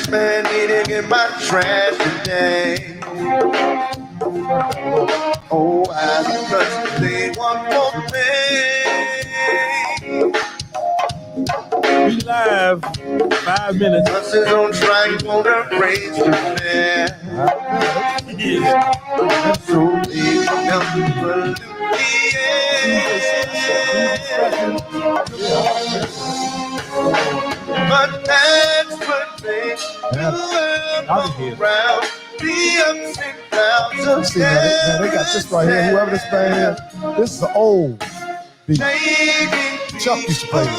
last man eating in my trash today. Oh, I just say one more thing. We live 5 minutes. Buses on track, gonna raise the fare. So they come pollute the air. But that's what makes the world go round. The ups and downs. See, man, they got this right here. Whoever this band is, this is an old beat. Chuck used to play this.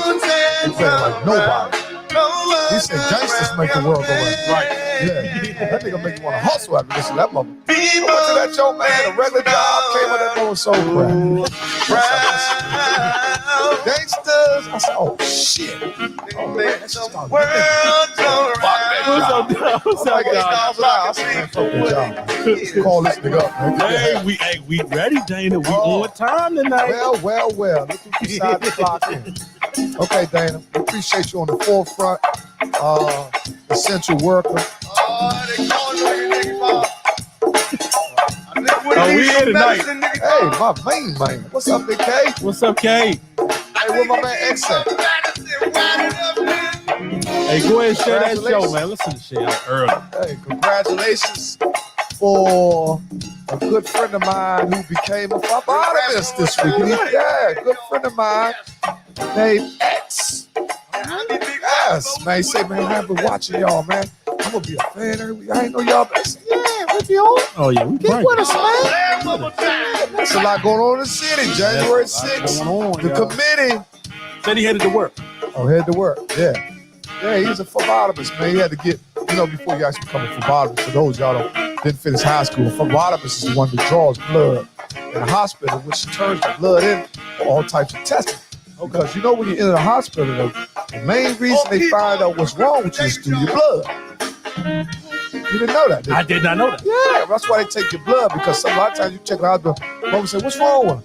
He played it like nobody. He said gangsters make the world go round. Right. Yeah. That nigga make you want to hustle after this and that mother. I went to that show, man. A regular job came with that little soul crap. Gangsters. I said, oh shit. Oh man, that's just all right. What's up, Deon? What's up, Deon? I said, man, fuck that job. Call this nigga up, man. Hey, we ready, Dana. We on time tonight. Well. Look who decided to clock in. Okay, Dana. We appreciate you on the forefront. Essential worker. We here tonight. Hey, my main man. What's up, Big K? What's up, K? Hey, where my man X at? Hey, go ahead and share that show, man. Listen to shit out early. Hey, congratulations for a good friend of mine who became a phlebotomist this week. Yeah, good friend of mine named X. Yes, man. He said, man, I've been watching y'all, man. I'm gonna be a fan every week. I ain't know y'all. I said, yeah, we'll be on. Oh yeah, we get with us, man. There's a lot going on in the city. January 6th. The committee said he headed to work. Oh, headed to work. Yeah, he's a phlebotomist, man. He had to get, before you actually become a phlebotomist. For those y'all didn't finish high school, a phlebotomist is the one that draws blood in a hospital, which turns the blood in for all types of testing. Because when you enter the hospital, the main reason they find out what's wrong with you is through your blood. You didn't know that, did you? I did not know that. Yeah, that's why they take your blood, because a lot of times you check it out, the mom say, what's wrong with him?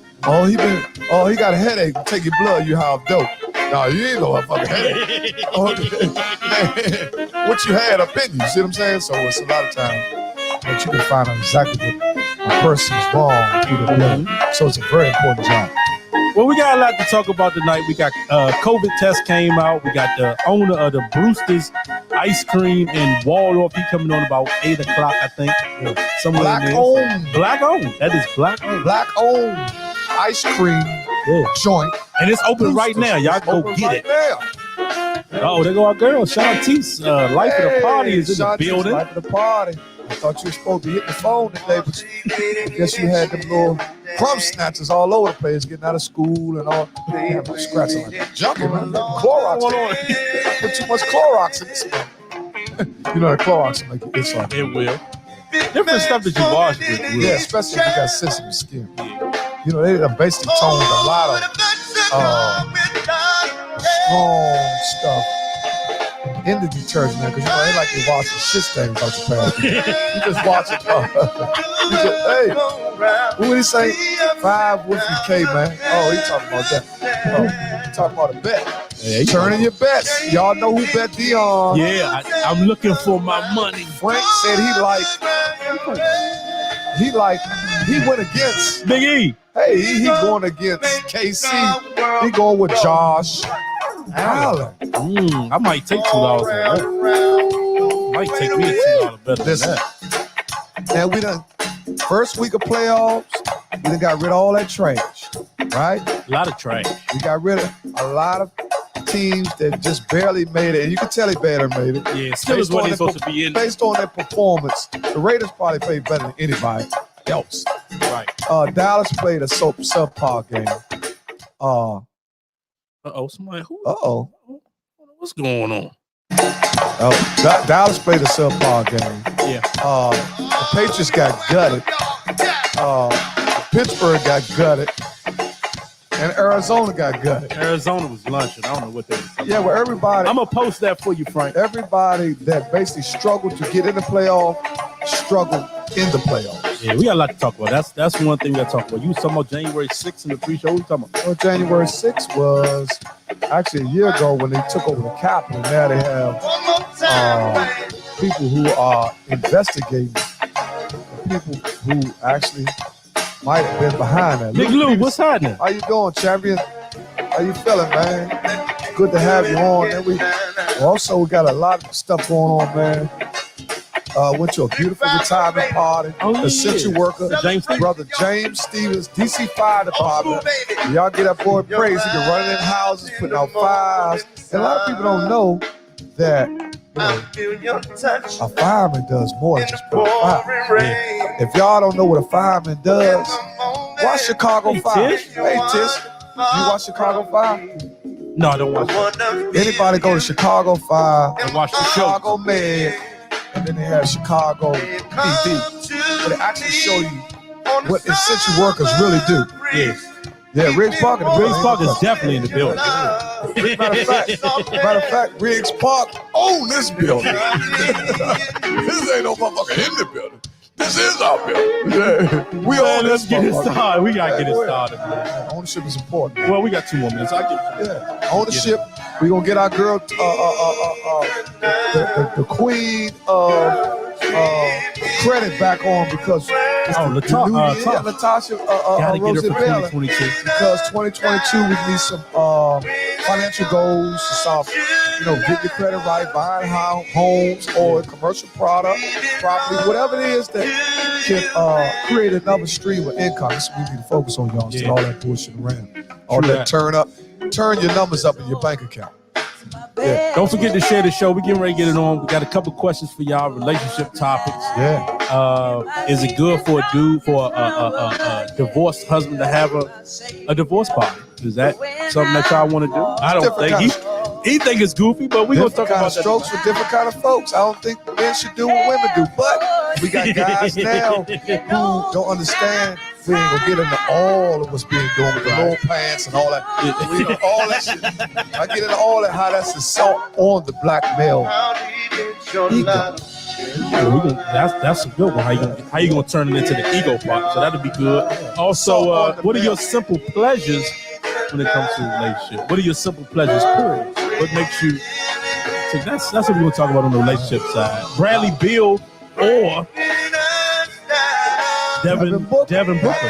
He got a headache. Take your blood, you have dope. No, you ain't no fucking headache. What you had up in you, see what I'm saying? So it's a lot of times that you can find out exactly what a person's wrong through the blood. So it's a very important job. Well, we got a lot to talk about tonight. We got COVID test came out. We got the owner of the Brewster's ice cream in Waldorf. He coming on about 8 o'clock, I think. Black owned. Black owned. That is black owned. Black owned ice cream joint. And it's open right now. Y'all go get it. Oh, there go our girl. Shantice. Life of the Party is in the building. Life of the Party. I thought you were supposed to hit the phone today, but I guess you had them little crumb snatchers all over the place, getting out of school and all. Damn, I'm scratching like a junkie, man. Clorox. Put too much Clorox in this. The Clorox will make it itch like it will. Different stuff that you wash with. Yeah, especially if you got sensitive skin. They basically toned a lot of strong stuff in the detergent, man, because they like to wash the shit stains out your pants. You just watch it. Hey, what would he say? 5 Whiskey K, man. Oh, he talking about that. He talking about a bet. Hey, turning your bets. Y'all know who bet Deon. Yeah, I'm looking for my money. Frank said he went against Big E. Hey, he going against KC. He going with Josh Allen. I might take $2 on that. Might take me a $2 better than that. Now we done first week of playoffs. We done got rid of all that trash, right? A lot of trash. We got rid of a lot of teams that just barely made it, and you can tell they barely made it. Yeah, still is what they're supposed to be in. Based on their performance, the Raiders probably played better than anybody else. Right. Dallas played a subpar game. Somebody who? What's going on? Dallas played a subpar game. Yeah. The Patriots got gutted. Pittsburgh got gutted. And Arizona got gutted. Arizona was lunching. I don't know what they were. Yeah, well, everybody. I'm going to post that for you, Frank. Everybody that basically struggled to get in the playoff struggled in the playoffs. Yeah, we got a lot to talk about. That's one thing we got to talk about. You was talking about January 6th in the pre-show. What are you talking about? Well, January 6th was actually a year ago when they took over the Capitol. Now they have people who are investigating, the people who actually might have been behind that. Big Lou, what's happening? How you doing, champion? How you feeling, man? Good to have you on. And we got a lot of stuff going on, man. Went to a beautiful retirement party. Essential worker, brother James Stevens, DC Fire Department. Y'all get that boy praise. He been running in houses, putting out fires. And a lot of people don't know that a fireman does more than just put a fire. Yeah. If y'all don't know what a fireman does, watch Chicago Fire. Hey, Tish, you watch Chicago Fire? No, I don't watch it. Anybody go to Chicago Fire and watch the Chicago Med, and then they have Chicago PD. But they actually show you what essential workers really do. Yes. Yeah, Riggs Park. Riggs Park is definitely in the building. Matter of fact, Riggs Park own this building. This ain't no motherfucker in the building. This is our building. Yeah. We own Let's this. Get it started. We gotta get it started, man. Ownership is important. Well, we got 2 more minutes. Ownership. We're gonna get our girl, the queen of credit back on because Latasha gotta get her for Roosevelt 2022 because 2022 we need some financial goals to start, get your credit right, buying homes or a commercial product, property, whatever it is that can create another stream of income. That's what we need to focus on, y'all. Instead of all that bullshit around, all that turn your numbers up in your bank account. Yeah. Don't forget to share the show. We're getting ready to get it on. We got a couple questions for y'all, relationship topics. Yeah. Is it good for a divorced husband to have a divorce party? Is that something that y'all want to do? I don't think he think it's goofy, but we're going to talk about strokes for different kind of folks. I don't think men should do what women do, but we got guys now who don't understand. We ain't gonna get into all of what's being done with the low pants and all that. All that shit. I get into all that, how that's assault on the black male ego. That's a good one. How you gonna turn it into the ego part? So that'll be good. Also, what are your simple pleasures when it comes to a relationship? What are your simple pleasures? Period. What makes you? That's what we're gonna talk about on the relationship side. Bradley Beal or Devin Booker.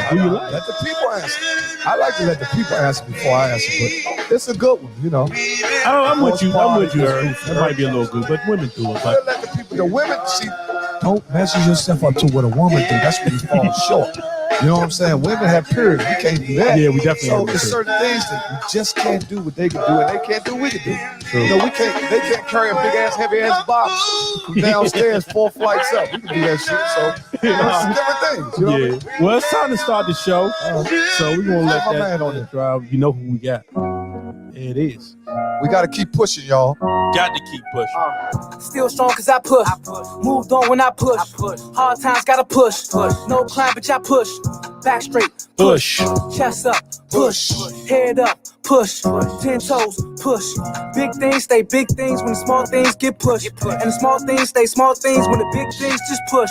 Who you like? Let the people answer. I like to let the people answer before I answer, but it's a good one, I'm with you. That might be a little good, but women do it. But let the people, the women, see, don't measure yourself up to what a woman do. That's when you fall short. You know what I'm saying? Women have periods. We can't do that. Yeah, we definitely. So there's certain things that we just can't do what they can do, and they can't do what we can do. True. We can't. They can't carry a big ass, heavy ass box from downstairs 4 flights up. We can do that shit. So it's different things. You know well, it's time to start the show. So we're gonna let that man on drive. You know who we got. It is. We got to keep pushing, y'all. Got to keep pushing. Still strong cause I push. Moved on when I push. Hard times gotta push. No climb, bitch, I push. Back straight, push. Chest up, push. Head up, push. 10 toes, push. Big things stay big things when the small things get pushed. And the small things stay small things when the big things just push.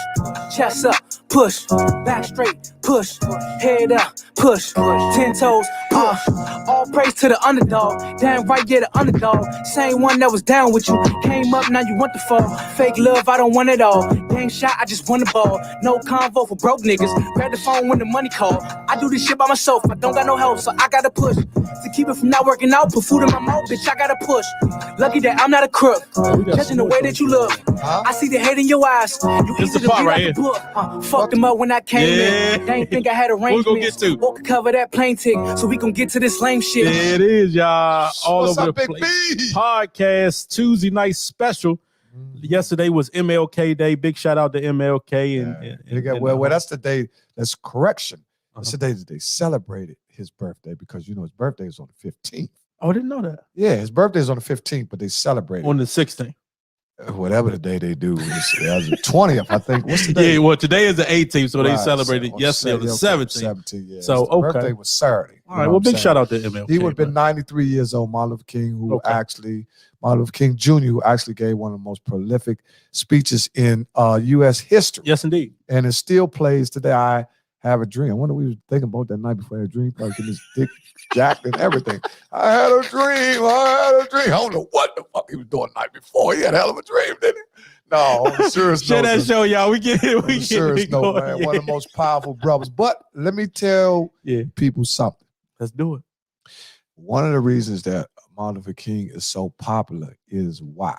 Chest up, push. Back straight, push. Head up, push. 10 toes, push. All praise to the underdog. Damn right, yeah, the underdog. Same one that was down with you. Came up, now you want the fall. Fake love, I don't want it all. Dang shot, I just want the ball. No convo for broke niggas. Grab the phone when the money call. I do this shit by myself. I don't got no help, so I gotta push. To keep it from not working out, put food in my mouth, bitch, I gotta push. Lucky that I'm not a crook. Judging the way that you look. I see the hate in your eyes. You easy to read out the book. Fucked them up when I came in. They ain't think I had arrangements. Or could cover that plane ticket, so we gon' get to this lame shit. There it is, y'all. All over the place. Podcast Tuesday night special. Yesterday was MLK Day. Big shout out to MLK. Well, that's the day. That's correction. That's the day that they celebrated his birthday because his birthday is on the 15th. Oh, I didn't know that. Yeah, his birthday is on the 15th, but they celebrate on the 16th. Whatever the day they do, it's the 20th, I think. What's the day? Yeah, well, today is the 18th, so they celebrated yesterday on the 17th. Yeah. So, okay. Birthday was Saturday. All right, well, big shout out to MLK. He would have been 93 years old, Martin Luther King, Martin Luther King Jr., who actually gave one of the most prolific speeches in U.S. history. Yes, indeed. And it still plays today. I have a dream. I wonder what we were thinking about that night before I had a dream. Probably getting his dick jacked and everything. I had a dream. I don't know what the fuck he was doing the night before. He had a hell of a dream, didn't he? No, on a serious Share note. that show, y'all. We get it. On a serious note, man. One of the most powerful brothers. But let me tell people something. Let's do it. One of the reasons that Martin Luther King is so popular is why?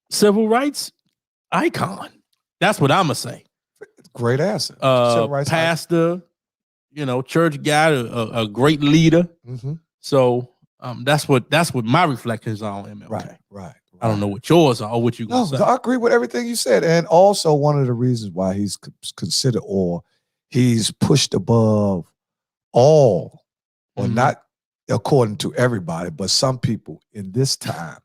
Civil rights icon. That's what I'm going to say. Great answer. Civil rights pastor, church guy, a great leader. Mm-hmm. So that's what my reflections are on MLK. Right. I don't know what yours are or what you gonna say. I agree with everything you said. And also one of the reasons why he's considered or he's pushed above all, or not according to everybody, but some people in this time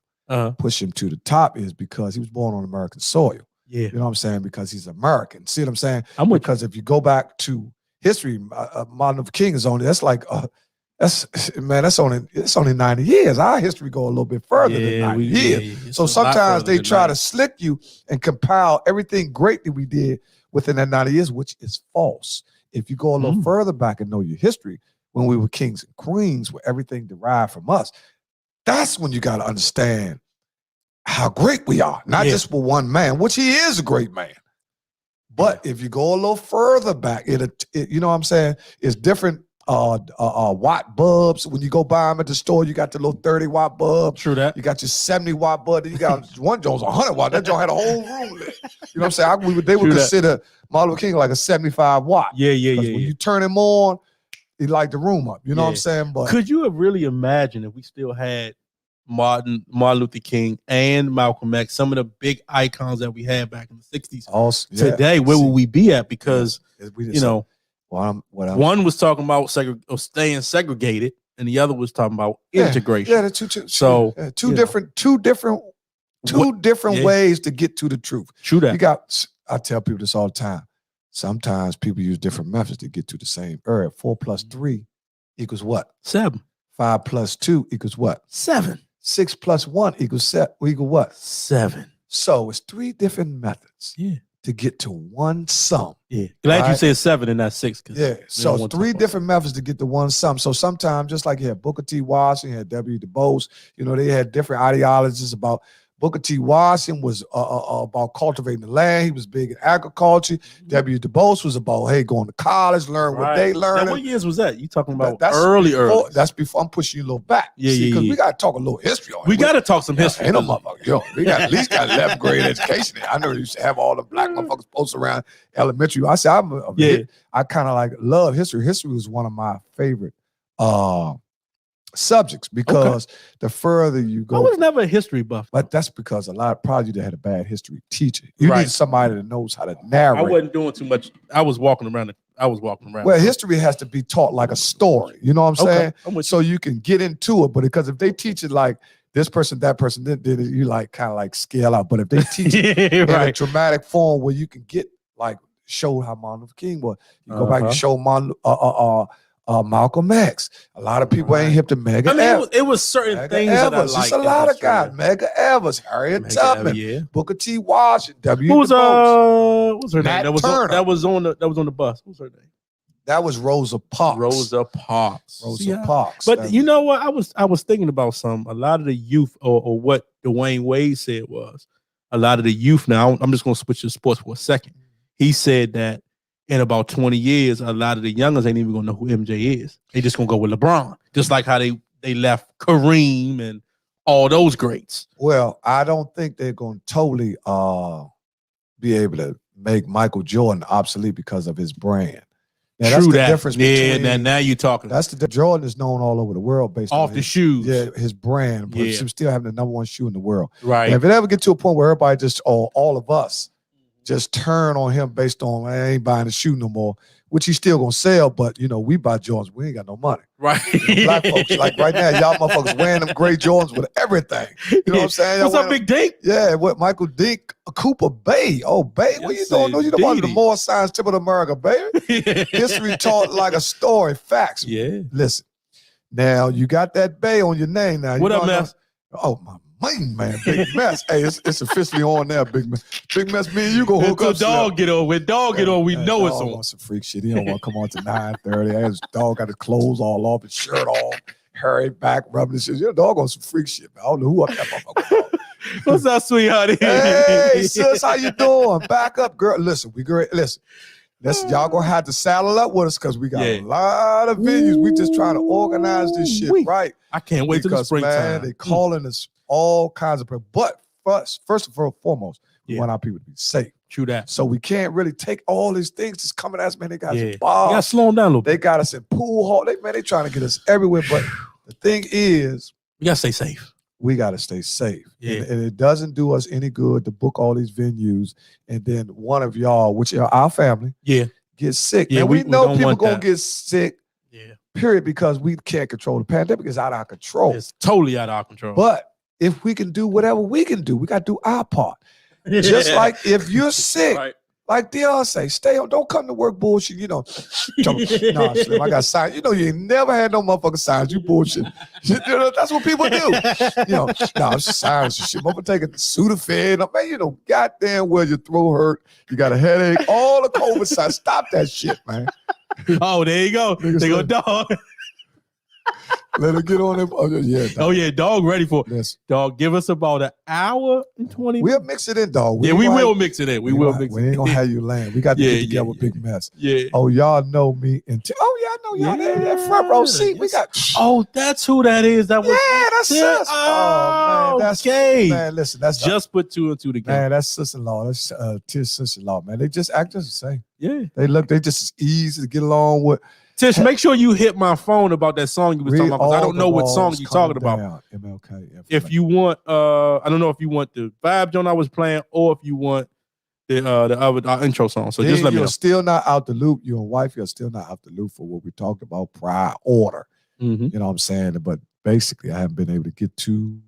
push him to the top is because he was born on American soil. Yeah. You know what I'm saying? Because he's American. See what I'm saying? Because if you go back to history, Martin Luther King is only, that's only 90 years. Our history go a little bit further than 90 years. So sometimes they try to slick you and compile everything great that we did within that 90 years, which is false. If you go a little further back and know your history, when we were kings and queens, where everything derived from us, that's when you got to understand how great we are. Not just for one man, which he is a great man. But if you go a little further back, it you know what I'm saying, it's different watt bulbs. When you go buy them at the store, you got the little 30-watt bulb. True that. You got your 70-watt bulb. Then you got one joint's 100-watt. That joint had a whole room lit. You know what I'm saying? They would consider Martin Luther King like a 75-watt. Yeah. When you turn him on, he light the room up. You know what I'm saying? But could you have really imagined if we still had Martin Luther King and Malcolm X, some of the big icons that we had back in the 60s? Also, today, where would we be at? Because one was talking about staying segregated, and the other was talking about integration. Yeah, two different ways to get to the truth. True that. I tell people this all the time. Sometimes people use different methods to get to the same area. 4 plus 3 equals what? 7. 5 plus 2 equals what? 7. 6 plus 1 equals what? 7. So it's 3 different methods. Yeah. To get to one sum. Yeah. Glad you said 7 and not 6. Yeah. So 3 different methods to get to one sum. So sometimes, just like you had Booker T. Washington, you had W. Du Bois, they had different ideologies about. Booker T. Washington was about cultivating the land. He was big in agriculture. W. Du Bois was about, going to college, learn what they learned. Now, what years was that? You talking about early? That's before. I'm pushing you a little back. Yeah, because we got to talk a little history on it. We got to talk some history. Ain't no motherfucker. We got at least got 11th grade education. I know you used to have all the black motherfuckers posted around elementary. I said, I kind of like love history. History was one of my favorite subjects because the further you go, I was never a history buff, but that's because probably you had a bad history teacher. You need somebody that knows how to narrate. I wasn't doing too much. I was walking around. Well, history has to be taught like a story. You know what I'm saying? So you can get into it. But because if they teach it like this person, that person, then you like kind of like scale out. But if they teach it in a dramatic form where you can get like show how Martin Luther King was, you go back and show Malcolm X. A lot of people ain't hip to Mega Evers. It was certain things that I liked. There's a lot of guys. Mega Evers, Harriet Tubman, Booker T. Washington, W. Who's what's her name? That was on the bus. What's her name? That was Rosa Parks. Rosa Parks. But you know what? I was thinking about a lot of the youth or what Dwayne Wade said was a lot of the youth. Now I'm just going to switch to sports for a second. He said that in about 20 years, a lot of the youngers ain't even gonna know who MJ is. They just gonna go with LeBron, just like how they left Kareem and all those greats. Well, I don't think they're gonna totally be able to make Michael Jordan obsolete because of his brand. Now, that's the difference between, now you're talking. That's Jordan is known all over the world based off on the shoes. Yeah, his brand, but he's still having the #1 shoe in the world. Right. And if it ever get to a point where everybody just all of us just turn on him based on I ain't buying the shoe no more, which he's still gonna sell, but we buy Jordans, we ain't got no money. Right. Black folks, like right now, y'all motherfuckers wearing them gray Jordans with everything. You know what I'm saying? What's up, Big Dink? Yeah, what Michael Dink, Cooper Bay. Oh, Bay, what you doing? No, you the one of the more science tip of America, baby. History taught like a story, facts. Yeah. Listen, now you got that Bay on your name now. What up, man? Oh, my man, Big Mess. Hey, it's officially on there, Big Mess. Big Mess, me and you gonna hook up. Dog get on. When dog get on, we know it's on. Want some freak shit. He don't want to come on to 9:30. His dog got his clothes all off, his shirt off. hairy back rubbing this shit. Your dog on some freak shit, man. I don't know who up that motherfucker. What's up, sweetheart? Hey, sis, how you doing? Back up, girl. Listen, we great. Listen, y'all gonna have to saddle up with us because we got a lot of venues. We just trying to organize this shit right. I can't wait till the springtime. Man, they calling us all kinds of people. But first and foremost, we want our people to be safe. True that. So we can't really take all these things that's coming at us, man. They got us in You bars. gotta slow them down a little bit. They got us in pool hall. They trying to get us everywhere. But the thing is, We gotta stay safe. we got to stay safe. Yeah. And it doesn't do us any good to book all these venues and then one of y'all, which are our family, gets sick. Yeah, And we we know don't people want going that. to get sick, Yeah. period, because we can't control the pandemic. It's out of our control. It's totally out of our control. But if we can do whatever we can do, we got to do our part. Just like if you're sick, Right. like Deon say, stay home. Don't come to work bullshit. You know, nah, Slim, I got signs. You know, you ain't never had no motherfucking signs. You bullshit. You know, that's what people do. You know, nah, it's signs and shit. Motherfucker take a Sudafed. Man, you know, goddamn well your throat hurt. You got a headache. All the COVID signs. Stop that shit, man. Oh, there you go. Niggas They go like- dog. Let her get on it. Oh, yeah. Oh yeah, dog ready for it. Yes. Dog. Give us about an hour and 20 We'll mix it in, dog. Yeah, we will mix it in. We will mix We it ain't in. gonna have you land. We got to Yeah, get together yeah, with Big Mess. Yeah. Oh, y'all know me. Oh, yeah, I know y'all. Yeah. That front row seat. We got. Oh, that's who that is. That was Yeah, that's Yeah. sis. Oh, man, that's okay. man. Listen, that's Just put two and two together. man. That's sister-in-law. That's Tish sister-in-law. Man, they just act just the same. Yeah. They just as easy to get along with. Tish, make sure you hit my phone about that song you was talking about, because I don't know what song you're talking about. MLK. If you want, I don't know if you want the vibe joint I was playing, or if you want the other our intro song. So just let me know. You're still not out the loop. You and wife, you're still not out the loop for what we talked about prior order. Mhm. You know what I'm saying? But basically, I haven't been able to get to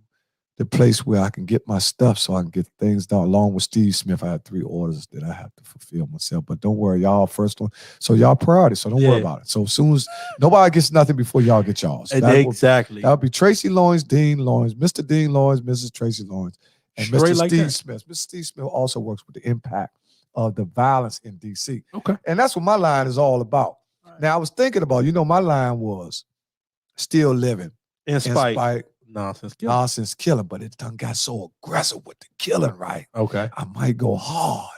the place where I can get my stuff so I can get things done. Along with Steve Smith, I had 3 orders that I have to fulfill myself. But don't worry, y'all first one. So y'all priority. So don't worry about it. So as soon as nobody gets nothing before y'all get y'all's. Exactly. That'll be Tracy Lawrence, Dean Lawrence, Mr. Dean Lawrence, Mrs. Tracy Lawrence, and Straight Mr. like Steve that. Smith. Mr. Steve Smith also works with the impact of the violence in DC. Okay. And that's what my line is all about. Now I was thinking about, my line was still living In spite. spite Nonsense. nonsense killing, but it done got so aggressive with the killing, right? Okay. I might go hard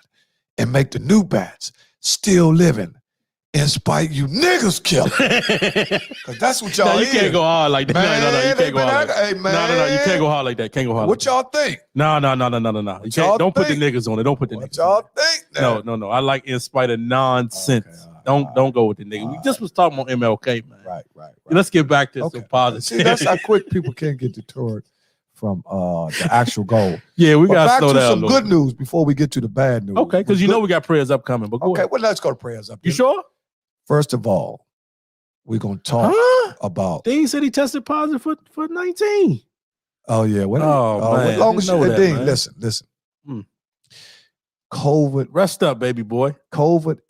and make the new bats still living in spite you niggas killing. Cause that's what y'all No, you is. can't go hard like that. Man, No, you can't go hard like that. hey, man. No, you can't go hard like that. Can't go hard. What y'all think? No. You y'all can't, don't put the think? niggas on it. Don't put the What niggas y'all on think? it. now? No. I like in spite of nonsense. Okay, Don't go with the nigga. We just was talking about MLK, man. Right. Let's get back to some positive. See, that's how quick people can get deterred from the actual goal. Yeah, we But got to back slow to down. some good news before we get to the bad news. Okay, because you know we got prayers upcoming. But go Okay, ahead. well, let's go to prayers up. You sure? First of all, we're gonna talk Huh? about. They said he tested positive for 19. Oh yeah, what? Oh, man, as long as didn't know you that, Dean, man. listen. Hmm. COVID Rest up, baby boy.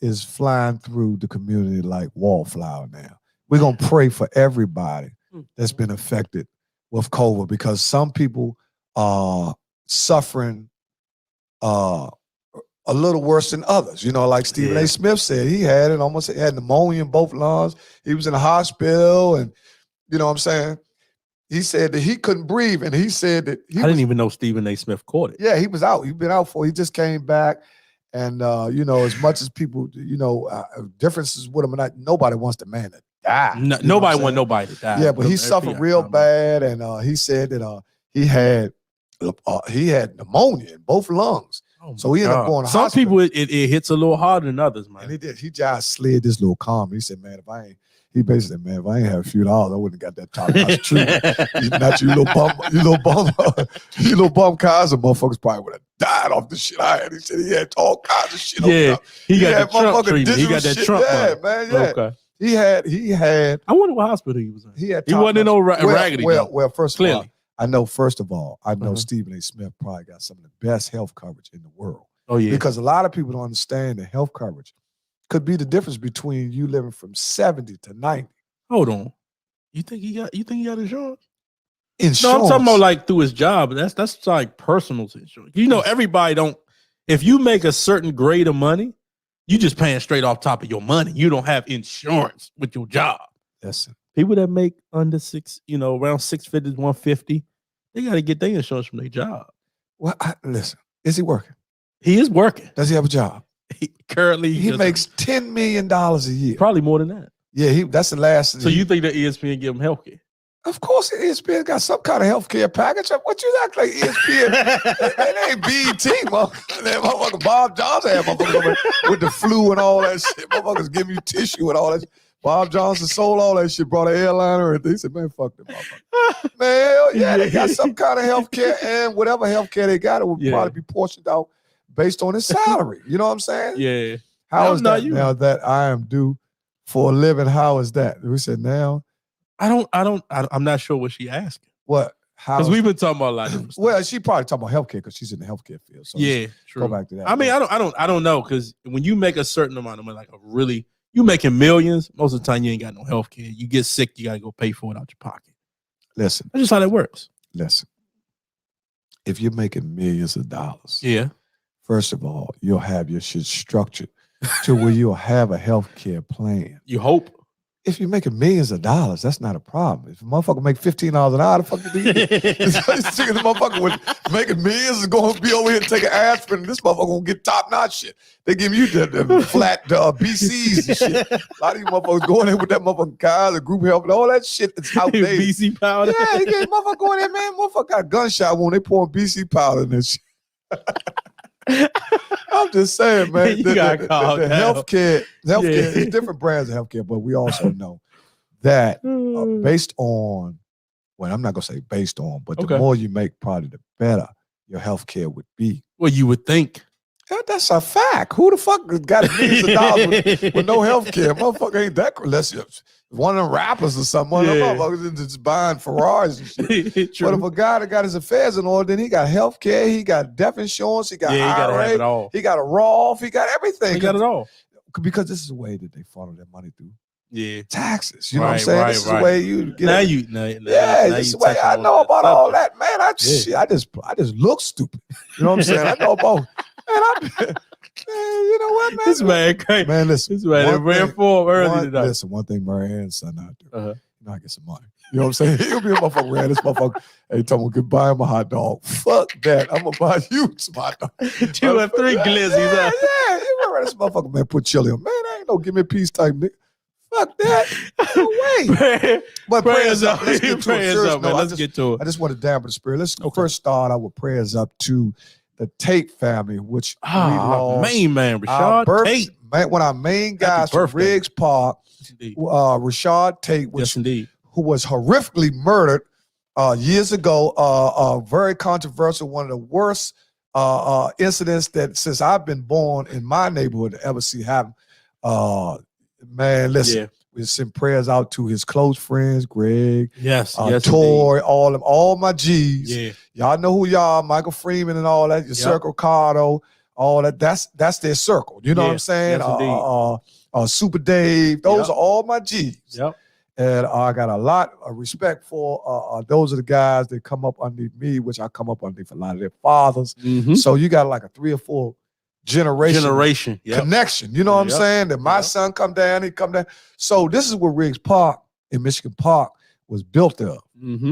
is flying through the community like wallflower now. We're gonna pray for everybody that's been affected with COVID, because some people are suffering a little worse than others. Like Stephen A. Smith said, he had it, almost had pneumonia in both lungs. He was in the hospital, and you know what I'm saying? He said that he couldn't breathe, and he said that I didn't even know Stephen A. Smith caught it. yeah, he was out. He'd been out he just came back. And, as much as people, differences with him, and nobody wants the man to die. Nobody want nobody to die. Yeah, but he suffered real bad. And he said that he had pneumonia in both lungs. Oh So he ended up going to Some hospital. people, it hits a little harder than others, man. And he did. He just slid this little calm. He said, man, if I ain't have a few dollars, I wouldn't have got that top notch treatment. Not you little bum cars, and motherfuckers probably would have died off the shit I had. He said he had all kinds of shit. Yeah, he got had the Trump motherfucking treatment. He got that digital Trump shit. money. Yeah, man, yeah. Okay. He had I wonder what hospital he was in. he had He wasn't in no raggedy. though. Well, first of all, Clearly. I know Uh-huh. Stephen A. Smith probably got some of the best health coverage in the world. Oh yeah. Because a lot of people don't understand that health coverage could be the difference between you living from 70 to 90. Hold on. You think he got insurance? Insurance. No, I'm talking about like through his job. That's like personal insurance. Everybody don't. If you make a certain grade of money, you just paying straight off top of your money. You don't have insurance with your job. Listen, People that make under around 650, 150, they got to get their insurance from their job. Well, listen, is he working? He is working. Does he have a job? Currently, he makes $10 million a year. Probably more than that. Yeah, that's the last. So you think that ESPN give him health care? Of course, ESPN got some kind of health care package. What you act like ESPN? They ain't BET, motherfucker. Bob Johnson had motherfuckers with the flu and all that shit. Motherfuckers give you tissue and all that shit. Bob Johnson sold all that shit, brought an airliner, and they said, man, fuck them motherfuckers. Man, hell yeah, they got some kind of health care, and whatever health care they got, it would probably be portioned out based on his salary. You know what I'm saying? Yeah. How is that now that I am due for a living? How is that? We said now. I'm not sure what she asking. What? Because we've been talking about a lot of different stuff. Well, she probably talking about healthcare because she's in the healthcare field. So yeah, true. Go back to that. I mean, I don't know, because when you make a certain amount of money, you making millions, most of the time you ain't got no healthcare. You get sick, you gotta go pay for it out your pocket. Listen, that's just how that works. Listen, if you're making millions of dollars, first of all, you'll have your shit structured to where you'll have a healthcare plan. You hope. If you're making millions of dollars, that's not a problem. If a motherfucker make $15 an hour, the fuck you do? The motherfucker with making millions is going to be over here taking aspirin, and this motherfucker going to get top-notch shit. They give you the flat BCs and shit. A lot of you motherfuckers going in with that motherfucking cars, the group help, and all that shit that's outdated. BC powder? Yeah, he gave motherfucker going in, man. Motherfucker got a gunshot wound. They pouring BC powder in this shit. I'm just saying, man. The healthcare, there's different brands of healthcare, but we also know that based on, well, I'm not gonna say based on, but the more you make, probably the better your healthcare would be. Well, you would think. That's a fact. Who the fuck got millions of dollars with no healthcare? Motherfucker ain't that. Unless you're one of them rappers or something. One of them motherfuckers just buying Ferraris and shit. But if a guy that got his affairs in order, then he got healthcare, he got death insurance, he got IRA, he got a Roth, he got everything. He got it all. Because this is the way that they funnel their money through. Yeah, taxes. You know what I'm saying? This is the way you get this is the way I know about all that, man. I just look stupid. You know what I'm saying? I know about. Man, you know what, man? This man crazy. Man, listen. This man ran for him early tonight. Listen, one thing Marianne's son out there. You know, I get some money. You know what I'm saying? He'll be a motherfucker ran this motherfucker. Hey, tell him we could buy him a hot dog. Fuck that. I'm gonna buy you some hot dog. 2 or 3 glizzies. Yeah. You remember this motherfucker, man, put chili on. Man, I ain't no give me a piece type nigga. Fuck that. No way. But prayers up. Let's get to it. Let's get to it. I just want to dampen the spirit. Let's first start out with prayers up to the Tate family, which we lost. Main man, Rashad Tate. One of our main guys from Riggs Park, Rashad Tate, who was horrifically murdered years ago. Very controversial, one of the worst incidents that since I've been born in my neighborhood to ever see happen. Man, listen, we send prayers out to his close friends, Greg, Toy, all my G's. Yeah. Y'all know who y'all are, Michael Freeman and all that, your Circle Cardo, all that. That's their circle. You know what I'm saying? Yes, Super Dave, those are all my G's. Yep. And I got a lot of respect for those are the guys that come up underneath me, which I come up underneath a lot of their fathers. Mm-hmm. So you got like a 3 or 4 generation connection. You know what I'm saying? That my son come down, he come down. So this is where Riggs Park in Michigan Park was built of,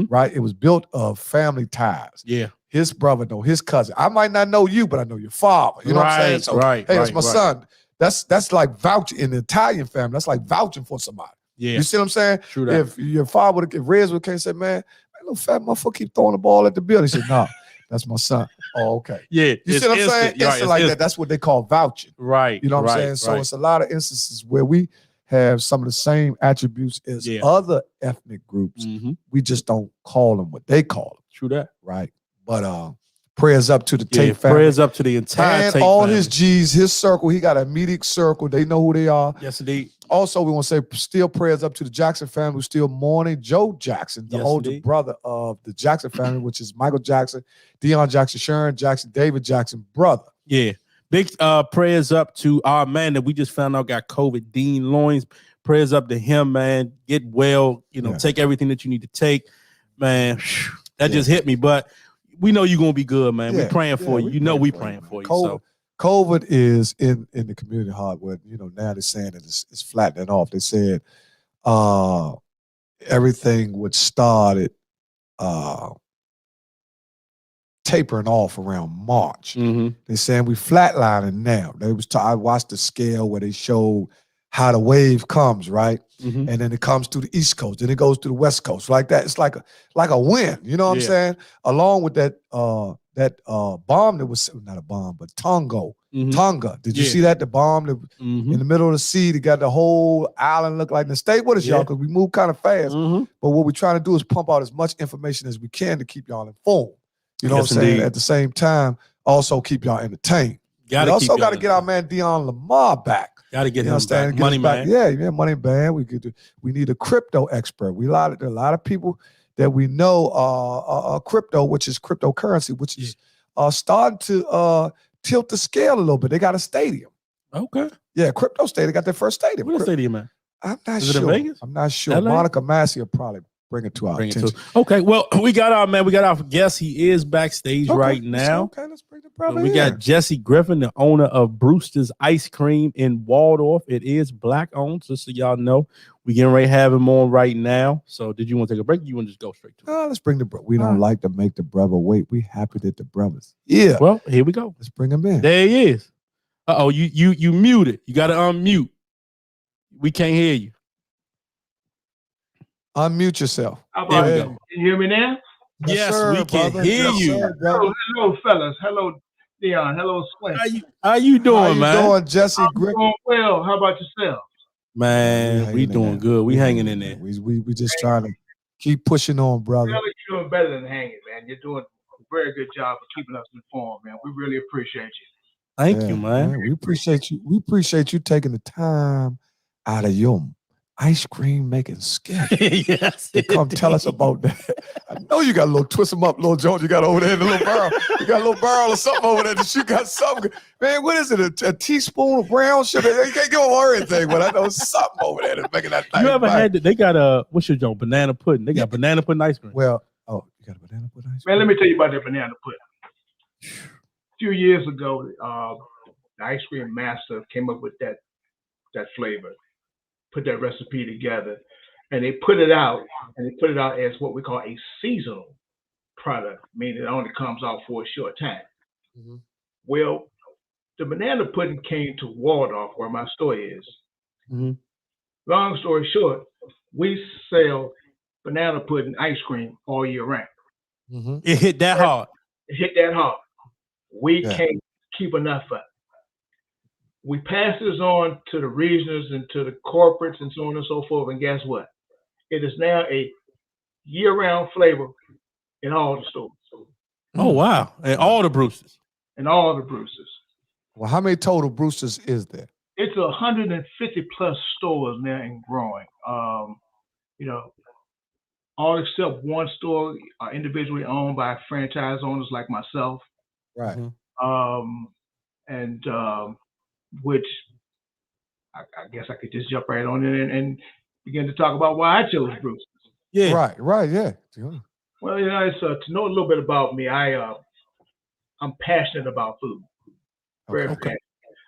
right? It was built of family ties. Yeah. His brother know his cousin. I might not know you, but I know your father. You know what I'm saying? So, hey, it's my son. That's like vouching in the Italian family. That's like vouching for somebody. Yeah. You see what I'm saying? True that. If your father, if Reds would came and said, man, little fat motherfucker keep throwing the ball at the bill. He said, nah. That's my son. Oh, okay. Yeah. You see what I'm saying? Instant like that. That's what they call vouching. Right. You know what I'm saying? So it's a lot of instances where we have some of the same attributes as other ethnic groups. We just don't call them what they call them. True that. Right. But prayers up to the Tate family. Prayers up to the entire and Tate all family. His G's, his circle. He got an immediate circle. They know who they are. Yes, indeed. Also, we want to say still prayers up to the Jackson family who's still mourning Joe Jackson, the older brother of the Jackson family, which is Michael Jackson, Deon Jackson, Sharon Jackson, David Jackson, brother. Yeah. Big prayers up to our man that we just found out got COVID, Dean Loins. Prayers up to him, man. Get well. You know, take everything that you need to take. Man, that just hit me. But we know you're going to be good, man. We're praying for you. You know we praying for you. COVID is in the community hard where, you know, now they're saying that it's flattening off. They said everything would started tapering off around March. They're saying we flatlining now. I watched the scale where they showed how the wave comes, right? And then it comes to the East Coast, then it goes to the West Coast. Like that. It's like a wind, you know what I'm saying? Along with that bomb that was not a bomb, but Tonga. Did you see that? The bomb that in the middle of the sea that got the whole island look like the state. What is y'all? Because we move kind of fast. But what we're trying to do is pump out as much information as we can to keep y'all informed. You know what I'm saying? At the same time, also keep y'all entertained. We also got to get our man Deon Lamar back. Got to get him back. Money man. Yeah, money man. We need a crypto expert. There are a lot of people that we know crypto, which is cryptocurrency, which is starting to tilt the scale a little bit. They got a stadium. Okay. Yeah, Crypto Stadium. They got their first stadium. Where's the stadium at? I'm not sure. Is it in Vegas? I'm not sure. LA? Monica Massey will probably bring it to our attention. Okay, well, we got our guest. He is backstage right now. Okay, let's bring the brother We got Jesse Griffin, the owner of Brewster's Ice Cream in Waldorf. It is black owned, just so y'all know. We getting ready to have him on right now. So did you want to take a break or you want to just go straight to it? Let's bring the brother. We don't like to make the brother wait. We happy that the brother's here. Well, here we go. Let's bring him in. There he is. You muted. You got to unmute. We can't hear you. Unmute yourself. How about it? Can you hear me now? Yes, sir, we can hear you. Hello, fellas. Hello, Deon. Hello, Slink. How you doing, man? How you doing, Jesse Griffin? Doing well. How about yourself? Man, we doing good. We hanging in there. We just trying to keep pushing on, brother. You're doing better than hanging, man. You're doing a very good job of keeping us informed, man. We really appreciate you. Thank you, man. We appreciate you. We appreciate you taking the time out of your ice cream making sketch. Yes. To come tell us about that. I know you got a little twist them up, little Jones. You got over there in the little barrel. You got a little barrel or something over there that you got something. Man, what is it? A teaspoon of brown sugar? You can't go over everything, but I know something over there that's making that thing. You ever had they got what's your joint? Banana pudding. They got banana pudding ice cream. Well, you got a banana pudding ice cream? Man, let me tell you about that banana pudding. A few years ago, the ice cream master came up with that flavor. Put that recipe together, and they put it out, as what we call a seasonal product, meaning it only comes out for a short time. Well, the banana pudding came to Waldorf, where my store is. Long story short, we sell banana pudding ice cream all year round. It hit that hard. It hit that hard. We can't keep enough of it. We pass this on to the regionals and to the corporates and so on and so forth. And guess what? It is now a year-round flavor in all the stores. Oh, wow. And all the Brewsters. And all the Brewsters. Well, how many total Brewsters is there? It's 150 plus stores now and growing. All except one store are individually owned by franchise owners like myself. Right. Which I guess I could just jump right on in and begin to talk about why I chose Brewster. Yeah. Right. Yeah. Well, it's to know a little bit about me. I'm passionate about food. Very passionate.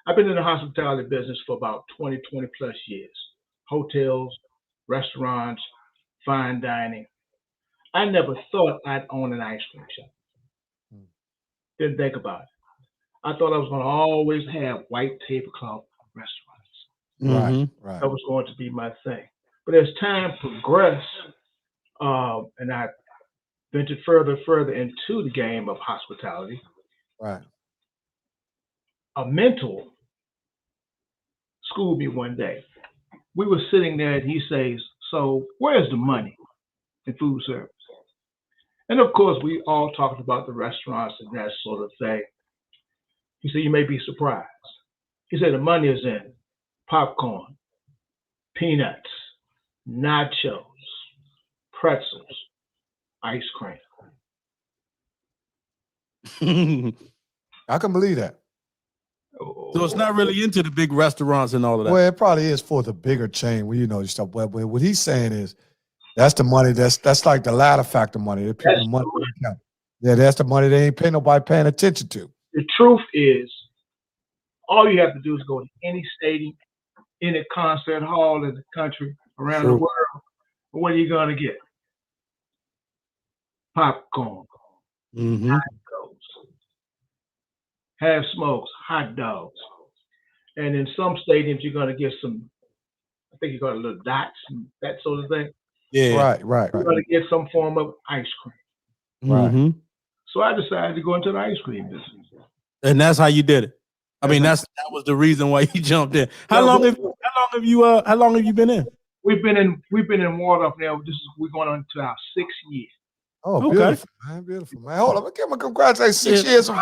I've been in the hospitality business for about 20 plus years. Hotels, restaurants, fine dining. I never thought I'd own an ice cream shop. Didn't think about it. I thought I was going to always have white tablecloth restaurants. Right. That was going to be my thing. But as time progressed, and I ventured further into the game of hospitality, right. A mentor schooled me one day. We were sitting there and he says, "So where's the money in food service?" And of course, we all talked about the restaurants and that sort of thing. He said, "You may be surprised." He said, "The money is in popcorn, peanuts, nachos, pretzels, ice cream." I can believe that. So it's not really into the big restaurants and all of that. Well, it probably is for the bigger chain. Well, stuff. Well, what he's saying is that's the money. That's like the ladder factor money. The money. Yeah, that's the money they ain't paying attention to. The truth is, all you have to do is go to any stadium, any concert hall in the country, around the world, But what are you gonna get? Popcorn, Mm-hmm. half smokes, hot dogs, and in some stadiums you're gonna get some. I think you got a little dots and that sort of thing. Yeah. Right. You're gonna get some form of ice cream. Right. Mm-hmm. So I decided to go into the ice cream business. And that's how you did it. I mean, that was the reason why you jumped in. How long have you been in? We've been in Waldorf now. We're going on to our 6th year. Oh, Okay. beautiful, man. Hold on, give him a congratulations. 6 years. Oh,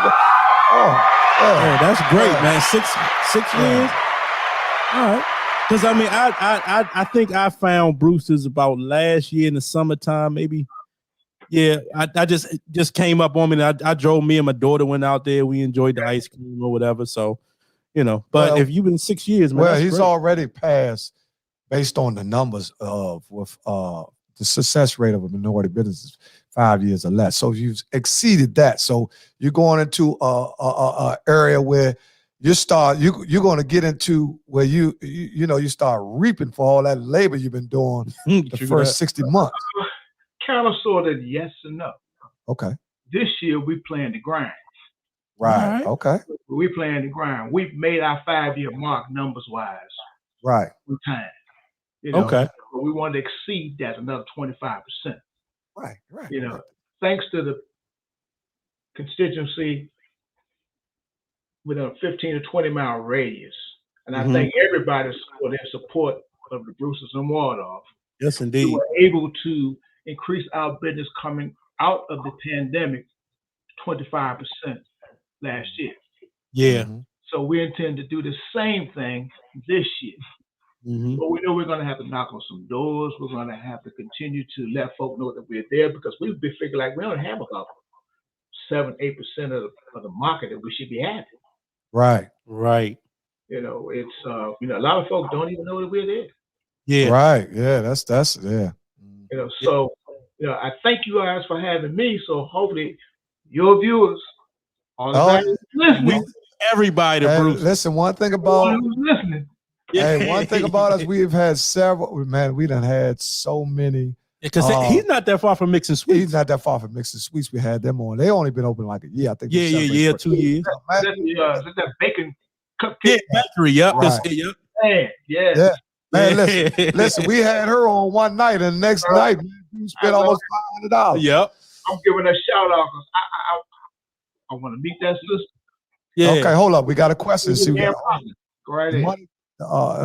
Yeah, that's great, man. 6 years. All right. Because I mean, I think I found Brewster's about last year in the summertime, maybe. Yeah, I just came up on me. And I drove. Me and my daughter went out there. We enjoyed the ice cream or whatever. So, but Well, if you've been 6 years, man, well, that's he's great. already passed based on the numbers with the success rate of a minority business is 5 years or less. So you've exceeded that. So you're going into a area where you're going to get into where you start reaping for all that labor you've been doing the first 60 months. Kind of, sort of, yes and no. Okay. This year we playing the grind. Right. Okay. We playing the grind. We've made our 5-year mark numbers wise. Right. With time. Okay. But we want to exceed that another 25%. Right. Thanks to the constituency within a 15 to 20 mile radius. And I thank everybody for their support of the Brewsters and Waldorf. Yes, indeed. We were able to increase our business coming out of the pandemic 25% last year. Yeah. So we intend to do the same thing this year. But we know we're going to have to knock on some doors. We're going to have to continue to let folk know that we're there because we've been figuring like we don't have about 7-8% of the market that we should be having. Right. It's a lot of folks don't even know that we're there. Yeah. Right. Yeah. That's yeah. So I thank you guys for having me. So hopefully your viewers are listening. Everybody, Bruce. Listen, one thing about who's listening. Hey, one thing about us, we've had several. Man, we done had so many. Because he's not that far from Mixing Sweets. He's not that far from Mixing Sweets. We had them on. They only been open like a year, I think. 2 years. Is that bacon cupcake? Yeah, bakery. Yep. Right. Yep. Man, yeah. Man, listen. We had her on one night, and the next night we spent almost $500. Yep. I'm giving a shout out because I want to meet that sister. Yeah. Okay, hold up. We got a question. See, Go right ahead.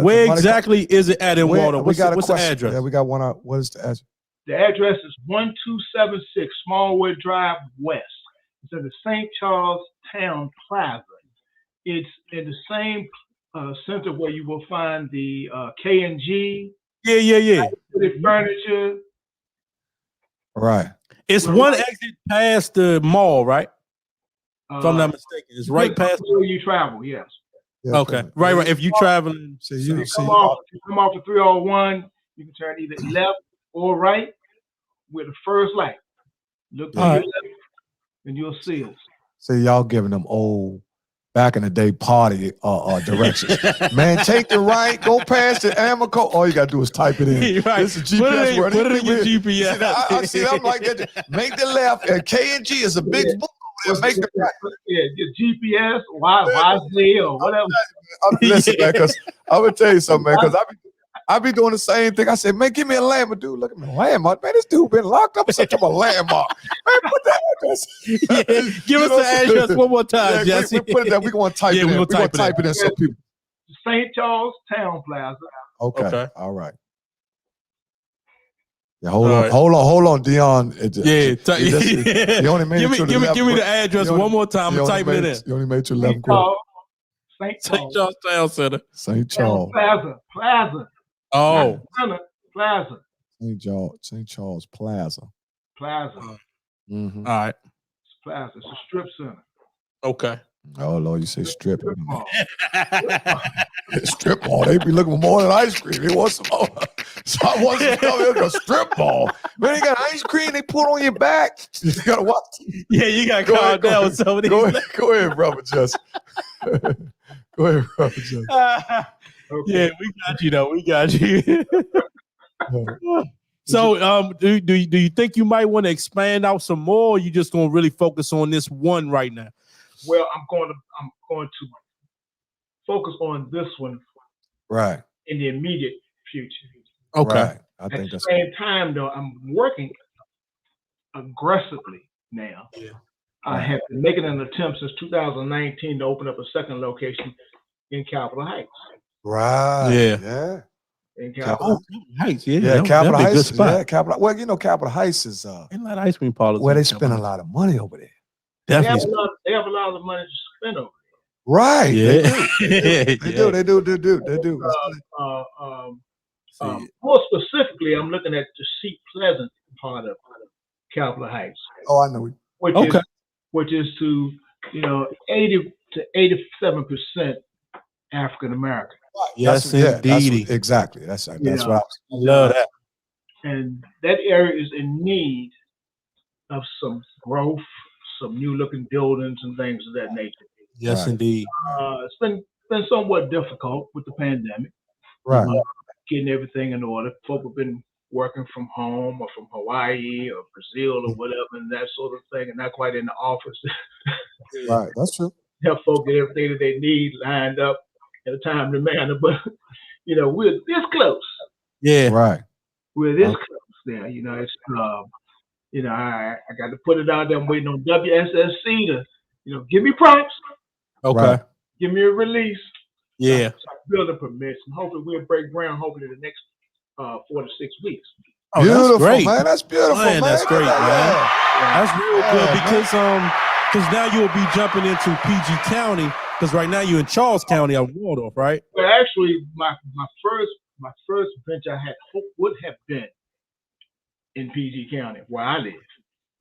Where exactly is it at in Waldorf? What's the address? Yeah, we got one. What is the address? The address is 1276 Smallwood Drive West. It's in the St. Charles Town Plaza. It's in the same center where you will find the K&G. Yeah. The furniture. Right. It's one exit past the mall, right? If I'm not mistaken, it's right past where you travel. Yes. Yeah, okay. Right. If you traveling, so you come off the 301, you can turn either left or right with the first light. Look to your left, and you'll see us. See, y'all giving them old back in the day party directions. Man, take the right, go past the Amico. All you gotta do is type it in. Right. This is GPS. Put it in your GPS. I see. I'm like that. Make the left, and K&G is a big book. Make the right. Yeah, your GPS, YZ or whatever. Listen, man, because I would tell you something, man. Because I be doing the same thing. I said, man, give me a landmark, dude. Look at me, landmark. Man, this dude been locked up. Such a landmark. Man, put the address. Give us the address one more time, Jesse. We put it there. We're going to type it in. We're going to type it in so people. St. Charles Town Plaza. Okay. All right. Yeah, hold on, Deon. You only made give me the address one more time. I'm typing it in. You only made your 11 quarter. St. Charles Town Center. St. Charles. Plaza. Oh. Plaza. St. Charles Plaza. Mm-hmm. All right. It's Plaza. It's a strip center. Okay. Oh Lord, you say strip. Strip mall. They be looking for more than ice cream. They want some more. So I want some strip mall. Man, they got ice cream they put on your back. You gotta watch. Yeah, you gotta calm down with some of these. Go ahead, brother Jess. Go ahead, brother Jess. Yeah, we got you though. We got you. So, do you think you might want to expand out some more, or you just gonna really focus on this one right now? Well, I'm going to focus on this one Right. in the immediate future. Okay. Right. I At think the that's same time, though, I'm working aggressively now. Yeah. I have been making an attempt since 2019 to open up a second location in Capitol Heights. right. Yeah. Yeah. In Capitol Capitol Heights, Yeah, Capitol that'd be a good Heights. spot. Yeah, Capitol. Well, you know, Capitol Heights is Ain't a lot of ice cream parlors. where in they Capitol spend a Heights. lot of money over there. Definitely. They have a lot of money to spend over Right. Yeah. They do. They do. more specifically, I'm looking at the Seat Pleasant part of Capitol Heights, Oh, I know. which is to 80 to 87% African American. Yes, indeed. Exactly. That's what I love that. And that area is in need of some growth, some new looking buildings and things of that nature. Yes, Right. indeed. It's been somewhat difficult with the pandemic, Right. getting everything in order. Folk have been working from home or from Hawaii or Brazil or whatever and that sort of thing, and not quite in the office. Right. That's true. Help folk get everything that they need lined up in a timely manner. But we're this close. Yeah. Right. We're this close now. It's I got to put it out there. I'm waiting on WSSC to give me prompts. Okay. Right. Give me a release. Yeah. Building permits, and hopefully we'll break ground. Hopefully the next 4 to 6 weeks. Oh, Beautiful, that's great, man. That's beautiful, man. That's great, man. That's real good man. because now you'll be jumping into PG County because right now you're in Charles County out of Waldorf, right? Well, actually, my first venture I had hoped would have been in PG County where I live.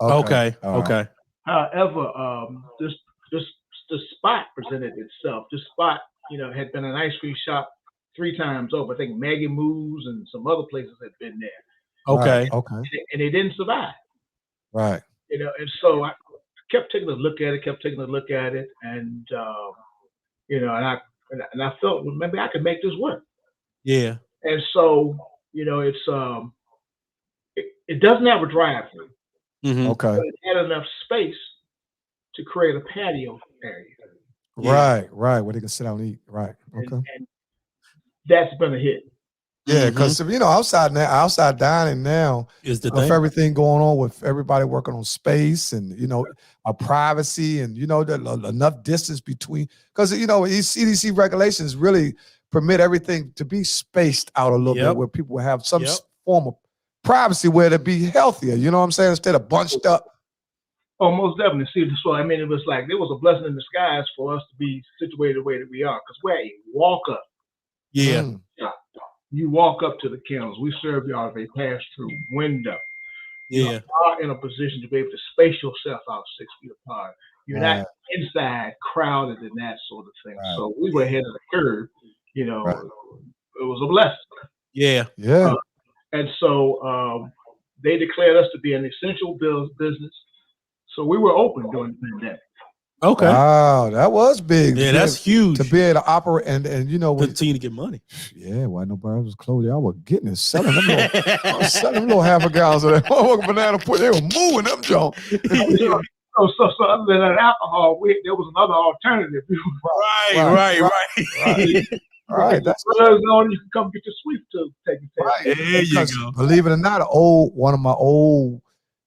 Okay. All right. However, this spot presented itself. This spot, had been an ice cream shop 3 times over. I think Maggie Moo's and some other places had been there. Okay. Okay. And they didn't survive. Right. And so I kept taking a look at it, and and I felt, well, maybe I could make this work. Yeah. And so, it's it doesn't have a drive-through, Mm-hmm. Okay. but it had enough space to create a patio area. Right. Right. Where they can sit down and eat. Right. Okay. And that's been a hit. Yeah, because outside dining now Is the with thing. everything going on, with everybody working on space and our privacy and enough distance between, because these CDC regulations really permit everything to be spaced out a little bit, where people will have some form of privacy where to be healthier. You know what I'm saying? Instead of bunched up. Oh, most definitely. See, so I mean, it was like there was a blessing in disguise for us to be situated the way that we are, because we're a walk up. Yeah. Mm. You walk up to the kennels. We serve you out of a pass-through window. Yeah. You are in a position to be able to space yourself out 6 feet apart. You're not inside crowded and that sort of thing. Right. So we were ahead of the curve. Right. It was a blessing. Yeah. Yeah. And so they declared us to be an essential business. So we were open during the pandemic. Okay. Wow, that was big. Yeah, that's huge. To be able to operate and continue to get money. Yeah, why nobody was closed? I was getting it, selling them little half a gallons of that banana pudding. They were moving them, John. So other than that alcohol, there was another alternative. Right. All right, that's you can come get your sweet tooth taken care of. right. There you go. Believe it or not,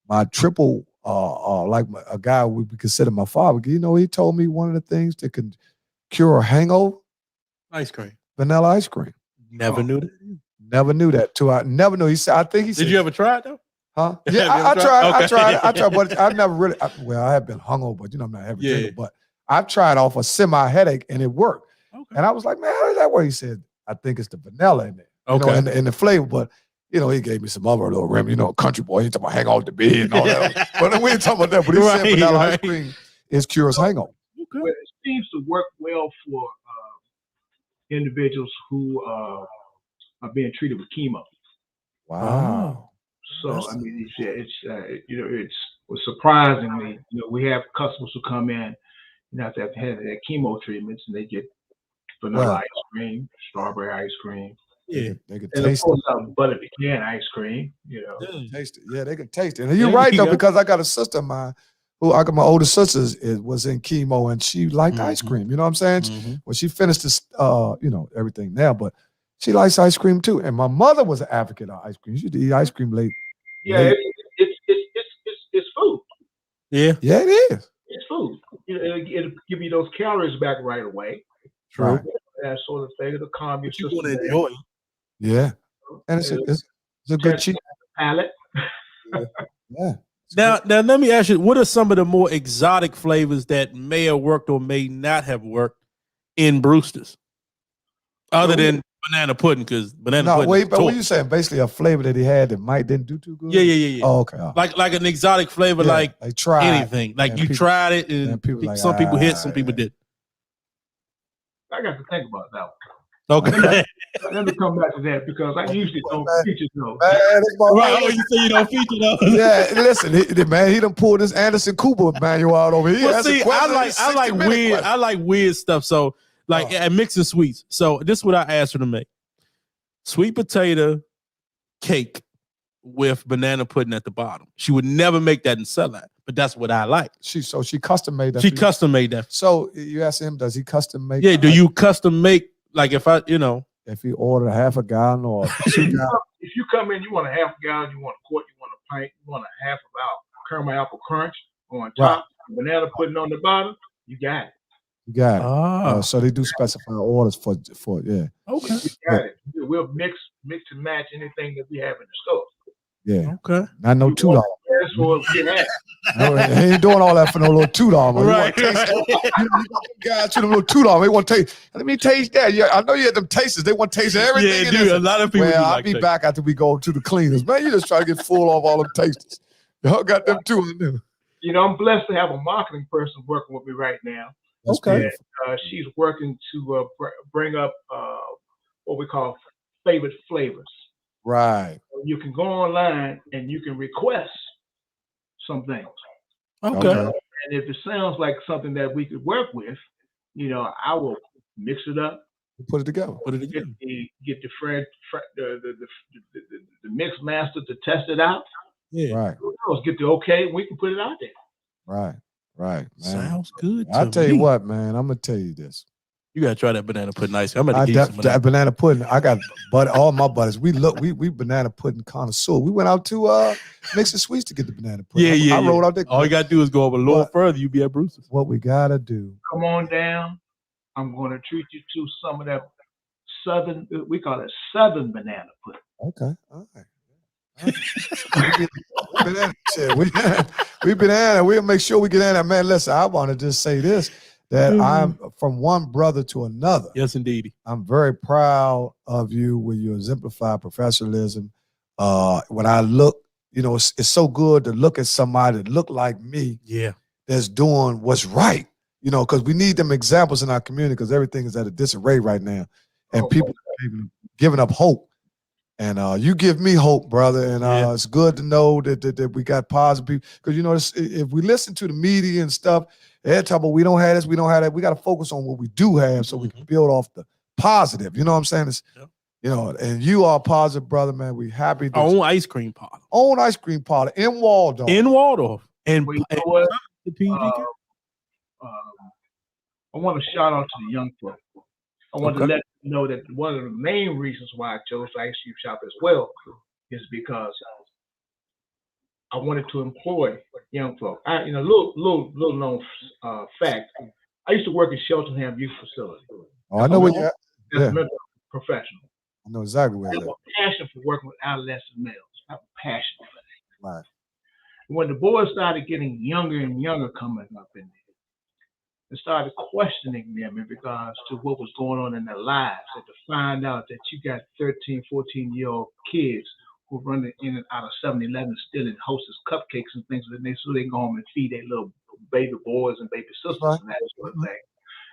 my triple, like a guy we consider my father. He told me one of the things that can cure a hangover. Ice cream. Vanilla ice cream. Never knew that. Never knew that too. I never knew. He said. Did you ever try it though? Huh? Yeah, I tried. Okay. I tried, but I never really. I have been hungover, but I'm not a heavy Yeah. drinker. But I've tried off a semi headache and it worked. Okay. And I was like, man, how does that work? He said, I think it's the vanilla in there. Okay. And the flavor, but he gave me some other little rim, country boy. He talking about hang off the bed and all that. But we ain't talking about that. But he said vanilla ice cream cures hangover. Well, it seems to work well for individuals who are being treated with chemo. Wow. So I mean, it's surprisingly, we have customers who come in, after have had their chemo treatments, and they get vanilla ice cream, strawberry ice cream, Yeah. They could And of taste course, it. butter pecan ice cream. Taste it. Yeah, they can taste it. And you're right, though, because I got a sister of mine who I got my older sister was in chemo and she liked ice cream. You know what I'm saying? Well, she finished this, everything now, but she likes ice cream too. And my mother was an advocate of ice cream. She used to eat ice cream late. Yeah, it's food. Yeah. Yeah, it is. It's food. It'll give you those calories back right away. True. Right. That sort of thing. It'll calm your system. You want to enjoy. Yeah. And it's a good cheat. Palate. Yeah. Now, let me ask you, what are some of the more exotic flavors that may have worked or may not have worked in Brewster's? Other than banana pudding, because banana pudding. Wait, but what you saying? Basically, a flavor that he had that didn't do too good. Yeah. Oh, okay. Like an exotic flavor, like try anything. Like you tried it, and some people hit, some people did. I got to think about that one. Okay. Let me come back to that because I usually don't feature those. Right, you say you don't feature those. Yeah, listen, he done pulled this Anderson Cooper manual out over here. Well, see, I like weird stuff. So, and mixing sweets. So this is what I asked her to make: sweet potato cake with banana pudding at the bottom. She would never make that and sell that, but that's what I like. She custom made that. She custom made that. So you ask him, does he custom make? Yeah. Do you custom make? Like if he ordered a half a gallon or 2 gallons. If you come in, you want a half a gallon, you want a quart, you want a pint, you want a half of caramel apple crunch on top, banana pudding on the bottom, you got it. You got it. So they do specify orders for yeah. Okay. You got it. We'll mix and match anything that we have in the store. Yeah. Okay. Not no $2. That's what we have. No, he ain't doing all that for no little $2. Right. Guys to the little $2. They want to taste. Let me taste that. Yeah, I know you had them tasters. They want to taste everything. Yeah, dude. A lot of people. Well, I'll be back after we go to the cleaners. Man, you just try to get full of all them tasters. Y'all got them too. I'm blessed to have a marketing person working with me right now. Okay. And, she's working to bring up what we call favorite flavors. Right. You can go online and you can request some things. Okay. And if it sounds like something that we could work with, I will mix it up. Put it together. Get the friend, the mix master to test it out. Yeah. Right. Get the okay. We can put it out there. Right. Man. Sounds good. I'll tell you what, man. I'm gonna tell you this. You gotta try that banana pudding ice. I'm gonna get some that banana pudding. I got all my buddies. We banana pudding connoisseur. We went out to Mixing Sweets to get the banana pudding. Yeah. I rode out there. All you gotta do is go over a little further. You be at Brewster's. What we gotta do? Come on down. I'm gonna treat you to some of that southern. We call it southern banana pudding. Okay. All right. We've been at it. We'll make sure we get in there. Man, listen, I want to just say this. That I'm from one brother to another. Yes, indeed. I'm very proud of you with your exemplified professionalism. When I look, it's so good to look at somebody that look like me. Yeah. That's doing what's right. Because we need them examples in our community because everything is at a disarray right now. And people are giving up hope. And you give me hope, brother. And it's good to know that we got positive people. Because, if we listen to the media and stuff, they're talking about we don't have this, we don't have that. We got to focus on what we do have so we can build off the positive. You know what I'm saying? It's, and you are a positive, brother, man. We happy. Our own ice cream parlor. Own ice cream parlor in Waldorf. And I want to shout out to the young folk. I want to let you know that one of the main reasons why I chose Ice Cream Shop as well is because I wanted to employ young folk. Little known fact. I used to work at Cheltenham Youth Facility. Oh, I know where you're at. As a mental professional. I know exactly where I you're have at. a passion for working with adolescent males. I have a passion for that. Right. When the boys started getting younger and younger coming up in there, and started questioning them in regards to what was going on in their lives, and to find out that you got 13, 14-year-old kids who run in and out of 7-Eleven stealing Hostess cupcakes and things like that so they can go home and feed their little baby boys and baby sisters and that sort of thing.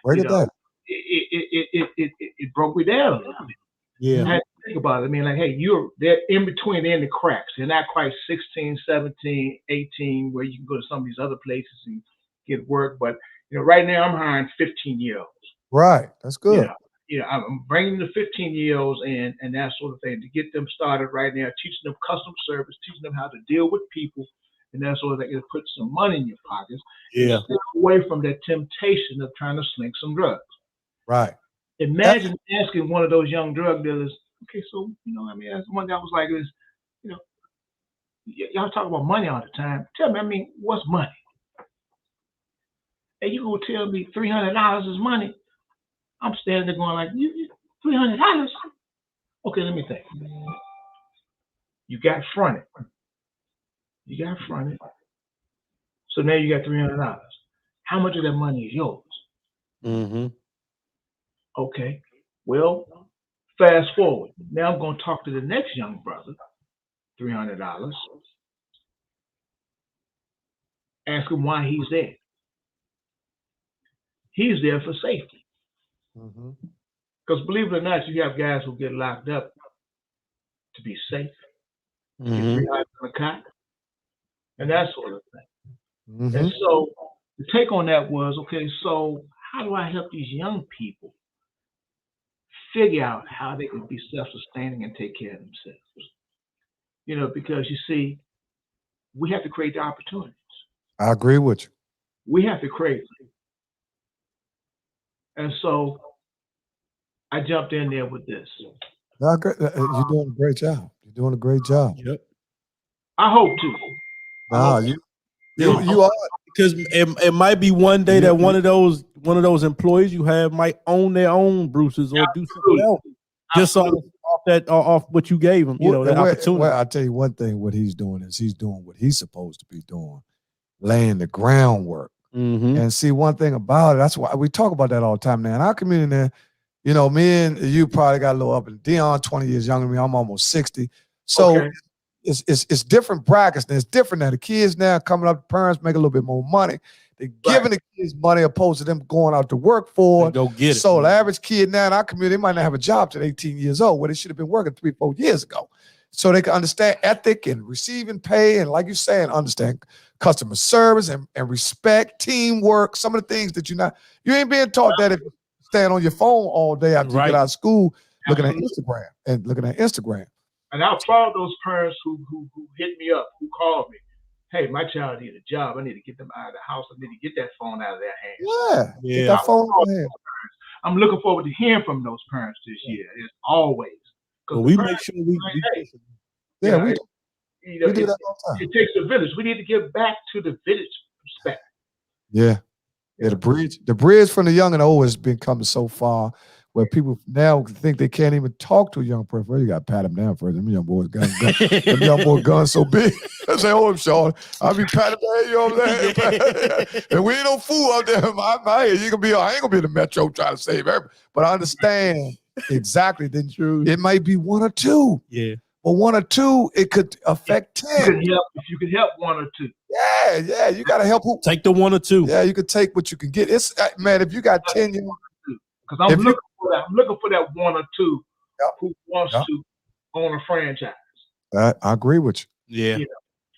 Break it down. It broke me down a little bit. Yeah. I had to think about it. I mean, like, hey, they're in between, they're in the cracks. They're not quite 16, 17, 18, where you can go to some of these other places and get work. But right now I'm hiring 15-year-olds. Right. That's good. I'm bringing the 15-year-olds in and that sort of thing to get them started right now, teaching them customer service, teaching them how to deal with people and that sort of thing, and put some money in your pockets. Yeah. Stay away from that temptation of trying to slink some drugs. Right. Imagine asking one of those young drug dealers, okay, so, as one guy was like this, y'all talk about money all the time. Tell me, what's money? And you gonna tell me $300 is money? I'm standing there going like, $300? Okay, let me think. You got fronted. So now you got $300. How much of that money is yours? Mm-hmm. Okay. Well, fast forward. Now I'm going to talk to the next young brother. $300. Ask him why he's there. He's there for safety. Because believe it or not, you have guys who get locked up to be safe, get 3 eyes on a cot, and that sort of thing. And so the take on that was, okay, so how do I help these young people figure out how they can be self-sustaining and take care of themselves? Because you see, we have to create the opportunities. I agree with you. We have to create them. And so I jumped in there with this. No, you're doing a great job. You're doing a great job. Yep. I hope to. No, you are, because it might be one day that one of those employees you have might own their own Brewsters or do something else. Just off what you gave him, that opportunity. Well, I tell you one thing, what he's doing is he's doing what he's supposed to be doing, laying the groundwork. And see, one thing about it, that's why we talk about that all the time now. In our community now, me and you probably got a little up, and Deon 20 years younger than me. I'm almost 60. So okay. It's different brackets. And it's different now. The kids now coming up, the parents make a little bit more money. They're giving the kids money opposed to them going out to work for it. Go get it. So the average kid now in our community might not have a job till 18 years old, where they should have been working 3-4 years ago. So they can understand ethic and receiving pay, and like you're saying, understand customer service and respect, teamwork, some of the things that you ain't being taught that if you stand on your phone all day after you get out of school looking at Instagram. And I applaud those parents who hit me up, who called me. Hey, my child needs a job. I need to get them out of the house. I need to get that phone out of their hands. Yeah. Get that phone out of their hands. I'm looking forward to hearing from those parents this year, as always. Well, we make sure we we do. We do that all the time. It takes a village. We need to give back to the village perspective. Yeah. The bridge from the young and old has been coming so far where people now think they can't even talk to a young person. Well, you got to pat them down first. Them young boys guns so big. I say, hold him, Sean. I'll be patting down you over there. And we ain't no fool out there. I ain't gonna be in the metro trying to save everybody. But I understand exactly. Then it might be 1 or 2. Yeah. But 1 or 2, it could affect 10. If you could help 1 or 2. Yeah. You got to help who? Take the 1 or 2. Yeah, you could take what you can get. It's man, if you got 10, because I'm looking for that 1 or 2 who wants to own a franchise. I agree with you. Yeah.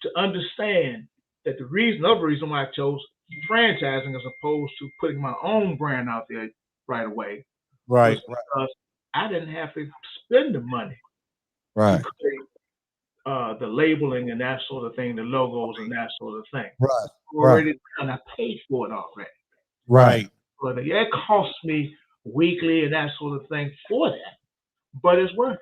To understand that the other reason why I chose franchising as opposed to putting my own brand out there right away. Right. Because I didn't have to spend the money. Right. To create, the labeling and that sort of thing, the logos and that sort of thing. Right. Already done. I paid for it already. Right. But it cost me weekly and that sort of thing for that. But it's worth it.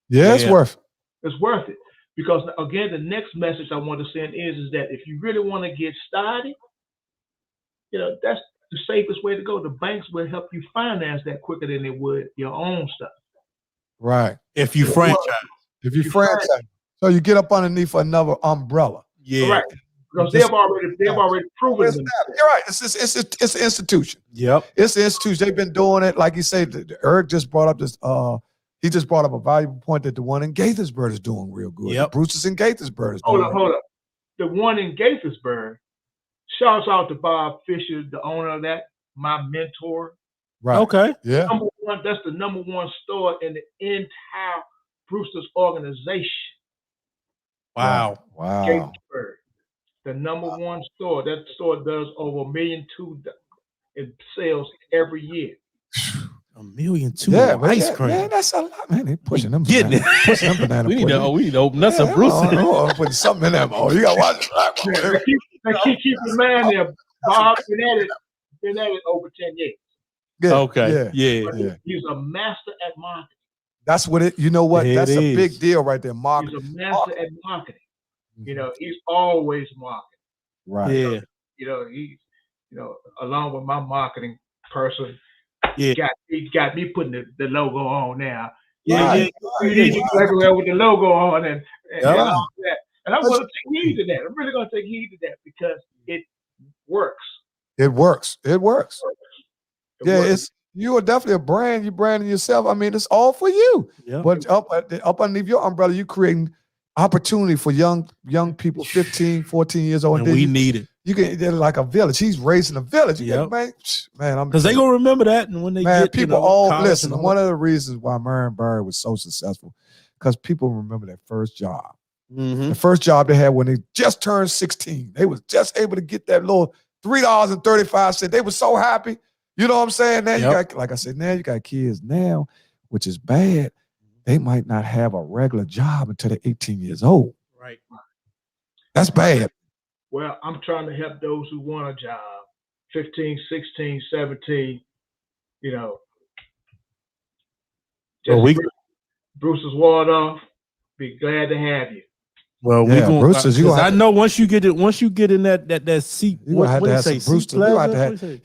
Yeah, it's worth it. It's worth it. Because again, the next message I want to send is that if you really want to get started, that's the safest way to go. The banks will help you finance that quicker than they would your own stuff. Right. If you franchise. If you franchise. So you get up underneath another umbrella. Yeah. Correct. Because they've already proven it. You're right. It's an institution. Yep. It's an institution. They've been doing it. Like you say, Eric just brought up this. He just brought up a valuable point that the one in Gaithersburg is doing real good. Yep. Brewster's in Gaithersburg is Hold doing up. The one in Gaithersburg. Shouts out to Bob Fisher, the owner of that, my mentor. Right. Okay. Yeah. That's the number 1 store in the entire Brewster's organization. Wow. Gaithersburg. The number 1 store. That store does over $1.2 million in sales every year. $1.2 million man, ice cream. Man, that's a lot, man. They pushing them. Getting it. Pushing them banana we need pudding. to open us a Brewster. Putting something in there. Oh, you got to watch it. Keep in mind there, Bob been at it over 10 years. Yeah, okay. Yeah. He's a master at marketing. That's what it. You know what? That's a big deal right there. Marketing. He's a master at marketing. You know, he's always marketing. Right. Yeah. You know, along with my marketing person, he got me putting the logo on now. Yeah. You need to go everywhere with the logo on and all that. And I'm going to take heed to that. I'm really going to take heed to that because it works. It works. You are definitely a brand. You're branding yourself. I mean, it's all for you. Yeah. But up underneath your umbrella, you're creating opportunity for young people, 15, 14 years old. And we need it. You they're like a village. He's raising a village. Yep. Man, because they gonna remember that, and when they get people all listen. One of the reasons why Marion Barry was so successful, because people remember that first job. Mm-hmm. The first job they had when they just turned 16. They was just able to get that little $3.35. They were so happy. You know what I'm saying? Now you got, like I said, now you got kids now, which is bad. They might not have a regular job until they're 18 years old. Right. That's bad. Well, I'm trying to help those who want a job, 15, 16, 17, you know. Brewster's Waldorf, be glad to have you. Well, we going. Brewster's. I know once you get in that seat, you gonna have to have some Brewster. He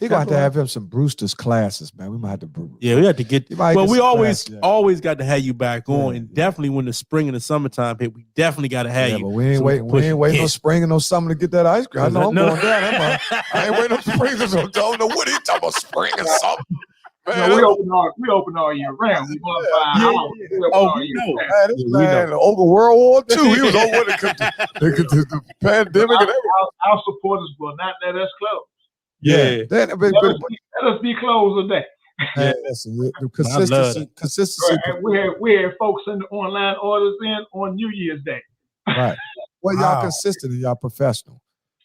gonna have to have him some Brewster's classes, man. We might have to. Yeah, we have to get. Well, we always got to have you back on, and definitely when the spring and the summertime hit, we definitely got to have you. But we ain't waiting no spring and no summer to get that ice cream. I know I'm going down. I ain't waiting no spring. I don't know what he talking about spring and summer. Man, we open all year round. We want 5 hours. We open all year round. This man over World War II. He was over the pandemic and everything. Our supporters will not let us close. Yeah. Let us be closed today. Yeah, listen, consistency. Right. We had folks sending online orders in on New Year's Day. Right. Well, y'all consistent and y'all professional.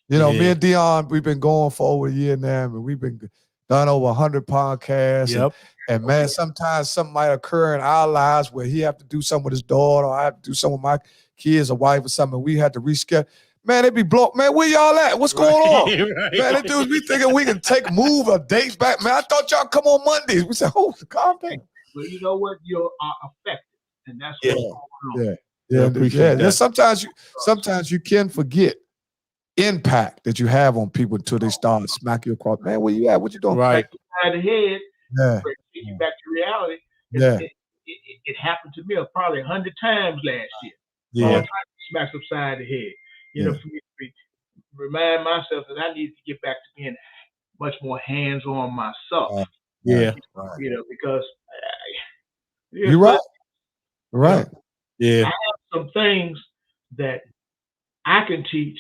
You know, me and Deon, we've been going for over a year now, and we've been done over 100 podcasts. Yep. And man, sometimes something might occur in our lives where he have to do something with his daughter, or I have to do something with my kids or wife or something. We had to reschedule. Man, it be blocked. Man, where y'all at? What's going on? Right. Man, the dudes be thinking we can move a dates back. Man, I thought y'all come on Mondays. We said, calm down. Well, you know what? You're affected, and that's what's going on. Yeah. Sometimes you can forget impact that you have on people until they start smack you across. Man, where you at? What you doing? Right. Inside the head. Yeah. Get you back to reality. It happened to me probably 100 times last year. Yeah. Smacked upside the head. You know, for me to remind myself that I need to get back to being much more hands-on myself. You know, because you're right. Right. Yeah. I have some things that I can teach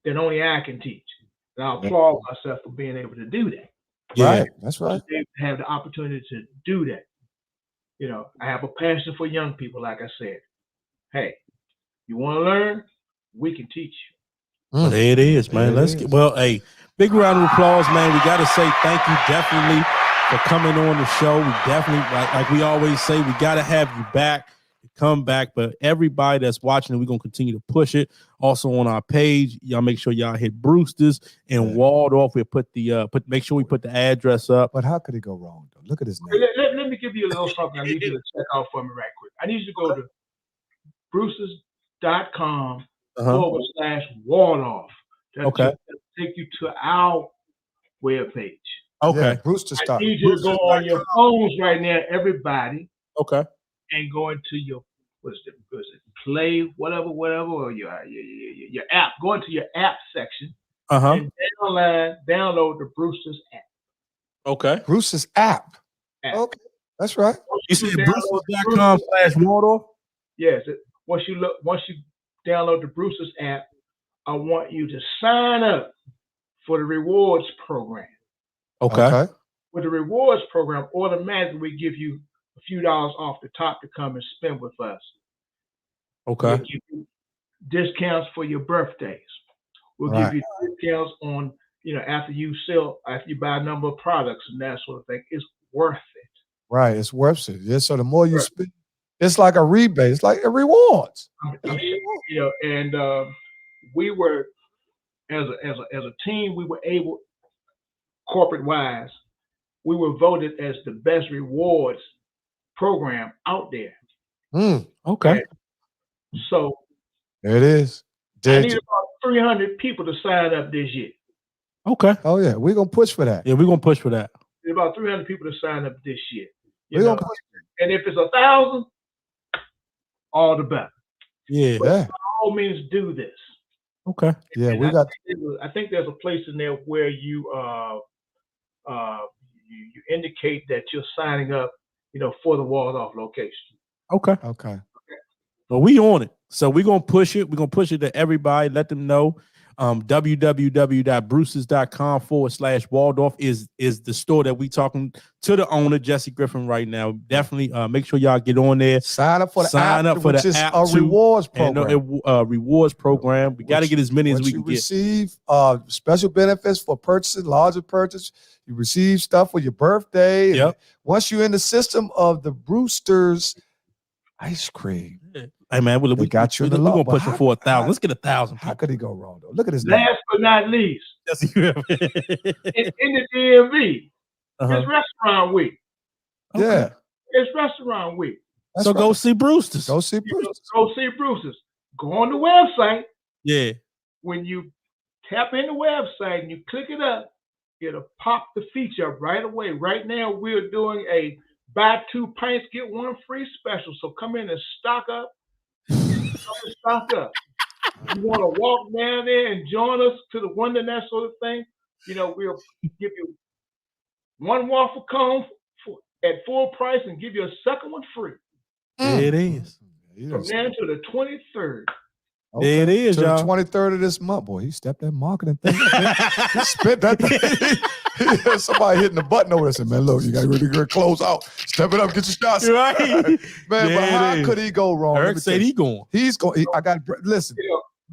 that only I can teach. And I applaud myself for being able to do that. Yeah. Right. That's right. To have the opportunity to do that. You know, I have a passion for young people, like I said. Hey, you want to learn? We can teach you. Well, there it is, man. Hey, big round of applause, man. We got to say thank you definitely for coming on the show. We definitely, like we always say, we got to have you back. Come back, but everybody that's watching, we're gonna continue to push it. Also on our page, y'all make sure y'all hit Brewster's and Waldorf. We'll put make sure we put the address up. But how could it go wrong though? Look at his name. Let me give you a little something. I need you to check out for me right quick. I need you to go to Brewsters.com /Waldorf. That'll take you to our webpage. Okay. Yeah, Brewster's. I need you to go on your phones right now, everybody. Okay. And go into your Play whatever or your app. Go into your app section and download the Brewster's app. Okay. Brewster's app. Okay, that's right. You said Brewsters.com /Waldorf? Yes. Once you download the Brewster's app, I want you to sign up for the rewards program. Okay. With the rewards program, automatically we give you a few dollars off the top to come and spend with us. Okay. We'll give you discounts for your birthdays. We'll give you discounts on, after you buy a number of products and that sort of thing. It's worth it. Right. It's worth it. Yeah. So the more you spend, it's like a rebate. It's like a rewards. I'm sure, and we were as a team, we were able, corporate wise, we were voted as the best rewards program out there. Okay. And so there it is. I need about 300 people to sign up this year. Okay. Oh yeah, we're gonna push for that. Yeah, we're gonna push for that. Need about 300 people to sign up this year. We're gonna push. And if it's 1,000, all the better. Yeah. But by all means, do this. Okay. Yeah, and we got. I think there's a place in there where you indicate that you're signing up, for the Waldorf location. Okay. Okay. Well, we on it. So we're gonna push it. We're gonna push it to everybody. Let them know. www.brewsters.com/Waldorf is the store that we talking to the owner, Jesse Griffin, right now. Definitely make sure y'all get on there. Sign up for the app, which is a rewards program. Rewards program. We got to get as many as we can get. Receive special benefits for purchases, larger purchase. You receive stuff for your birthday. Yep. Once you're in the system of the Brewster's ice cream. Hey man, we got you in the we're law, gonna push it for 1,000. Let's get 1,000. How could he go wrong though? Look at his Last but not least, Jesse in the DMV, it's restaurant week. Yeah. It's restaurant week. So go see Brewster's. Go see Brewster's. Go see Brewster's. Go on the website. Yeah. When you tap in the website and you click it up, it'll pop the feature up right away. Right now, we're doing a buy 2 pints, get 1 free special. So come in and stock up. Stock up. You want to walk down there and join us to the Wonder Nest sort of thing? We'll give you 1 waffle cone at full price and give you a second one free. It is. From now to the 23rd. Okay. There it is, y'all. The 23rd of this month, boy. He stepped that marketing thing. He spent that thing. Somebody hitting the button over there. Said, man, look, you got to really close out. Step it up, get your shots. Right. Man, but how could he go wrong? Eric said he going. He's going. I got to listen.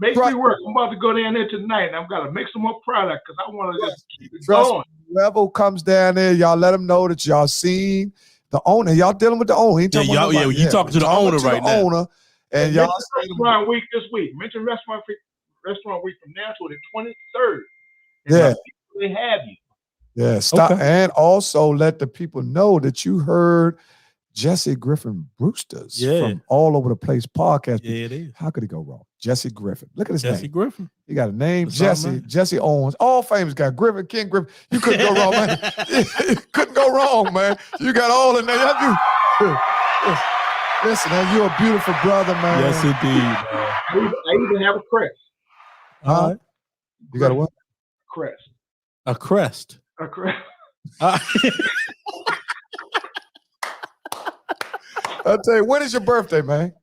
Makes me work. I'm about to go down there tonight, and I've got to make some more product because I want to just keep it going. Whoever comes down there, y'all let him know that y'all seen the owner. Y'all dealing with the owner. You talking to the owner right now. And y'all restaurant week this week. Mention restaurant week from now to the 23rd. Yeah. They have you. Yeah. Stop. Okay. And also let the people know that you heard Jesse Griffin Brewster's from all over the place podcast. Yeah, it is. How could he go wrong? Jesse Griffin. Look at his name. Jesse Griffin. He got a name. Jesse Owens. All famous guy. Griffin, King Griffin. You couldn't go wrong, man. You couldn't go wrong, man. You got all in there. Listen, man, you're a beautiful brother, man. Yes, indeed. I even have a crest. Huh? You got a what? Crest. A crest. A crest. I'll tell you, when is your birthday, man?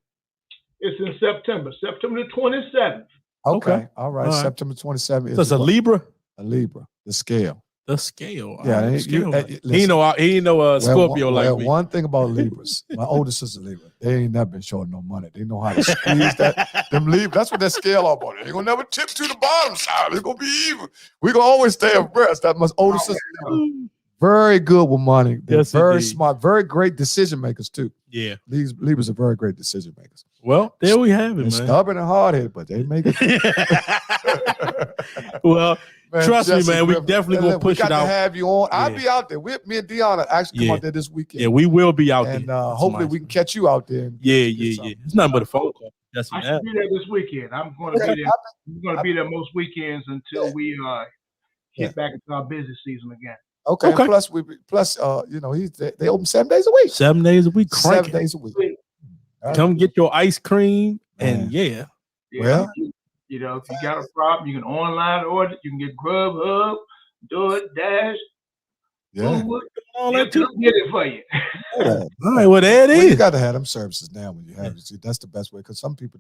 It's in September the 27th. Okay. All right. September 27th. So it's a Libra? A Libra. The scale. The scale. Yeah. He ain't no Scorpio like me. One thing about Libras, my older sister Libra, they ain't never been showing no money. They know how to squeeze them Libras. That's what that scale up on. They gonna never tip to the bottom side. It's gonna be even. We gonna always stay abreast. That my older sister, very good with money. They're very smart, very great decision makers too. Yeah. These Libras are very great decision makers. Well, there we have it, man. Stubborn and hard-headed, but they make it. Well, man, trust me, man. We definitely gonna push it out. We got to have you on. I'll be out there. Me and Deon actually come out there this weekend. Yeah, we will be out there. And hopefully we can catch you out there. Yeah. It's nothing but a phone call. I should be there this weekend. I'm going to be there. I'm going to be there most weekends until we get back into our busy season again. Okay. Plus, they open 7 days a week. 7 days a week. 7 days a week. Come get your ice cream and well, if you got a problem, you can online order. You can get Grubhub, DoorDash. Yeah. All that too. Get it for you. All right. Well, there it is. You got to have them services now when you have it. See, that's the best way because some people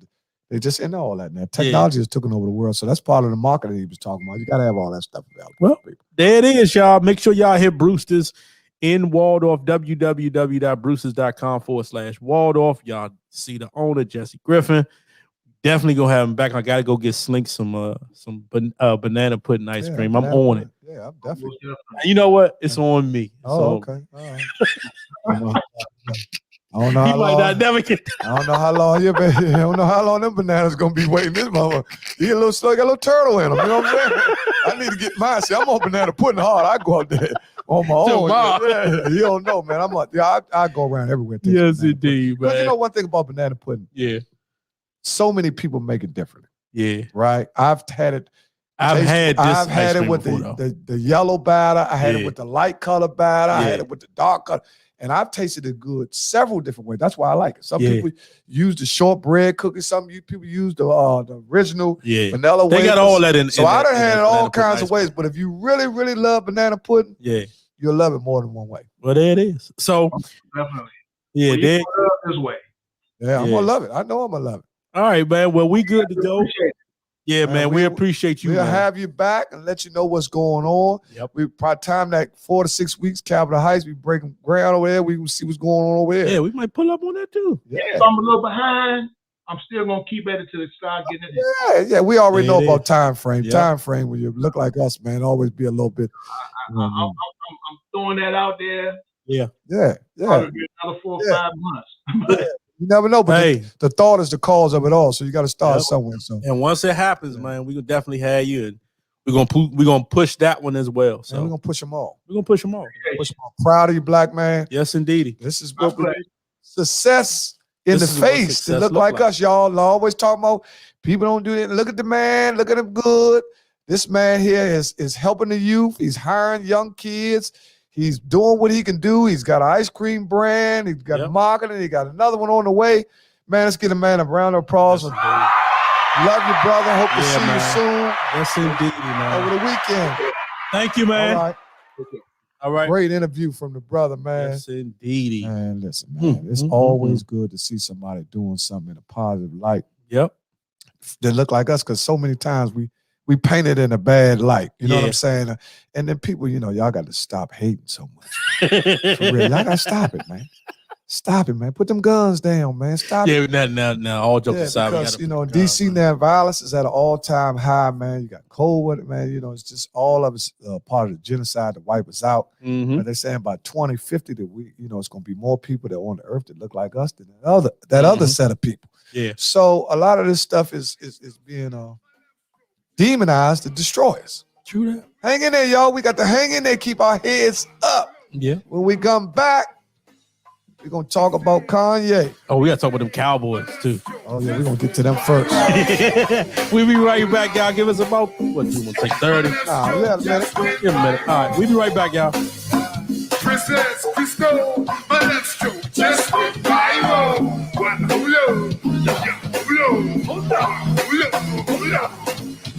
they just into all that now. Technology has taken over the world, so that's part of the marketing he was talking about. You got to have all that stuff available. Well, there it is, y'all. Make sure y'all hit Brewster's in Waldorf, www.brewsters.com/Waldorf. Y'all see the owner, Jesse Griffin. Definitely gonna have him back. I gotta go get Slink some banana pudding ice cream. I'm on it. Yeah, I'm definitely. You know what? It's on me. Oh, okay. All right. I don't know He how might long. not never get I don't know how long you been. I don't know how long them bananas gonna be waiting. This mama, he a little slow, got a little turtle in them. You know what I'm saying? I need to get mine. See, I'm on banana pudding hard. I go out there on my own. Tomorrow. Yeah, you don't know, man. I go around everywhere. Yes, indeed, Because man. you know one thing about banana pudding. Yeah. So many people make it different. Yeah. Right. I've had it. I've had it with the yellow batter. I had it with the light color batter. I had it with the dark color. And I've tasted it good several different ways. That's why I like it. Some people use the shortbread cookies. Some people use the original vanilla They got all that in. So I done had it all kinds of ways. But if you really, really love banana pudding, you'll love it more than one way. Well, there it is. So definitely. Yeah, well, you love this way. Yeah, I'm gonna love it. I know I'm gonna love it. All right, man. Well, we good to go. Yeah, man. We appreciate you. We'll man. have you back and let you know what's going on. Yep. We probably time that 4 to 6 weeks, Capitol Heights. We breaking ground over there. We can see what's going on over there. Yeah, we might pull up on that too. Yeah. If I'm a little behind, I'm still gonna keep at it till it starts getting it. Yeah. We already know about time frame. Yep. Time frame when you look like us, man, always be a little bit. I'm throwing that out there. Yeah. Probably be another 4 or 5 months. You never know, but the thought is the cause of it all. So you got to start somewhere. So and once it happens, man, we gonna definitely have you, and we're gonna push that one as well. So we're gonna push them all. We're gonna push them all. Proud of you, black man. Yes, indeed. This is what success in the face to look like us, y'all. Always talking about people don't do that. Look at the man. Look at him good. This man here is helping the youth. He's hiring young kids. He's doing what he can do. He's got an ice cream brand. He's got marketing. He got another one on the way. Man, let's get a man a round of applause. Love you, brother. Hope to see you soon. Yes, indeed, man. Over the weekend. Thank you, man. All right. Great interview from the brother, man. Yes, indeed. Man, listen, man. It's always good to see somebody doing something in a positive light. Yep. They look like us, because so many times we paint it in a bad light. You know what I'm saying? And then people, y'all got to stop hating so much. For real. Y'all got to stop it, man. Stop it, man. Put them guns down, man. Stop it. Now, all jokes aside. Because, DC now, violence is at an all-time high, man. You got cold with it, man. It's just all of it's part of the genocide to wipe us out. But they're saying by 2050 that it's going to be more people that are on the earth that look like us than that other set of people. Yeah. So a lot of this stuff is being demonized to destroy us. True that. Hang in there, y'all. We got to hang in there, keep our heads up. Yeah. When we come back, we're going to talk about Kanye. Oh, we got to talk about them Cowboys, too. Oh, yeah, we're going to get to them first. We'll be right back, y'all. Give us about, what, you want to take 30? Nah, we have a minute. Give a minute. All right, we'll be right back, y'all. Princess Crystal, my left stroke just went viral. Hold up.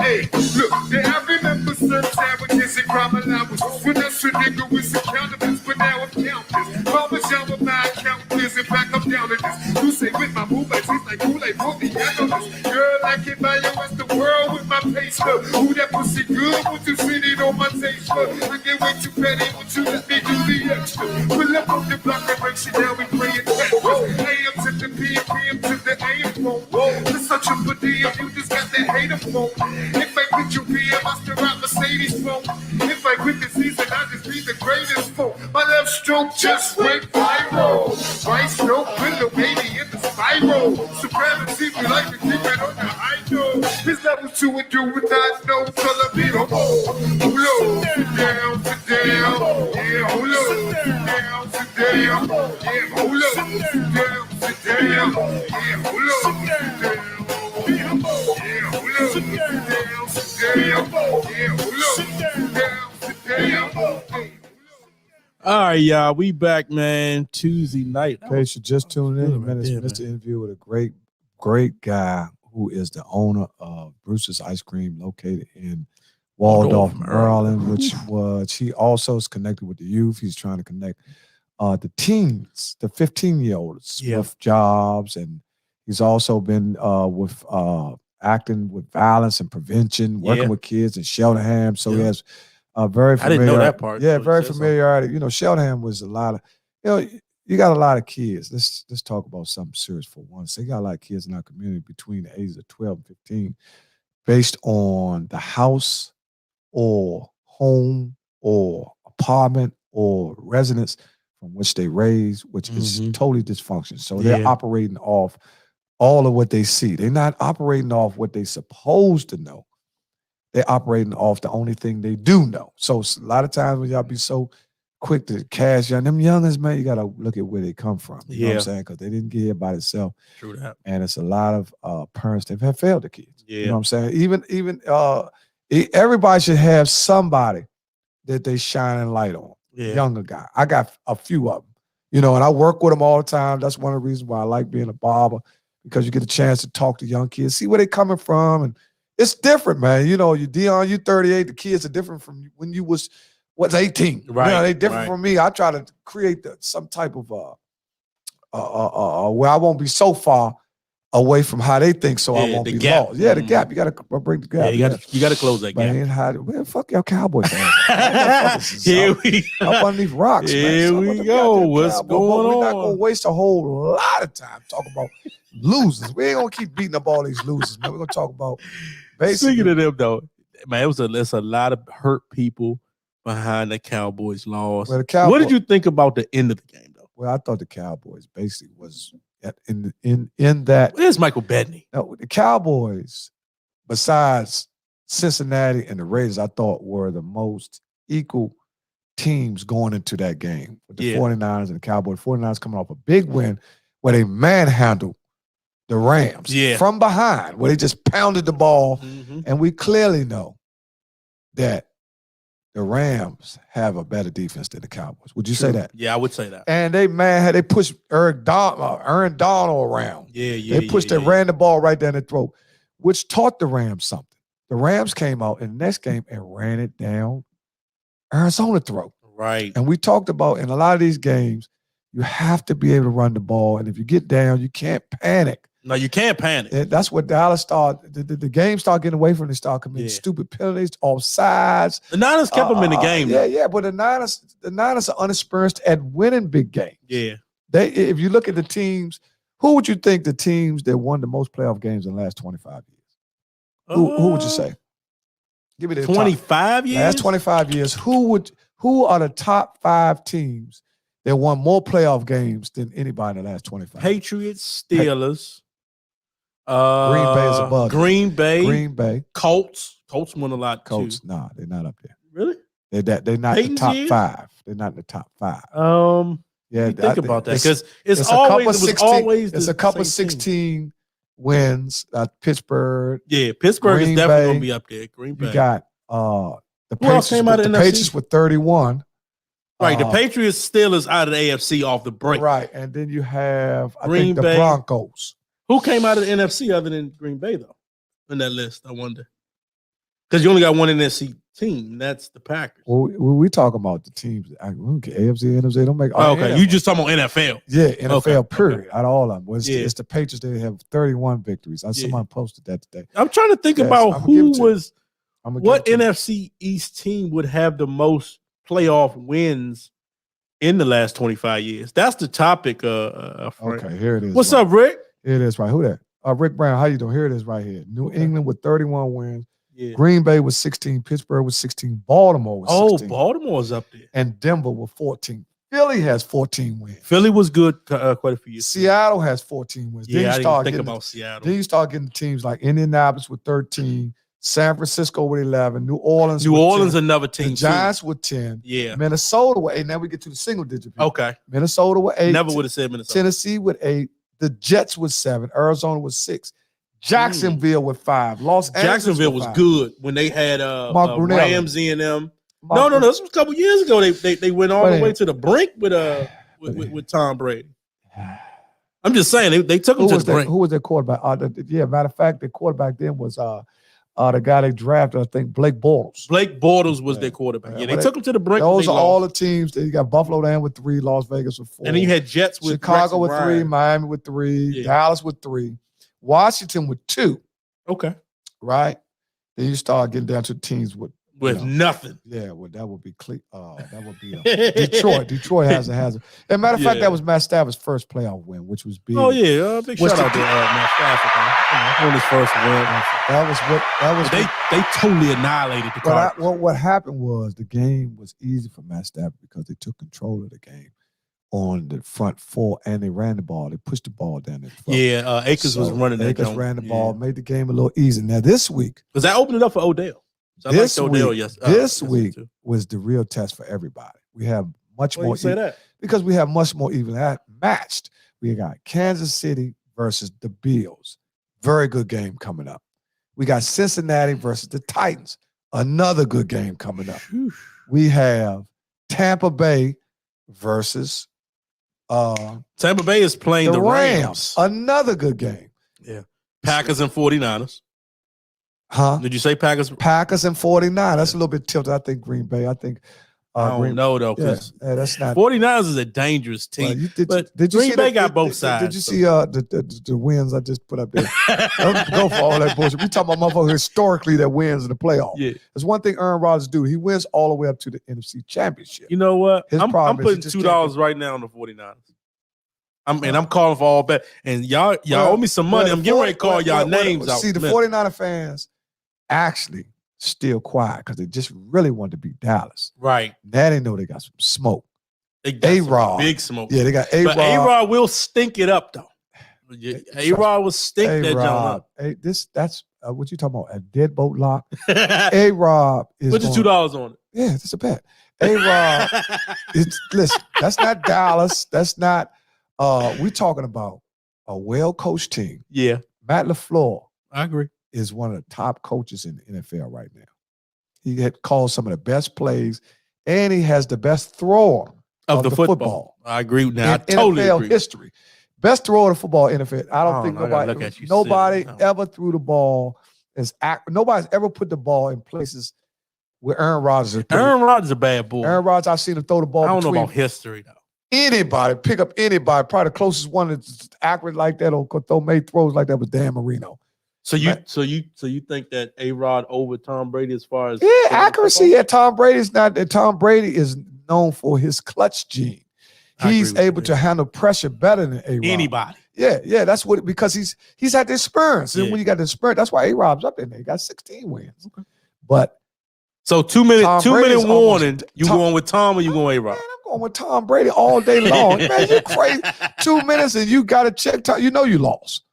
Hey, look, I remember some sandwiches and crime allowances. When that's ridiculous and counterfeits, but now I'm countless. Mama shower my account is in fact I'm down in this. You say with my move, I taste like Kool-Aid for the analyst. Girl, I can buy you as the world with my paste. Ooh, that pussy good, won't you sit it on my taste? I get way too petty, won't you let me do the extra? Pull up on the block and break shit down, we playing Tetris. AM to the PM, PM to the AM phone. It's such a good deal, you just got that hater phone. If I quit your PM, I still rock Mercedes phone. If I quit the season, I just be the greatest phone. My left stroke just went viral. Right stroke with the baby in the spiral. Supremacy, we like to keep it on the high note. This level 2 and do without no color beat. Hold on, sit down, sit down. Yeah, hold on, sit down, sit down. Yeah, hold on, sit down, sit down. Yeah, hold on, sit down. All right, y'all. We back, man. Tuesday night. In case you just tuned in, man, it's Mr. Interview with a great guy who is the owner of Brewster's Ice Cream, located in Waldorf, Maryland, which he also is connected with the youth. He's trying to connect the teens, the 15-year-olds with jobs, and he's also been with acting with violence and prevention, working with kids in Cheltenham. So he has very familiar. I didn't know that part. Yeah, very familiarity. Cheltenham was a lot of, you got a lot of kids. Let's talk about something serious for once. They got a lot of kids in our community between the ages of 12 and 15, based on the house or home or apartment or residence from which they raised, which is Mhm. totally dysfunctional. So they're Yeah. operating off all of what they see. They're not operating off what they're supposed to know. They're operating off the only thing they do know. So a lot of times when y'all be so quick to cash young, them youngins, man, you got to look at where they come from. You know what I'm Yeah. saying? Because they didn't get here by themselves. True that. And it's a lot of parents that have failed the kids. You Yeah. know what I'm saying? Even everybody should have somebody that they shining light on. Yeah. Younger guy. I got a few of them, you know, and I work with them all the time. That's one of the reasons why I like being a barber, because you get a chance to talk to young kids, see where they're coming from. And it's different, man. You know, you Deon, you 38, the kids are different from when you was 18. Right. You know, they different Right. from me. I try to create some type of where I won't be so far away from how they think, so I Yeah, won't the be gap. lost. Yeah, the gap. You got to bring the gap. Yeah, you got to close that gap. Man, fuck y'all Cowboys fans. Here we Up underneath rocks, man. Here Some we of them go. goddamn What's Cowboys, going but we're not on? gonna waste a whole lot of time talking about losers. We ain't gonna keep beating up all these losers, man. We're gonna talk about basically. Speaking of them, though, man, there's a lot of hurt people behind the Cowboys' loss. Well, the Cowboys, What did you think about the end of the game, though? Well, I thought the Cowboys basically was in that. Where's Michael Bettany? No, the Cowboys, besides Cincinnati and the Raiders, I thought were the most equal teams going into that game with the 49ers and the Cowboys. 49ers coming off a big win where they manhandled the Rams from behind, where they just pounded the ball. Mm-hmm. And we clearly know that the Rams have a better defense than the Cowboys. Would you say that? Yeah, I would say that. And they pushed Aaron Donald around. They pushed and ran the ball right down the throat, which taught the Rams something. The Rams came out in the next game and ran it down Arizona's throat. Right. And we talked about in a lot of these games, you have to be able to run the ball. And if you get down, you can't panic. No, you can't panic. And that's what Dallas started. The game started getting away from them. They started committing stupid penalties, offsides. The Niners kept them in the game. Yeah, but the Niners are unexperienced at winning big games. Yeah. If you look at the teams, who would you think the teams that won the most playoff games in the last 25 years? Who would you say? Give me the 25 years? Last 25 years. Who are the top 5 teams that won more playoff games than anybody in the last 25? Patriots, Steelers. Green Bay is above. Green Bay. Colts. Colts won a lot too. Colts, nah, they're not up there. Really? They're not Peyton's the top year? 5. They're not in the top 5. Yeah, think about that, because it's a couple 16 wins. Pittsburgh. Yeah, Pittsburgh is definitely going to be up there. Green Bay. You got the Patriots. Patriots with 31. Right, the Patriots still is out of the AFC off the break. Right, and then you have Green the Bay. Broncos. Who came out of the NFC other than Green Bay, though, in that list, I wonder? Because you only got one NFC team, and that's the Packers. Well, we talk about the teams. AFC, NFC, don't make. Okay, you just talking about NFL. Yeah, NFL, period. Okay. Out of all of them. It's the Patriots. They have 31 victories. Someone posted that today. I'm trying to think about what NFC East team would have the most playoff wins in the last 25 years. That's the topic. Okay, here it is. What's up, Rick? Here it is, right. Who that? Rick Brown, how you doing? Here it is right here. New England with 31 wins. Yeah. Green Bay with 16. Pittsburgh with 16. Baltimore with 16. Baltimore's up there. And Denver with 14. Philly has 14 wins. Philly was good quite a few years. Seattle has 14 wins. Yeah, I didn't think about Seattle. Then you start getting teams like Indianapolis with 13. San Francisco with 11. New Orleans with 10. Another team. The Giants with 10. Yeah. Minnesota with 8. Now we get to the single digit. Okay. Minnesota with 8. Never would have said Minnesota. Tennessee with 8. The Jets with 7. Arizona with 6. Jacksonville with 5. Los Angeles. Jacksonville was good when they had Ramsey and them. No, this was a couple years ago. They went all the way to the brink with Tom Brady. I'm just saying they took him to the brink. Who was their quarterback? Matter of fact, their quarterback then was the guy they drafted, I think, Blake Bortles. Blake Bortles was their quarterback. Yeah, they took him to the brink. Those are all the teams. You got Buffalo down with 3, Las Vegas with 4. And then you had Jets with Chicago with 3, Miami with 3, Dallas with 3, Washington with 2. Okay. Right? Then you start getting down to teams with nothing. Yeah, well, that would be Detroit. Detroit has a. As a matter of fact, that was Matt Stafford's first playoff win, which was big. Oh yeah, big shout out to Matt Stafford on his first win. They totally annihilated the Cardinals. What happened was the game was easy for Matt Stafford because they took control of the game. on the front four, and they ran the ball. They pushed the ball down there. Yeah, Akers was running that. Akers ran the ball, made the game a little easy. Now this week, because that opened it up for Odell. So this week was the real test for everybody. We have much more. Say that? Because we have much more even matched. We got Kansas City versus the Bills. Very good game coming up. We got Cincinnati versus the Titans. Another good game coming up. We have Tampa Bay versus Tampa Bay is playing the Rams. Another good game. Yeah. Packers and 49ers. Huh? Did you say Packers? Packers and 49. That's a little bit tilted. I think Green Bay. I think I don't know though, because that's not 49ers is a dangerous team. But did you Green Bay got both sides. Did you see the wins I just put up there? Don't go for all that bullshit. We talking about motherfuckers historically that wins in the playoff. Yeah. There's one thing Aaron Rodgers do. He wins all the way up to the NFC Championship. You know what? I'm putting is $2 right now on the 49ers. I'm calling for all bet. And y'all owe me some money. I'm getting ready to call y'all names out. See, the 49er fans actually still quiet because they just really wanted to beat Dallas. Right. Now they know they got some smoke. They got A-Rod. big smoke. Yeah, they got A-Rod. But A-Rod will stink it up, though. A-Rod will stink that jump up. That's what you talking about, a deadbolt lock. A-Rod is Put your $2 on it. Yeah, that's a bet. A-Rod, listen, that's not Dallas. That's not, we talking about a well-coached team. Yeah. Matt LaFleur. I agree. Is one of the top coaches in the NFL right now. He had called some of the best plays, and he has the best thrower of the football. I agree with that. I in totally NFL agree. history. Best thrower of the football in NFL. I don't think nobody ever threw the ball nobody's ever put the ball in places where Aaron Rodgers is. Aaron Rodgers is a bad boy. Aaron Rodgers, I've seen him throw the ball. I don't know about history though. Anybody, pick up anybody. Probably the closest one that's accurate like that or could throw made throws like that was Dan Marino. So you think that A-Rod over Tom Brady as far as accuracy? Yeah, Tom Brady is known for his clutch gene. He's able to handle pressure better than A-Rod. Anybody. Yeah, that's what because he's had the experience. And when you got the experience, that's why A-Rod's up there. He got 16 wins. Okay. But so 2 minute warning. You going with Tom or you going A-Rod? Man, I'm going with Tom Brady all day long. Man, you crazy. 2 minutes and you got to check time. You know you lost.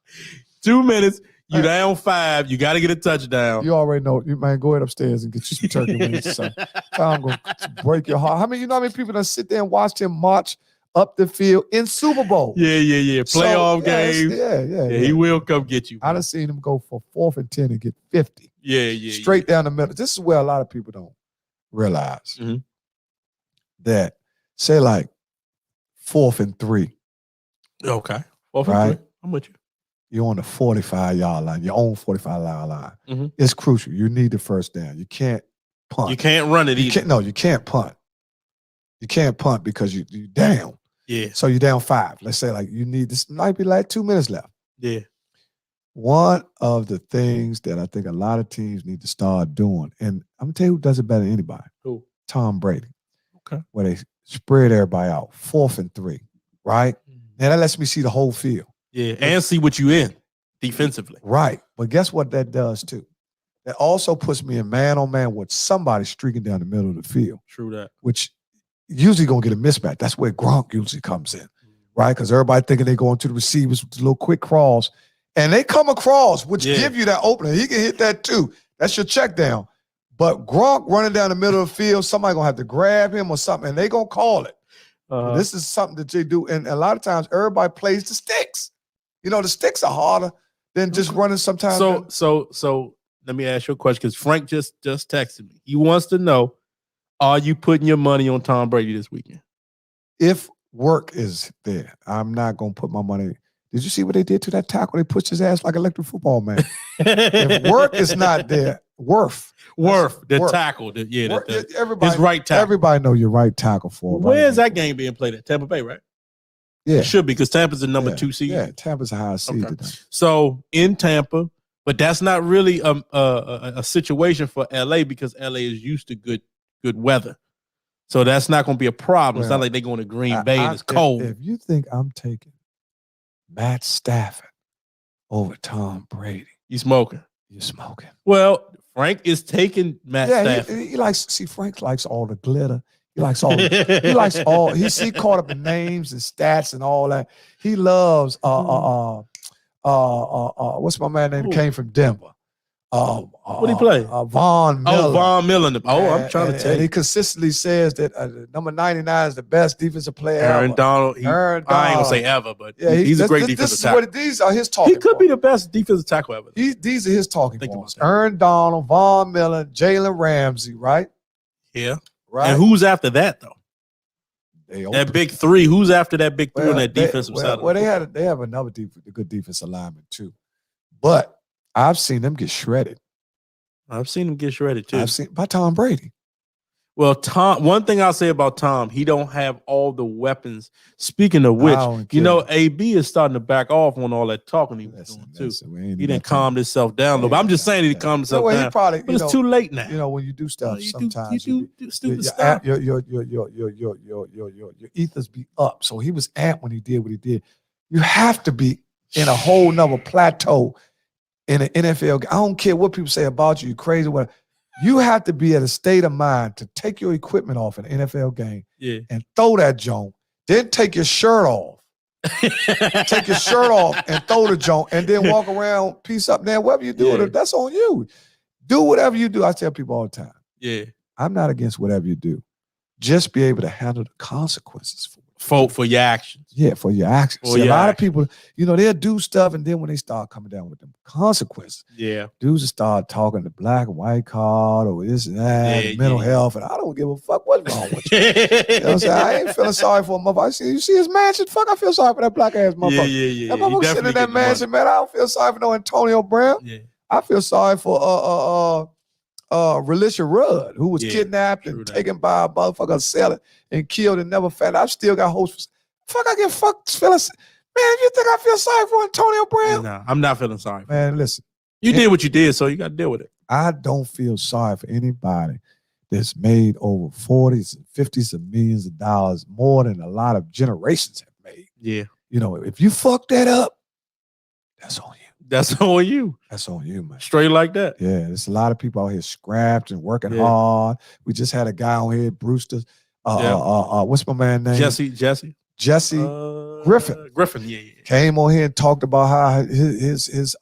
2 minutes. You down 5. You got to get a touchdown. You already know. You man, go ahead upstairs and get you some turkey wings. So I'm going to break your heart. How many people that sit there and watch him march up the field in Super Bowl? Yeah. Playoff games. Yeah. He will come get you. I done seen him go for 4th and 10 and get 50. Yeah. Straight down the middle. This is where a lot of people don't realize that, say like 4th and 3. Okay. 4th right? and 3. I'm with you. You're on the 45-yard line, your own 45-yard line. It's crucial. You need the first down. You can't punt. You can't run it either. You can't punt. You can't punt because you're down. Yeah. So you're down 5. Let's say like you need, this might be like 2 minutes left. Yeah. One of the things that I think a lot of teams need to start doing, and I'm going to tell you who does it better than anybody. Who? Tom Brady. Okay. Where they spread everybody out. 4th and 3, right? Now that lets me see the whole field. Yeah, and see what you in defensively. Right. But guess what that does too? That also puts me in man-on-man with somebody streaking down the middle of the field. True that. Which usually going to get a mismatch. That's where Gronk usually comes in, right? Because everybody thinking they're going to the receivers with a little quick crawls. And they come across, which give you that opening. He can hit that too. That's your check down. But Gronk running down the middle of the field, somebody going to have to grab him or something, and they're going to call it. This is something that they do. And a lot of times, everybody plays the sticks. You know, the sticks are harder than just running sometimes. So let me ask you a question because Frank just texted me. He wants to know, are you putting your money on Tom Brady this weekend? If work is there, I'm not going to put my money. Did you see what they did to that tackle? They pushed his ass like electric football, man. If work is not there, tackle. Everybody, his right tackle. Everybody know your right tackle for. Where is that game being played at? Tampa Bay, right? Yeah. It should be because Tampa's the number 2 seed. Yeah, Tampa's a high seed. Okay. So in Tampa, but that's not really a situation for LA because LA is used to good weather. So that's not going to be a problem. It's not like they're going to Green Bay and it's cold. If you think I'm taking Matt Stafford over Tom Brady, you smoking. You're smoking. Well, Frank is taking Matt Stafford. He likes, Frank likes all the glitter. He likes all. He likes all. He's caught up in names and stats and all that. He loves what's my man name that came from Denver? What did he play? Von Miller. Oh, Von Miller. Oh, I'm trying to tell you. He consistently says that number 99 is the best defensive player Aaron ever. Donald. Aaron Donald. I ain't gonna say ever, but he's a great defensive tackle. These are his talking He could points. be the best defensive tackle ever. These are his talking points. Aaron Donald, Von Miller, Jalen Ramsey, right? Yeah. Right. And who's after that though? That big three. Who's after that big three on that defensive side? Well, they have another good defensive alignment too, but I've seen them get shredded. I've seen him get shredded too. I've seen by Tom Brady. Well, Tom. One thing I'll say about Tom, he don't have all the weapons. Speaking of which, AB is starting to back off on all that talking he was doing too. He didn't calm himself down a little bit. I'm just saying he calmed himself down. Probably, but it's too late now. You know, when you do stuff, sometimes you do stupid stuff. Your ethers be up. So he was amped when he did what he did. You have to be in a whole nother plateau in an NFL. I don't care what people say about you. You crazy, whatever. You have to be at a state of mind to take your equipment off in an NFL game and throw that joint. Then take your shirt off. Take your shirt off and throw the joint and then walk around, piece up. Now, whatever you do, that's on you. Do whatever you do. I tell people all the time. Yeah. I'm not against whatever you do. Just be able to handle the consequences for your actions. Yeah, for your actions. See, a lot of people, they'll do stuff, and then when they start coming down with them consequences, dudes will start talking the black and white card or this and that, mental health, and I don't give a fuck what's wrong with you. You know what I'm saying? I ain't feeling sorry for a motherfucker. You see his mansion? Fuck, I feel sorry for that black ass motherfucker. That motherfucker sitting in that mansion, man. I don't feel sorry for no Antonio Brown. Yeah. I feel sorry for Relisha Rudd, who was kidnapped and taken by a motherfucker seller and killed and never found. I've still got hopes. Fuck, I get fucked feeling. Man, you think I feel sorry for Antonio Brown? No, I'm not feeling sorry. Man, listen. You did what you did, so you got to deal with it. I don't feel sorry for anybody that's made over 40s and 50s of millions of dollars, more than a lot of generations have made. Yeah. If you fuck that up, that's on you. That's on you. That's on you, man. Straight like that. Yeah, there's a lot of people out here scrapped and working hard. We just had a guy on here, Brewster. What's my man's name? Jesse Griffin. Yeah. Came on here and talked about how his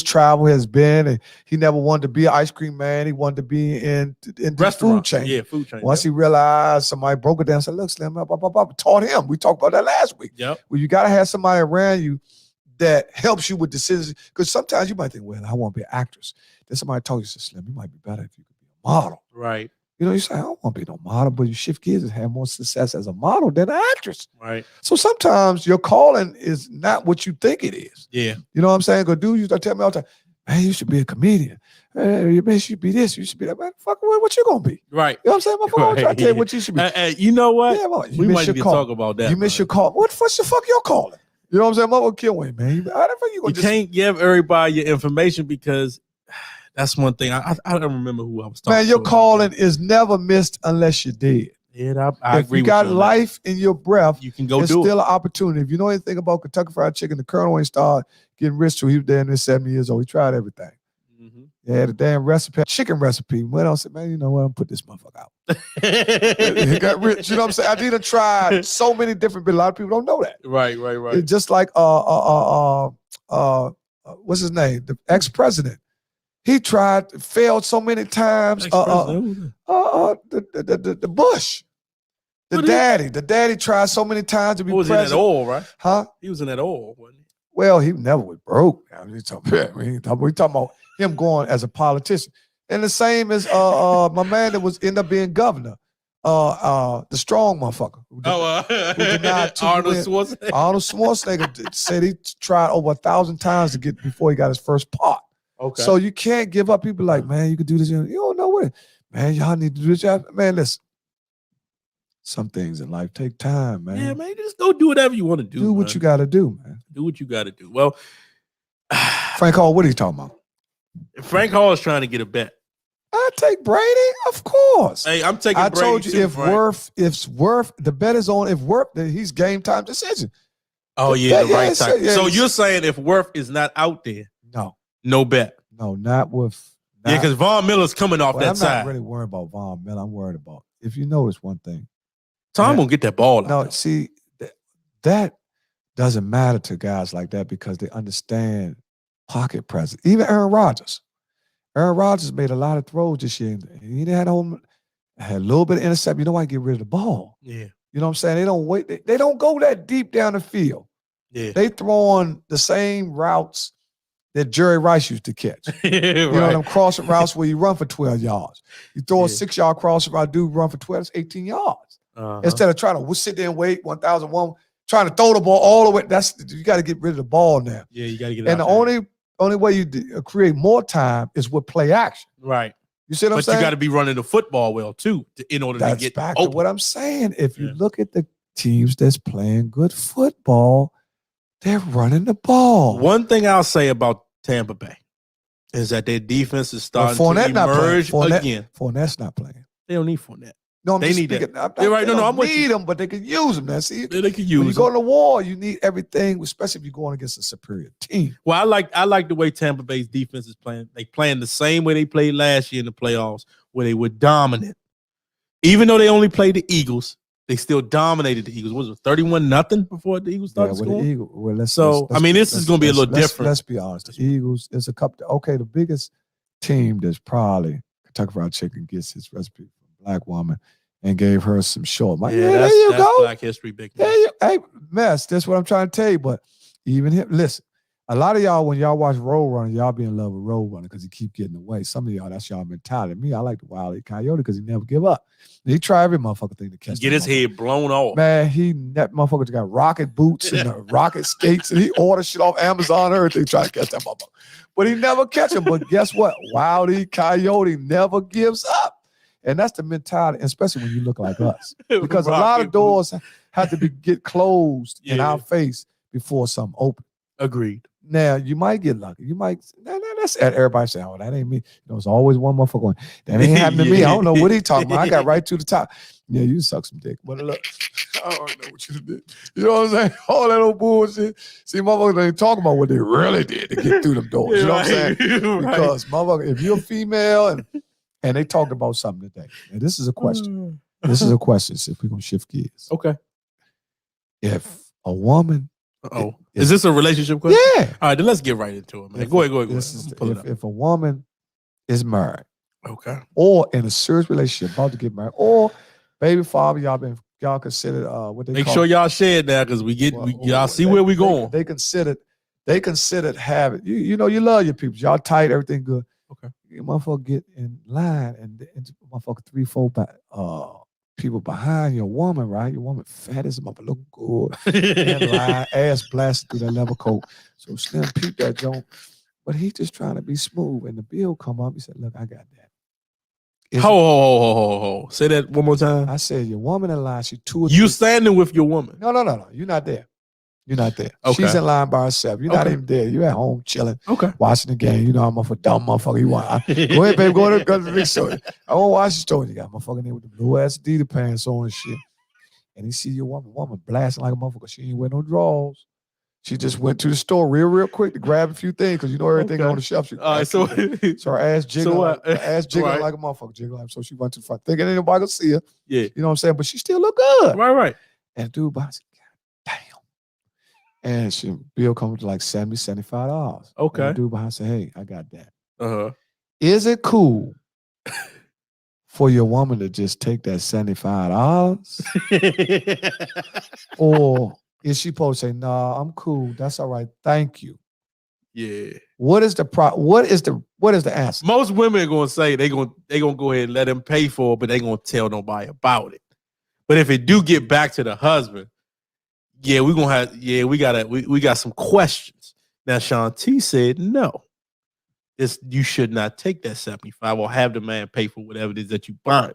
travel has been, and he never wanted to be an ice cream man. He wanted to be in the food chain. Yeah, food chain. Once he realized, somebody broke it down and said, look, Slim, taught him. We talked about that last week. Yep. Well, you got to have somebody around you that helps you with decisions. Because sometimes you might think, well, I want to be an actress. Then somebody told you, Slim, you might be better if you could be a model. Right. You say, I don't want to be no model, but you shift gears and have more success as a model than an actress. Right. So sometimes your calling is not what you think it is. Yeah. You know what I'm saying? Because dudes used to tell me all the time, man, you should be a comedian. Man, you should be this, you should be that. Man, fuck, what you going to be? Right. You know what I'm saying? I'm trying to tell you what you should be. You know what? Yeah, well, we might need to talk about that. You miss your call. What's the fuck your calling? You know what I'm saying? Mother kill me, man. How the fuck you can't give everybody your information because that's one thing. I don't remember who I was talking to. Man, your calling is never missed unless you're dead. Yeah, I agree with you. If you got life in your breath, you can go do it. It's still an opportunity. If you know anything about Kentucky Fried Chicken, the Colonel ain't started getting rich till he was there in his 70 years old. He tried everything. Mm-hmm. Yeah, the damn recipe, chicken recipe. Went on, said, man, you know what? I'm put this motherfucker out. He got rich. You know what I'm saying? I didn't try so many different, but a lot of people don't know that. Right. It's just like what's his name? The ex-president. He failed so many times. The Bush. The daddy tried so many times to be president. He was in that oil, right? Huh? He was in that oil, wasn't he? Well, he never was broke. We talking about him going as a politician. And the same as my man that was end up being governor. The strong motherfucker. Who denied Arnold Schwarzenegger. Arnold Schwarzenegger said he tried over 1,000 times before he got his first part. Okay. So you can't give up. People like, man, you could do this. You don't know what. Man, y'all need to do this. Man, listen. Some things in life take time, man. Yeah, man, just go do whatever you want to do. Do what you got to do, man. Do what you got to do. Well, Frank Hall, what are you talking about? Frank Hall is trying to get a bet. I take Brady, of course. Hey, I'm taking Brady. I told you too, if Worth, the bet is on if Worth, then he's game time decision. Oh, the right time. Yeah, so you're saying if Worth is not out there, no bet. No, not with. Because Von Miller's coming off that side. I'm not really worried about Von Miller. I'm worried about if you notice one thing, Tom won't get that ball out. no, see, that doesn't matter to guys like that because they understand pocket presence. Even Aaron Rodgers. Aaron Rodgers made a lot of throws this year. He had a little bit of intercept. You know why? Get rid of the ball. Yeah. You know what I'm saying? They don't wait. They don't go that deep down the field. Yeah. They throw on the same routes that Jerry Rice used to catch. You know, them crossing routes where you run for 12 yards. You throw a 6-yard crossing route, dude run for 12, it's 18 yards. Instead of trying to sit there and wait 1,001, trying to throw the ball all the way. You got to get rid of the ball now. Yeah, you got to get it and out the there. only way you create more time is with play action. Right. You see what I'm But saying? you got to be running the football well, too, in order That's to get back open. to what I'm saying. If you look at the teams that's playing good football, they're running the ball. One thing I'll say about Tampa Bay is that their defense is starting to emerge again. Fournette's not playing. They don't need Fournette. No, They need speaking, that. I'm not, Right, they no, don't I'm with need you. them, but they can use them. Now, see, They can when use you go them. to war, you need everything, especially if you're going against a superior team. Well, I like the way Tampa Bay's defense is playing. They playing the same way they played last year in the playoffs, where they were dominant. Even though they only played the Eagles, they still dominated the Eagles. What was it 31-0 before the Eagles started with scoring? the Eagles. Well, this is going to be a little different. Let's be honest. The Eagles is a couple. Okay, the biggest team that's probably Kentucky Fried Chicken gets his recipe from a black woman and gave her some short. There you that's go. Black History, big man. Hey, mess. That's what I'm trying to tell you. But even him, listen. A lot of y'all, when y'all watch Road Runner, y'all be in love with Road Runner because he keep getting away. Some of y'all, that's y'all mentality. Me, I like the Wile E. Coyote because he never give up. He try every motherfucker thing to catch. Get his head blown off. Man, that motherfucker got rocket boots and rocket skates, and he orders shit off Amazon and everything trying to catch that motherfucker. But he never catch him. But guess what? Wile E. Coyote never gives up. And that's the mentality, especially when you look like us. Because a lot of doors have to get closed in our face before something open. Agreed. Now, you might get lucky. You might, that's everybody say, oh, that ain't me. There's always one motherfucker going, that ain't happening to me. I don't know what he talking about. I got right to the top. Yeah, you suck some dick. But look, I don't know what you did. You know what I'm saying? All that old bullshit. See, motherfuckers ain't talking about what they really did to get through them doors. You know what I'm saying? Because, motherfucker, if you're a female and they talked about something today, and this is a question. This is a question. See if we're going to shift gears. Okay. If a woman, is this a relationship question? Yeah. All right, then let's get right into it, man. Go ahead. If a woman is married, okay, or in a serious relationship, about to get married, or baby father, y'all considered what they make call sure y'all share it now because y'all see where we going. They considered having you know you love your people, y'all tight, everything good. Okay, you motherfucker get in line and motherfucker 3-4 people behind your woman, right? Your woman fat as a motherfucker, look good, in line, ass blasted through that leather coat. So Slim peeped that joint, but he just trying to be smooth. And the bill come up, he said, "Look, I got that." Ho. Say that one more time. I said, your woman in line, she 2 or 3. You standing with your woman? No. You're not there. You're not there. Okay. She's in line by herself. You're not even there. You're at home chilling, watching the game. You know I'm a dumb motherfucker. You want? Go ahead, baby. Go to the big show. I won't watch the story. You got motherfucking there with the blue ass Adidas pants on and shit. And he see your woman blasting like a motherfucker. She ain't wear no drawers. She just went to the store real quick to grab a few things because you know everything on the shelf. All right, so her ass jiggling, like a motherfucker jiggling. So she went to the front, thinking ain't nobody gonna see her. Yeah, you know what I'm saying. But she still look good. Right. And dude, God damn. And bill comes to like $70, $75. Okay. And the dude behind said, "Hey, I got that." Is it cool for your woman to just take that $75? Or is she supposed to say, "Nah, I'm cool. That's all right. Thank you"? Yeah. What is the answer? Most women are gonna say they gonna go ahead and let him pay for it, but they gonna tell nobody about it. But if it do get back to the husband, we got some questions. Now Shanti said no. You should not take that 75 or have the man pay for whatever it is that you buying.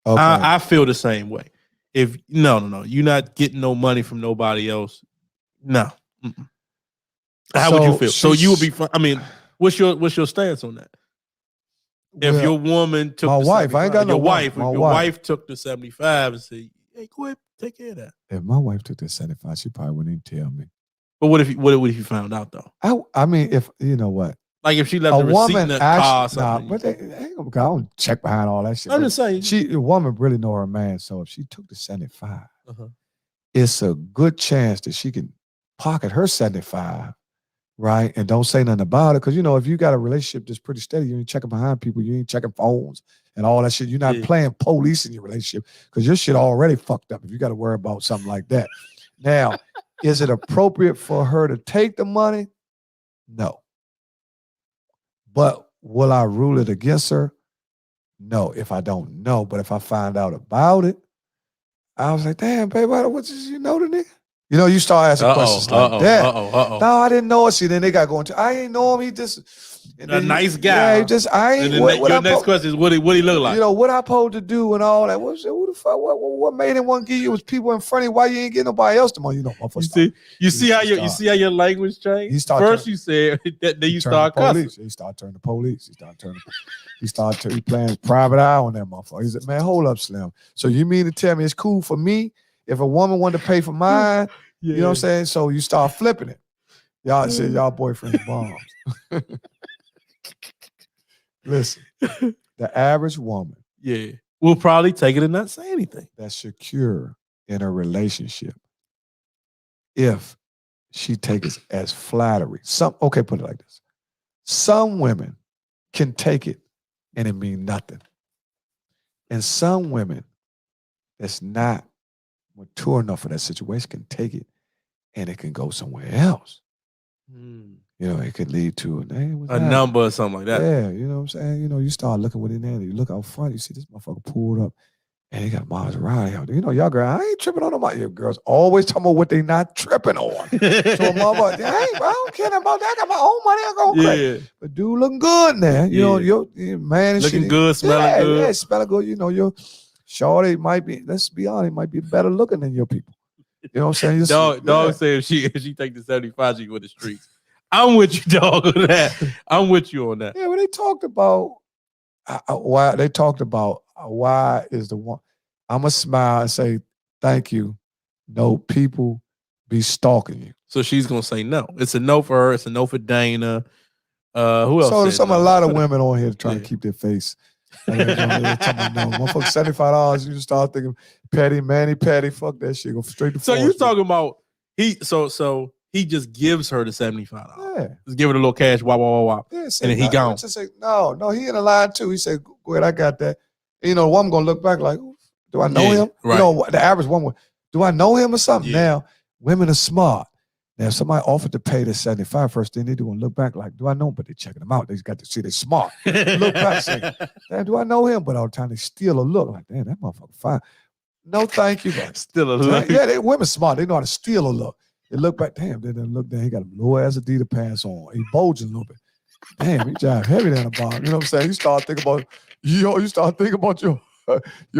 Okay. I feel the same way. If no, you're not getting no money from nobody else. No. Mm-mm. How would you feel? So you would be fine. I mean, what's your stance on that? If your woman took my wife, I ain't got no wife. If your wife took the 75 and said, "Hey, go ahead, take care of that." If my wife took the 75, she probably wouldn't even tell me. But what if you found out though? I mean, if you know what, Like if she left A the receipt in woman the car or actually, something. but they ain't gonna, I don't check behind all that shit. I'm but just saying. a woman really know her man, so if she took the 75, Uh-huh. it's a good chance that she can pocket her 75, right? And don't say nothing about it. Because, you know, if you got a relationship that's pretty steady, you ain't checking behind people, you ain't checking phones and all that shit. You're not playing police in your relationship because your shit already fucked up if you got to worry about something like that. Now, is it appropriate for her to take the money? No. But will I rule it against her? No, if I don't know. But if I find out about it, I was like, damn, babe, what did you know the nigga? You know, you start asking questions like that. No, I didn't know it. See, then they got going to, I ain't know him. He just a nice guy. Yeah, he just, I ain't. And then your next question is what he look like? You know, what I supposed to do and all that. Who the fuck? What made him want to give you? It was people in front of you. Why you ain't getting nobody else the money? You know, you see how your language changed? First you said that, then you start cussing. He started turning the police. He started playing private eye on that motherfucker. He said, man, hold up, Slim. So you mean to tell me it's cool for me if a woman wanted to pay for mine? You know what I'm saying? So you start flipping it. Y'all said y'all boyfriends bombs. Listen, the average woman will probably take it and not say anything. That's secure in a relationship if she takes it as flattery. Put it like this. Some women can take it and it mean nothing. And some women that's not mature enough for that situation can take it and it can go somewhere else. You know, it could lead to a number or something like that. Yeah, you know what I'm saying? You know, you start looking within there, you look out front, you see this motherfucker pulled up and he got a Maserati out there. You know, y'all girl, I ain't tripping on nobody. Your girls always talking about what they not tripping on. So motherfucker, I don't care about that. I got my own money. I'm going crazy. But dude looking good now. You know, your man and looking shit. good, smelling good. Yeah, smelling good. You know, your shorty might be, let's be honest, might be better looking than your people. You know what I'm saying? Dog say if she take the 75, she go to the streets. I'm with you, dog, on that. I'm with you on that. Yeah, well, they talked about why is the one. I'm going to smile and say, thank you. No, people be stalking you. So she's going to say no. It's a no for her. It's a no for Dana. Who else? So there's a lot of women on here trying to keep their face. Motherfucker, $75, you just start thinking petty, fuck that shit. Go straight to So you talking about he just gives her the $75. Yeah. Just give her the little cash, wah. Yeah, and then he gone. Say, no, he in the line too. He said, go ahead, I got that. And, you know, the woman gonna look back like, do I know him? Right. You know, the average woman, do I know him or something? Yeah. Now, women are smart. Now, if somebody offered to pay the 75 first, then they do look back like, do I know him? But they checking them out. They got to see they're smart. Look back, say, damn, do I know him? But all the time they steal a look. Like, damn, that motherfucker fine. No, thank you, but still a look. Yeah, women smart. They know how to steal a look. They look back, damn, they done look down. He got a low ass Adidas pants on. He bulging a little bit. Damn, he jive heavy down the bottom. You know what I'm saying? You start thinking about your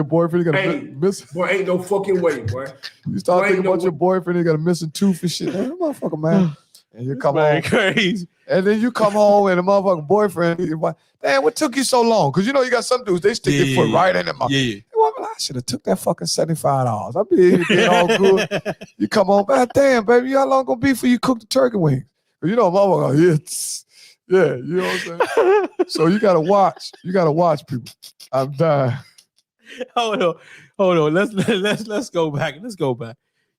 boyfriend. You got a miss. Boy, ain't no fucking way, boy. You start thinking about your boyfriend. You got a missing tooth and shit. Damn, motherfucker, man. And you come home crazy. And then you come home and the motherfucking boyfriend, damn, what took you so long? Because you know you got some dudes, they stick their foot right in their mouth. Yeah. I should have took that fuking $75. I'll be here all good. You come home, man, damn, baby, how long gonna be for you cook the turkey wings? You know, motherfucker, yeah, you know what I'm saying? So you gotta watch. You gotta watch people. I'm dying. Hold on. Let's go back.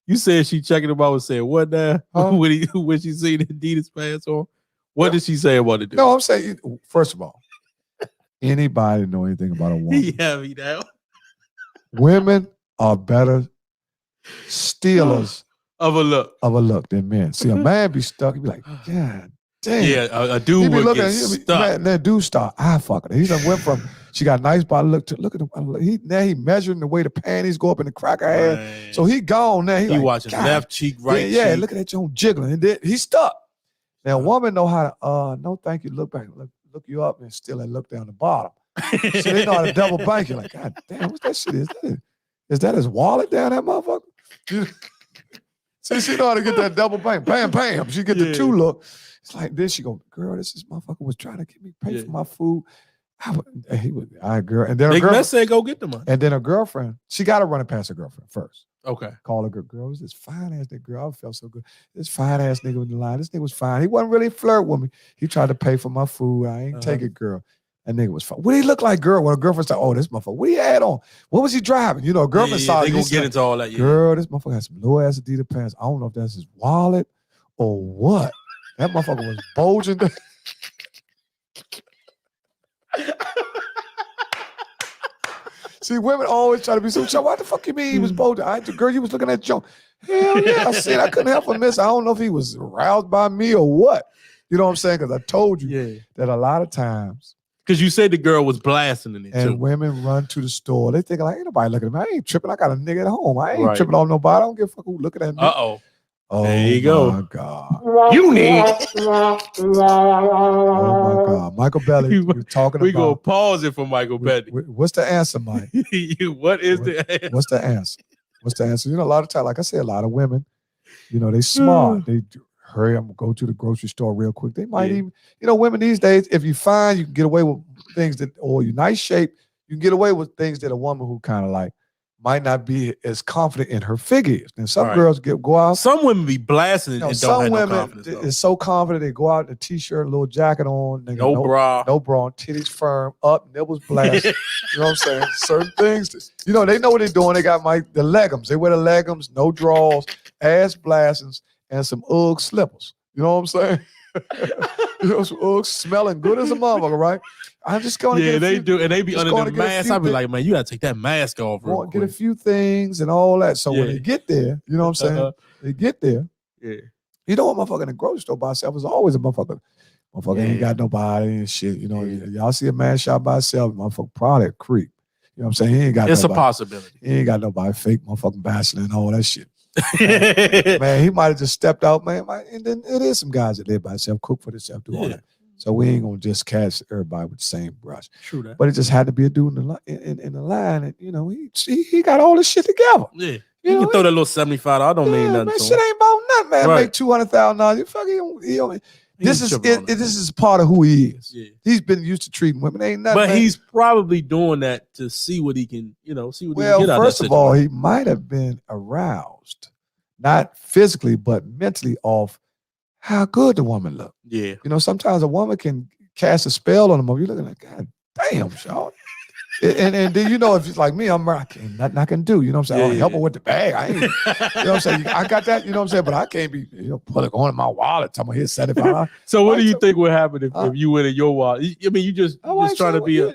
You said she checking him out and saying what now? When she seen the Adidas pants on? What did she say about it? No, I'm saying, first of all, anybody know anything about a woman? Yeah, me down. Women are better stealers of a look than men. See, a man be stuck. He be like, God damn. Yeah, a dude would get stuck. Man, that dude start eye fucking. He done went from she got nice body. Look at him. Now he measuring the way the panties go up in the crack of her head. So he gone now. He like, watching left cheek, right cheek. Yeah, look at that joint jiggling. And then he stuck. Now, a woman know how to, no thank you, look back, look you up and still look down the bottom. So they know how to double bank. You're like, God damn, what's that shit? Is that his wallet down that motherfucker? See, she know how to get that double bank. Bam, bam. She get the two look. It's like this. She go, girl, this motherfucker was trying to get me pay for my food. I girl, and then Big Mess said go get the money. And then her girlfriend, she got to run it past her girlfriend first. Okay. Call her girl. It was this fine ass nigga girl. I felt so good. This fine ass nigga in the line. This nigga was fine. He wasn't really flirt with me. He tried to pay for my food. I ain't take it, girl. That nigga was fine. What did he look like, girl? When a girlfriend said, "Oh, this motherfucker, what he had on? What was he driving?" You know, a girlfriend saw. They gonna get into all that. Yeah. Girl, this motherfucker had some low ass Adidas pants. I don't know if that's his wallet or what. That motherfucker was bulging. See, women always try to be so shy. What the fuck you mean he was bulging? Girl, you was looking at Joe. Hell yeah, I said I couldn't help him miss. I don't know if he was aroused by me or what. You know what I'm saying? Because I told you that a lot of times. Because you said the girl was blasting in it and too. Women run to the store. They think like, ain't nobody looking at me. I ain't tripping. I got a nigga at home. I ain't tripping on nobody. I don't give a fuck who looking at me. Uh-oh. Oh, there you go. My God. You need. Oh my God. Michael Belly, we're talking we about. We gonna pause it for Michael Belly. What's the answer, Mike? What is the answer? What's the answer? What's the answer? You know, a lot of times, like I said, a lot of women, you know, they smart. They hurry up and go to the grocery store real quick. They might even, you know, women these days, if you find you can get away with things that, or you're nice shape, you can get away with things that a woman who kind of like might not be as confident in her figure is. And some girls go out. Some women be blasting and don't have no confidence. Some women is so confident they go out in a t-shirt, a little jacket on, no bra, titties firm, up, nibbles blast. You know what I'm saying? Certain things, you know, they know what they're doing. They got the leggings. They wear the leggings, no drawers, ass blastings, and some Ugg slippers. You know what I'm saying? You know, some Uggs smelling good as a motherfucker, right? I'm just going to get they do, and they be under the mask. I be like, man, you gotta take that mask off. Get a few things and all that. So when they get there, you know what I'm saying? They get there. Yeah. You know what, motherfucker in the grocery store by himself is always a motherfucker. Motherfucker ain't got nobody and shit. You know, y'all see a man shot by himself, motherfucker probably a creep. You know what I'm saying? He ain't got it's nobody. A possibility. He ain't got nobody fake motherfucking bachelor and all that shit. Man, he might have just stepped out, man. And then it is some guys that live by themselves, cook for themselves, do all that. So we ain't gonna just catch everybody with the same brush. True that. But it just had to be a dude in the line, and you know he got all this shit together. Yeah, you can throw that little $75. I don't mean nothing. Man, to shit ain't about nothing, man. Right. Make $200,000. This is part of who he is. Yeah. He's been used to treating women. Ain't nothing. But man. He's probably doing that to see what he can, see what he can get out of that. Well, first of all, he might have been aroused, not physically but mentally, off how good the woman looked. Yeah. You know, sometimes a woman can cast a spell on a woman. You're looking like, God damn, Sean. and then, you know, if it's like me, I can't, nothing I can do. You know what I'm saying? I'll help her with the bag. I ain't, you know what I'm saying? I got that, you know what I'm saying? But I can't be, pulling on in my wallet. Talking about here's $75. So what do you think would happen if you went in your wallet? I mean, you just trying to be a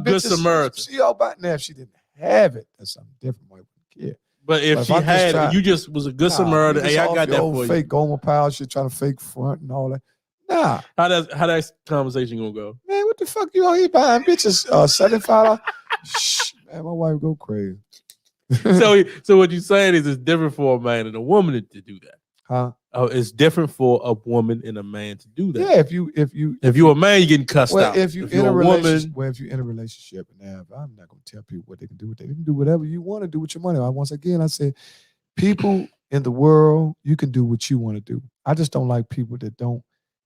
good Samaritan. She all about now. If she didn't have it, that's something different. Yeah. But if she had it, you just was a good Samaritan. Hey, I got that for you. Fake Gomer Powell shit, trying to fake front and all that. Nah. How that conversation gonna go? Man, what the fuck you out here buying bitches $75? Shh, man, my wife go crazy. So what you saying is it's different for a man and a woman to do that. Huh? It's different for a woman and a man to do that. Yeah, if you're a man, you're getting cussed out. If you're in a relationship, now I'm not gonna tell people what they can do. They can do whatever you want to do with your money. Once again, I said, people in the world, you can do what you want to do. I just don't like people that don't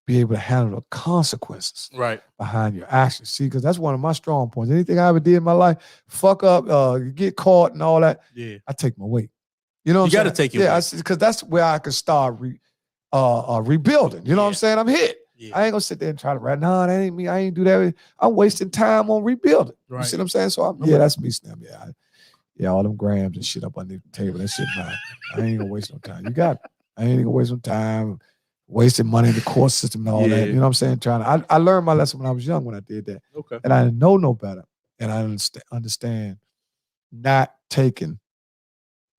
be able to handle the consequences behind your actions. See, because that's one of my strong points. Anything I ever did in my life, fuck up, get caught and all that. Yeah, I take my weight. You know what I'm saying? You got to take your weight. Because that's where I can start rebuilding. You know what I'm saying? I'm hit. Yeah. I ain't gonna sit there and try to no, that ain't me. I ain't do that. I'm wasting time on rebuilding. Right. You see what I'm saying? So that's me, Slim. Yeah, all them grams and shit up underneath the table. That shit, man. I ain't gonna waste no time. You got it. I ain't gonna waste no time wasting money in the court system and all that. You know what I'm saying? I learned my lesson when I was young when I did that. Okay. And I didn't know no better. And I understand not taking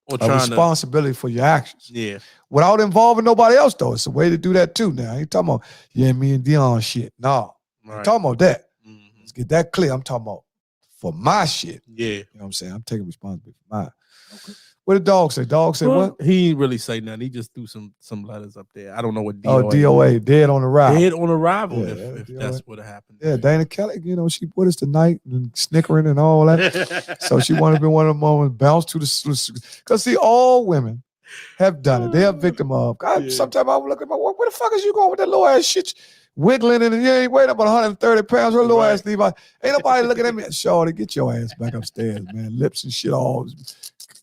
responsibility for your actions. Yeah. Without involving nobody else, though. It's a way to do that too. Now I ain't talking about me and Deon shit. No. I'm talking about that. Mm-hmm. Let's get that clear. I'm talking about for my shit. Yeah. You know what I'm saying? I'm taking responsibility for mine. Okay. What did Dog say? Dog said what? He didn't really say nothing. He just threw some letters up there. I don't know what DOA. Oh, DOA, dead on arrival. Dead on arrival, if that's what happened. Yeah, Dana Kelly, she with us tonight and snickering and all that. So she wanted to be one of the moments, bounce to the, because see, all women have done it. They're a victim of. God, sometimes I would look at my work. Where the fuck is you going with that little ass shit? Wiggling and you ain't weighing up 130 pounds. Her little ass Levi. Ain't nobody looking at me. Shorty, get your ass back upstairs, man. Lips and shit all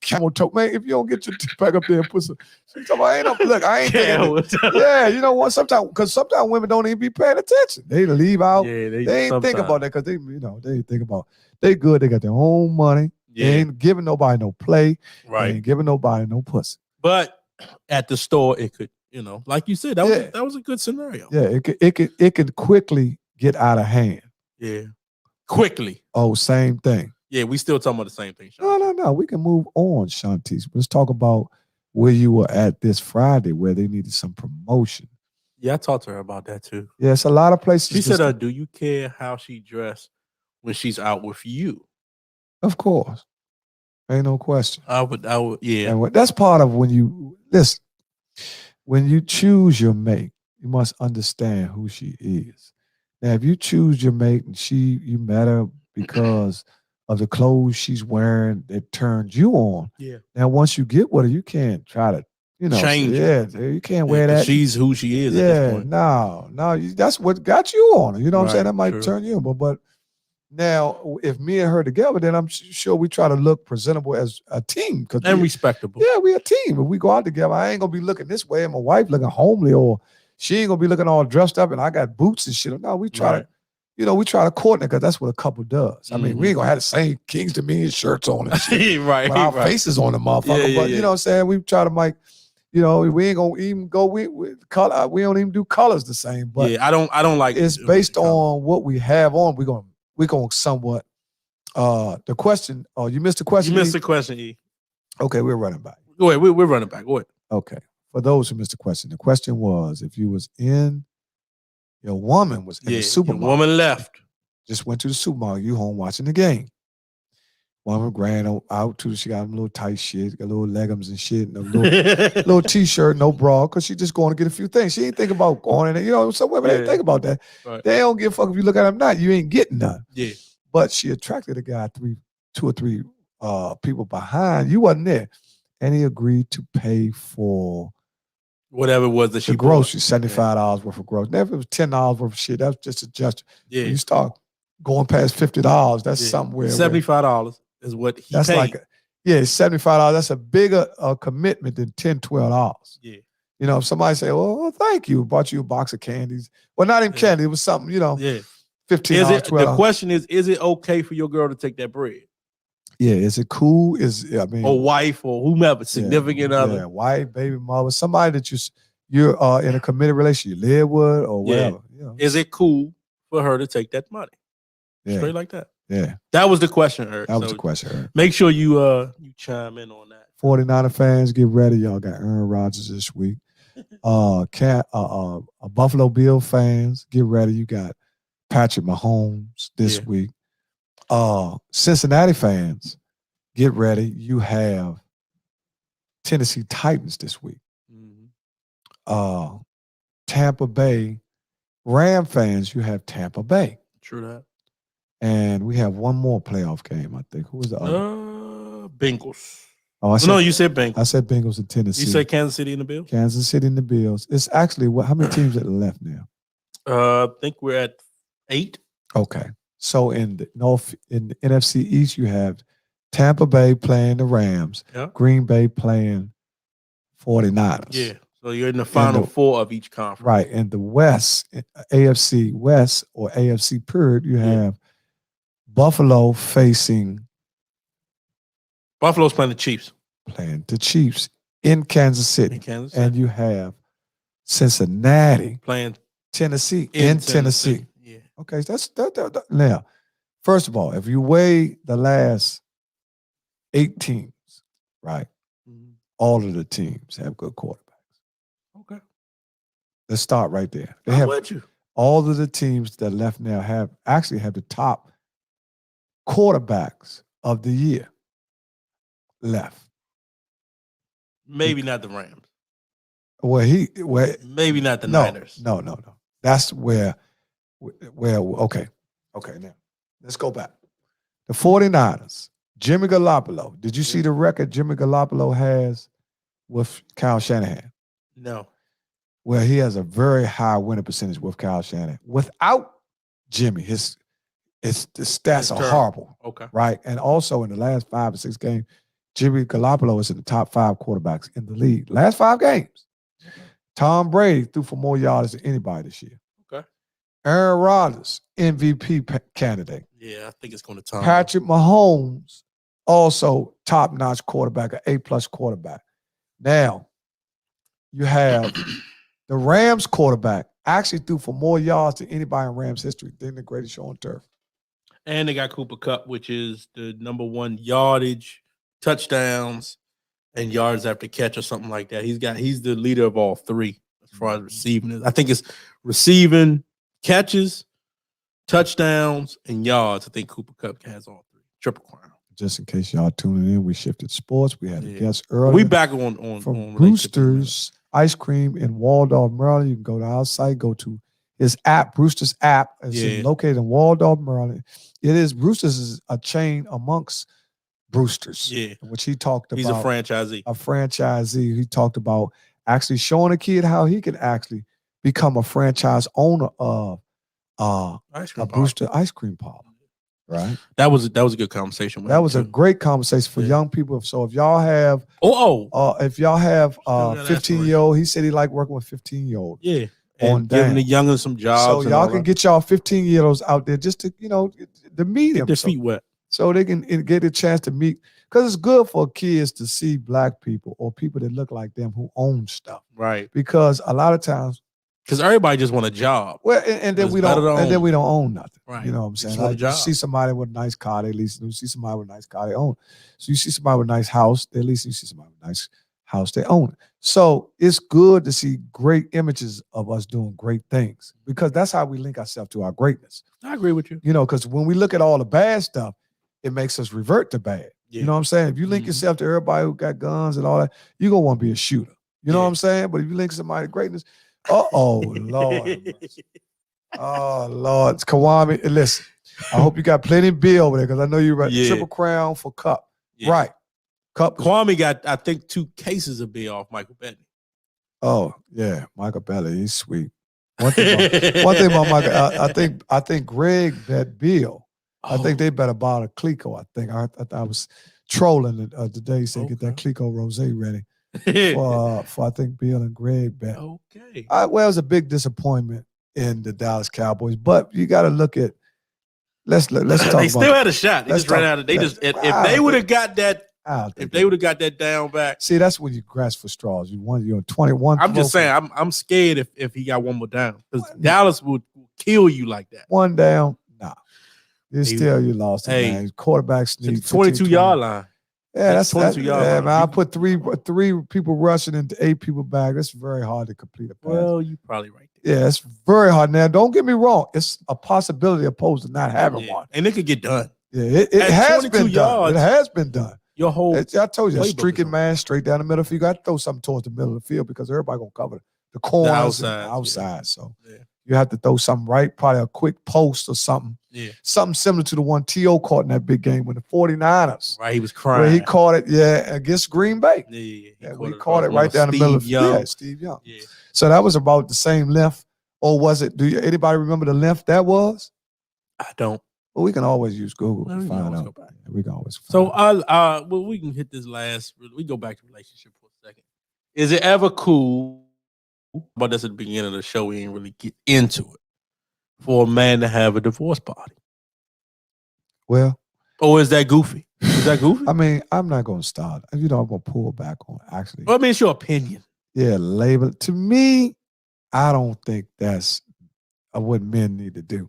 camel toe. Man, if you don't get your back up there and put some. I ain't thinking. Yeah, you know what? Sometimes women don't even be paying attention. They leave out. Yeah, they ain't think about that because they think about they good. They got their own money. Yeah. They ain't giving nobody no play. Right. They ain't giving nobody no pussy. But at the store, it could, like you said, that was a good scenario. Yeah, it could quickly get out of hand. Yeah, quickly. Oh, same thing. Yeah, we still talking about the same thing. No. We can move on, Shantice. Let's talk about where you were at this Friday, where they needed some promotion. Yeah, I talked to her about that too. Yeah, it's a lot of places. She said, "Do you care how she dressed when she's out with you?" Of course, ain't no question. I would, yeah. And that's part of when you listen. When you choose your mate, you must understand who she is. Now, if you choose your mate and you met her because of the clothes she's wearing that turns you on. Yeah. Now, once you get with her, you can't try to, change. Yeah, you can't wear that. She's who she is. Yeah, at this point. No, that's what got you on her. You know what I'm saying? That might turn you on, but now if me and her together, then I'm sure we try to look presentable as a team and respectable. Yeah, we a team. If we go out together, I ain't gonna be looking this way, and my wife looking homely, or she ain't gonna be looking all dressed up, and I got boots and shit. No, we try to. We try to coordinate because that's what a couple does. I mean, we ain't gonna have the same Kings to me shirts on and shit. With our faces on the motherfucker. But you know what I'm saying? We try to make, we ain't gonna even go with color. We don't even do colors the same. But yeah, I don't like it's based on what we have on. We're gonna somewhat the question. Oh, you missed the question. You missed the question, E. Okay, we're running back. Go ahead, we're running back. Go ahead. Okay. For those who missed the question was if you was in your woman was in the supermarket. Your woman left. Just went to the supermarket. You home watching the game. Woman ran out to, she got a little tight shit, got little leggings and shit, and a little t-shirt, no bra, because she just going to get a few things. She ain't think about going in there. Some women ain't think about that. Right. They don't give a fuck if you look at them not. You ain't getting none. Yeah. But she attracted a guy, two or three people behind. You wasn't there. And he agreed to pay for whatever it was that she groceries, $75 worth of groceries. Now, if it was $10 worth of shit, that was just a gesture. Yeah. When you start going past $50, that's somewhere. $75 is what he that's paid. $75. That's a bigger commitment than $10, $12. Yeah. If somebody say, well, thank you, bought you a box of candies. Well, not even candy, it was something, $15, $12. The question is it okay for your girl to take that bread? Yeah, is it cool? Or wife or whomever, significant other. Yeah, wife, baby mother, somebody that you're in a committed relationship, you live with or whatever. Is it cool for her to take that money? Yeah. Straight like that. Yeah. That was the question, Eric. That was the question, Eric. Make sure you chime in on that. 49er fans, get ready. Y'all got Aaron Rodgers this week. Buffalo Bill fans, get ready. You got Patrick Mahomes this week. Cincinnati fans, get ready. You have Tennessee Titans this week. Mm-hmm. Tampa Bay Ram fans, you have Tampa Bay. True that. And we have one more playoff game, I think. Who was the other? Bengals. Oh, you said Bengals. I said Bengals and Tennessee. You said Kansas City and the Bills? Kansas City and the Bills. It's actually how many teams are left now? I think we're at 8. Okay. So in the NFC East, you have Tampa Bay playing the Rams, Green Bay playing 49ers. Yeah. So you're in the final 4 of each conference. Right. In the West, AFC West or AFC period, you have Buffalo facing. Buffalo's playing the Chiefs. Playing the Chiefs in Kansas City. And you have Cincinnati playing Tennessee in Tennessee. Yeah. Okay, that's that. Now, first of all, if you weigh the last 8 teams, right? Mm-hmm. All of the teams have good quarterbacks. Okay. Let's start right there. All of the teams that left now have the top quarterbacks of the year left. Maybe not the Rams. Maybe not the Niners. No. That's where okay. Now, let's go back. The 49ers, Jimmy Garoppolo. Did you see the record Jimmy Garoppolo has with Kyle Shanahan? No. Well, he has a very high winning percentage with Kyle Shanahan. Without Jimmy, the stats are horrible. Okay. Right? And also in the last 5 or 6 games, Jimmy Garoppolo is in the top 5 quarterbacks in the league. Last 5 games. Tom Brady threw for more yards than anybody this year. Okay. Aaron Rodgers, MVP candidate. Yeah, I think it's going to Tom. Patrick Mahomes, also top-notch quarterback, an A-plus quarterback. Now, you have the Rams quarterback actually threw for more yards than anybody in Rams history. They're the greatest show on turf. And they got Cooper Kupp, which is the number 1 yardage, touchdowns, and yards after catch or something like that. He's the leader of all 3 as far as receiving. I think it's receiving, catches, touchdowns, and yards. I think Cooper Kupp has all 3. Triple crown. Just in case y'all tuning in, we shifted sports. We had a guest earlier. We back on Brewster's Ice Cream in Waldorf, Maryland. You can go to our site, go to his app, Brewster's app. It's located in Waldorf, Maryland. Brewster's is a chain amongst Brewster's, which he talked about. He's a franchisee. A franchisee. He talked about actually showing a kid how he can actually become a franchise owner of a Brewster ice cream parlor. Right. That was a good conversation. That was a great conversation for young people. So if y'all have if y'all have 15-year-old, he said he liked working with 15-year-old. Yeah. And giving the younger some jobs. So y'all can get y'all 15-year-olds out there just to, to meet him. Get their feet wet. So they can get a chance to meet. Because it's good for kids to see black people or people that look like them who own stuff. Right. Because a lot of times. Because everybody just want a job. Well, and then we don't own nothing. Right. You know what I'm saying? Like, you see somebody with a nice car, they lease. You see somebody with a nice car, they own it. So you see somebody with a nice house, they lease. You see somebody with a nice house, they own it. So it's good to see great images of us doing great things because that's how we link ourselves to our greatness. I agree with you. Because when we look at all the bad stuff, it makes us revert to bad. Yeah. You know what I'm saying? If you link yourself to everybody who got guns and all that, you're going to want to be a shooter. You know what I'm saying? But if you link somebody to greatness, Lord. Oh, Lord. Kawami, listen, I hope you got plenty of Beal over there because I know you're right. Triple crown for Cup. Yeah. Right. Cup. Kwame got, I think, 2 cases of Beal off Michael Bettany. Oh, yeah. Michael Bettany, he's sweet. One thing about Michael, I think Greg bet Beal. I think they better buy a Clico. I think I was trolling today, saying get that Clico Rosé ready for I think Beal and Greg bet. Okay. Well, it was a big disappointment in the Dallas Cowboys, but you got to look at. Let's talk. They still had a shot. They just ran out of. If they would have got that. If they would have got that down back. See, that's when you grasp for straws. You're 21. I'm just saying. I'm scared if he got one more down because Dallas would kill you like that. One down. Nah. You lost it, man. Quarterbacks need 22-yard line. Yeah, that's 22-yard line. Man, I put three people rushing into 8 people back. That's very hard to complete a pass. Well, you're probably right. Yeah, it's very hard. Now, don't get me wrong. It's a possibility opposed to not having one. And it could get done. Yeah, it has been done. It has been done. Your whole I told you, a streaking man straight down the middle of the field. You got to throw something towards the middle of the field because everybody going to cover the corners and the outside. Yeah. So you have to throw something right, probably a quick post or something. Yeah. Something similar to the one T.O. caught in that big game with the 49ers. Right, he was crying. Where he caught it, against Green Bay. Yeah, he caught it right down the middle of the field. Yeah, Steve Young. Yeah. So that was about the same length. Or was it, anybody remember the length that was? I don't. Well, we can always use Google to find out. We can always find out. So, we can hit this last. We go back to relationship for a second. Is it ever cool, but that's at the beginning of the show, we ain't really get into it, for a man to have a divorce party? Well. Or is that goofy? Is that goofy? I mean, I'm not going to start. I'm going to pull back on actually. Well, I mean, it's your opinion. Yeah, label. To me, I don't think that's what men need to do.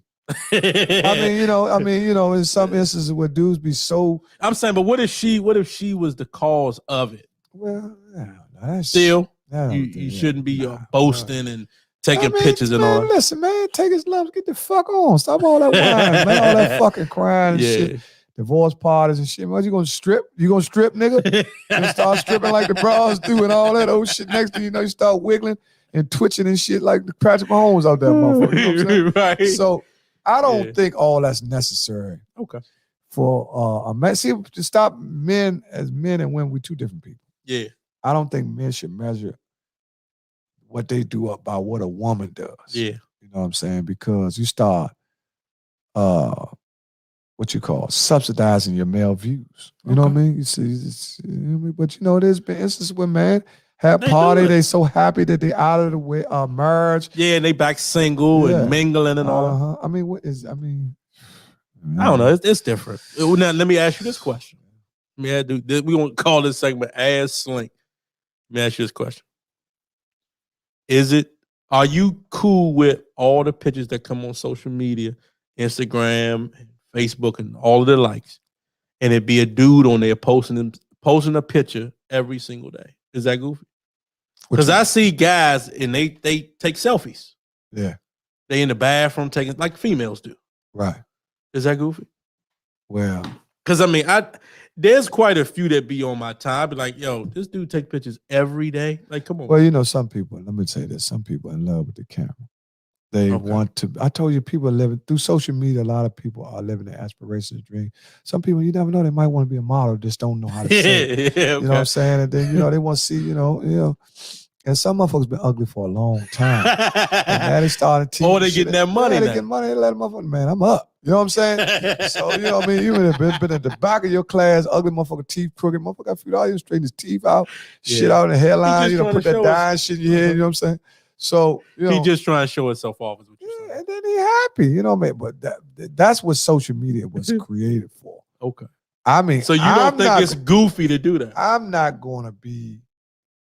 I mean, in some instances where dudes be so. I'm saying, but what if she was the cause of it? Well, that's still you shouldn't be boasting and taking pictures and all. Listen, man, take his love, get the fuck on, stop all that whining, man, all that fucking crying and shit. Divorce parties and shit. What you gonna strip? You gonna strip, nigga? You start stripping like the bras do and all that old shit. Next thing you know, you start wiggling and twitching and shit like the Patrick Mahomes out there, motherfucker. You know what I'm saying? Right. So I don't think all that's necessary. Okay. For a man, see, to stop men as men and women, we 2 different people. Yeah. I don't think men should measure what they do up by what a woman does. Yeah. You know what I'm saying? Because you start what you call subsidizing your male views. You know what I mean? You see, but there's been instances where man have party, they so happy that they out of the way marriage. Yeah, and they back single and mingling and all. I mean, I don't know. It's different. Now, let me ask you this question. We won't call this segment Ass Slink. Let me ask you this question. Are you cool with all the pictures that come on social media, Instagram, Facebook, and all of the likes, and it be a dude on there posting a picture every single day? Is that goofy? Because I see guys and they take selfies. Yeah. They in the bathroom taking, like females do. Right. Is that goofy? Well, because there's quite a few that be on my time. I be like, yo, this dude take pictures every day. Like, come on. Well, some people, let me say this, some people are in love with the camera. They want to, I told you, people are living through social media. A lot of people are living their aspirations, dream. Some people, you never know, they might want to be a model, just don't know how to say it. You know what I'm saying? And then, they want to see, and some motherfuckers been ugly for a long time. And now they started teaching. Or they getting that money. They get money, they let them motherfucker, man, I'm up. You know what I'm saying? So, you know what I mean? You been at the back of your class, ugly motherfucker, teeth crooked, motherfucker got few dollars, straighten his teeth out, shit out in the hairline, put that dye shit in your head, you know what I'm saying? So, he just trying to show himself off. And then he happy, you know what I mean? But that's what social media was created for. Okay. I mean, so you don't think it's goofy to do that? I'm not going to be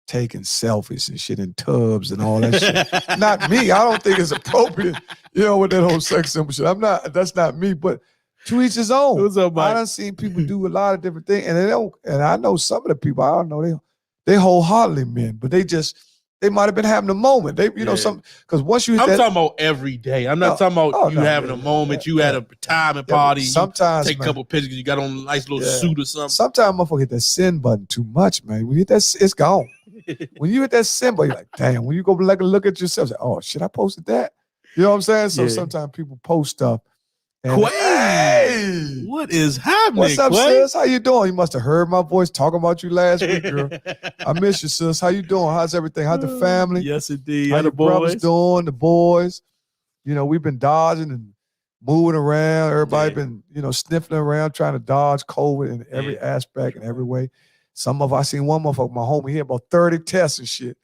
taking selfies and shit in tubs and all that shit. Not me. I don't think it's appropriate, with that whole sex symbol shit. That's not me, but to each his own. What's up, Mike? I done seen people do a lot of different things, and I know some of the people, I don't know, they wholeheartedly men, but they might have been having a moment. Because once you I'm talking about every day. I'm not talking about you having a moment. You had a retirement party. Sometimes take a couple pictures. You got on a nice little suit or something. Sometimes motherfucker hit that send button too much, man. When you hit that, it's gone. When you hit that send button, you're like, damn. When you go look at yourself, like, oh shit, I posted that. You know what I'm saying? So sometimes people post stuff. Quay, what is happening? What's up, Quay? sis? How you doing? You must have heard my voice talking about you last week, girl. I miss you, sis. How you doing? How's everything? How's the family? Yes, indeed. How your brothers doing? The boys? We've been dodging and moving around. Everybody been, sniffing around, trying to dodge COVID in every aspect and every way. I seen one motherfucker, my homie, he had about 30 tests and shit.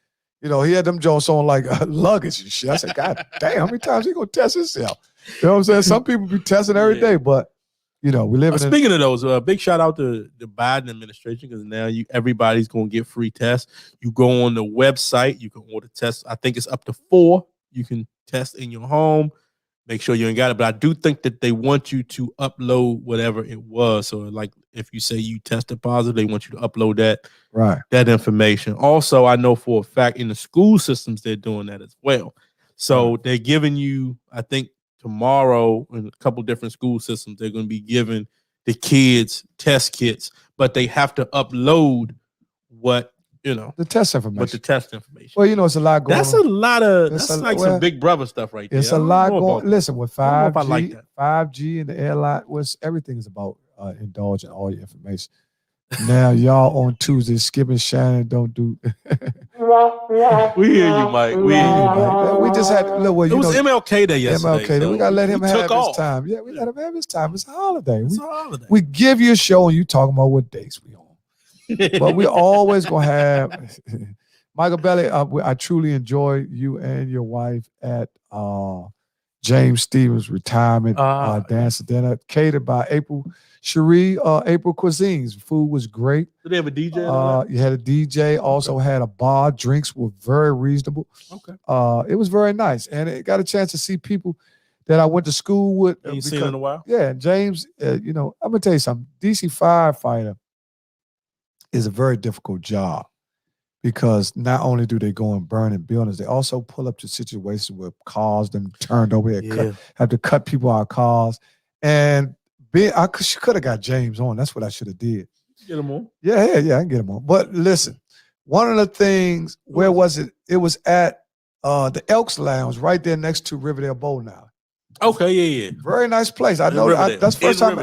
He had them joints on like luggage and shit. I said, God damn, how many times he gonna test himself? You know what I'm saying? Some people be testing every day, but we live in. Speaking of those, big shout out to the Biden administration, because now everybody's gonna get free tests. You go on the website, you can order tests. I think it's up to 4. You can test in your home. Make sure you ain't got it. But I do think that they want you to upload whatever it was. So like if you say you tested positive, they want you to upload that information. Also, I know for a fact in the school systems, they're doing that as well. So they're giving you, I think tomorrow in a couple different school systems, they're going to be giving the kids test kits, but they have to upload the test information. But the test information. Well, it's a lot going on. That's some Big Brother stuff right there. It's a lot going. Listen, with 5G, like that. 5G and the airline, everything is about indulging all your information. Now y'all on Tuesday, Skip and Shannon don't do. We hear you, Mike. We hear you, Mike. We just had look. Well, it was MLK Day yesterday. MLK Day. We gotta let him have his time. Yeah, we let him have his time. It's a holiday. It's a holiday. We give you a show and you talking about what dates we on. But we always gonna have Michael Belly. I truly enjoy you and your wife at James Stevens' retirement dance dinner catered by April Cherie, April Cuisines. Food was great. Did they have a DJ? You had a DJ. Also had a bar. Drinks were very reasonable. Okay. It was very nice, and it got a chance to see people that I went to school with. You seen in a while? Yeah, James. I'm gonna tell you something. DC firefighter is a very difficult job because not only do they go and burn in buildings, they also pull up to situations where cars them turned over, have to cut people out of cars. And I could have got James on. That's what I should have did. Get him on? Yeah, I can get him on. But listen, one of the things, where was it? It was at the Elks Lounge right there next to Riverdale Bowl now. Okay, yeah. Very nice place. I know that's first time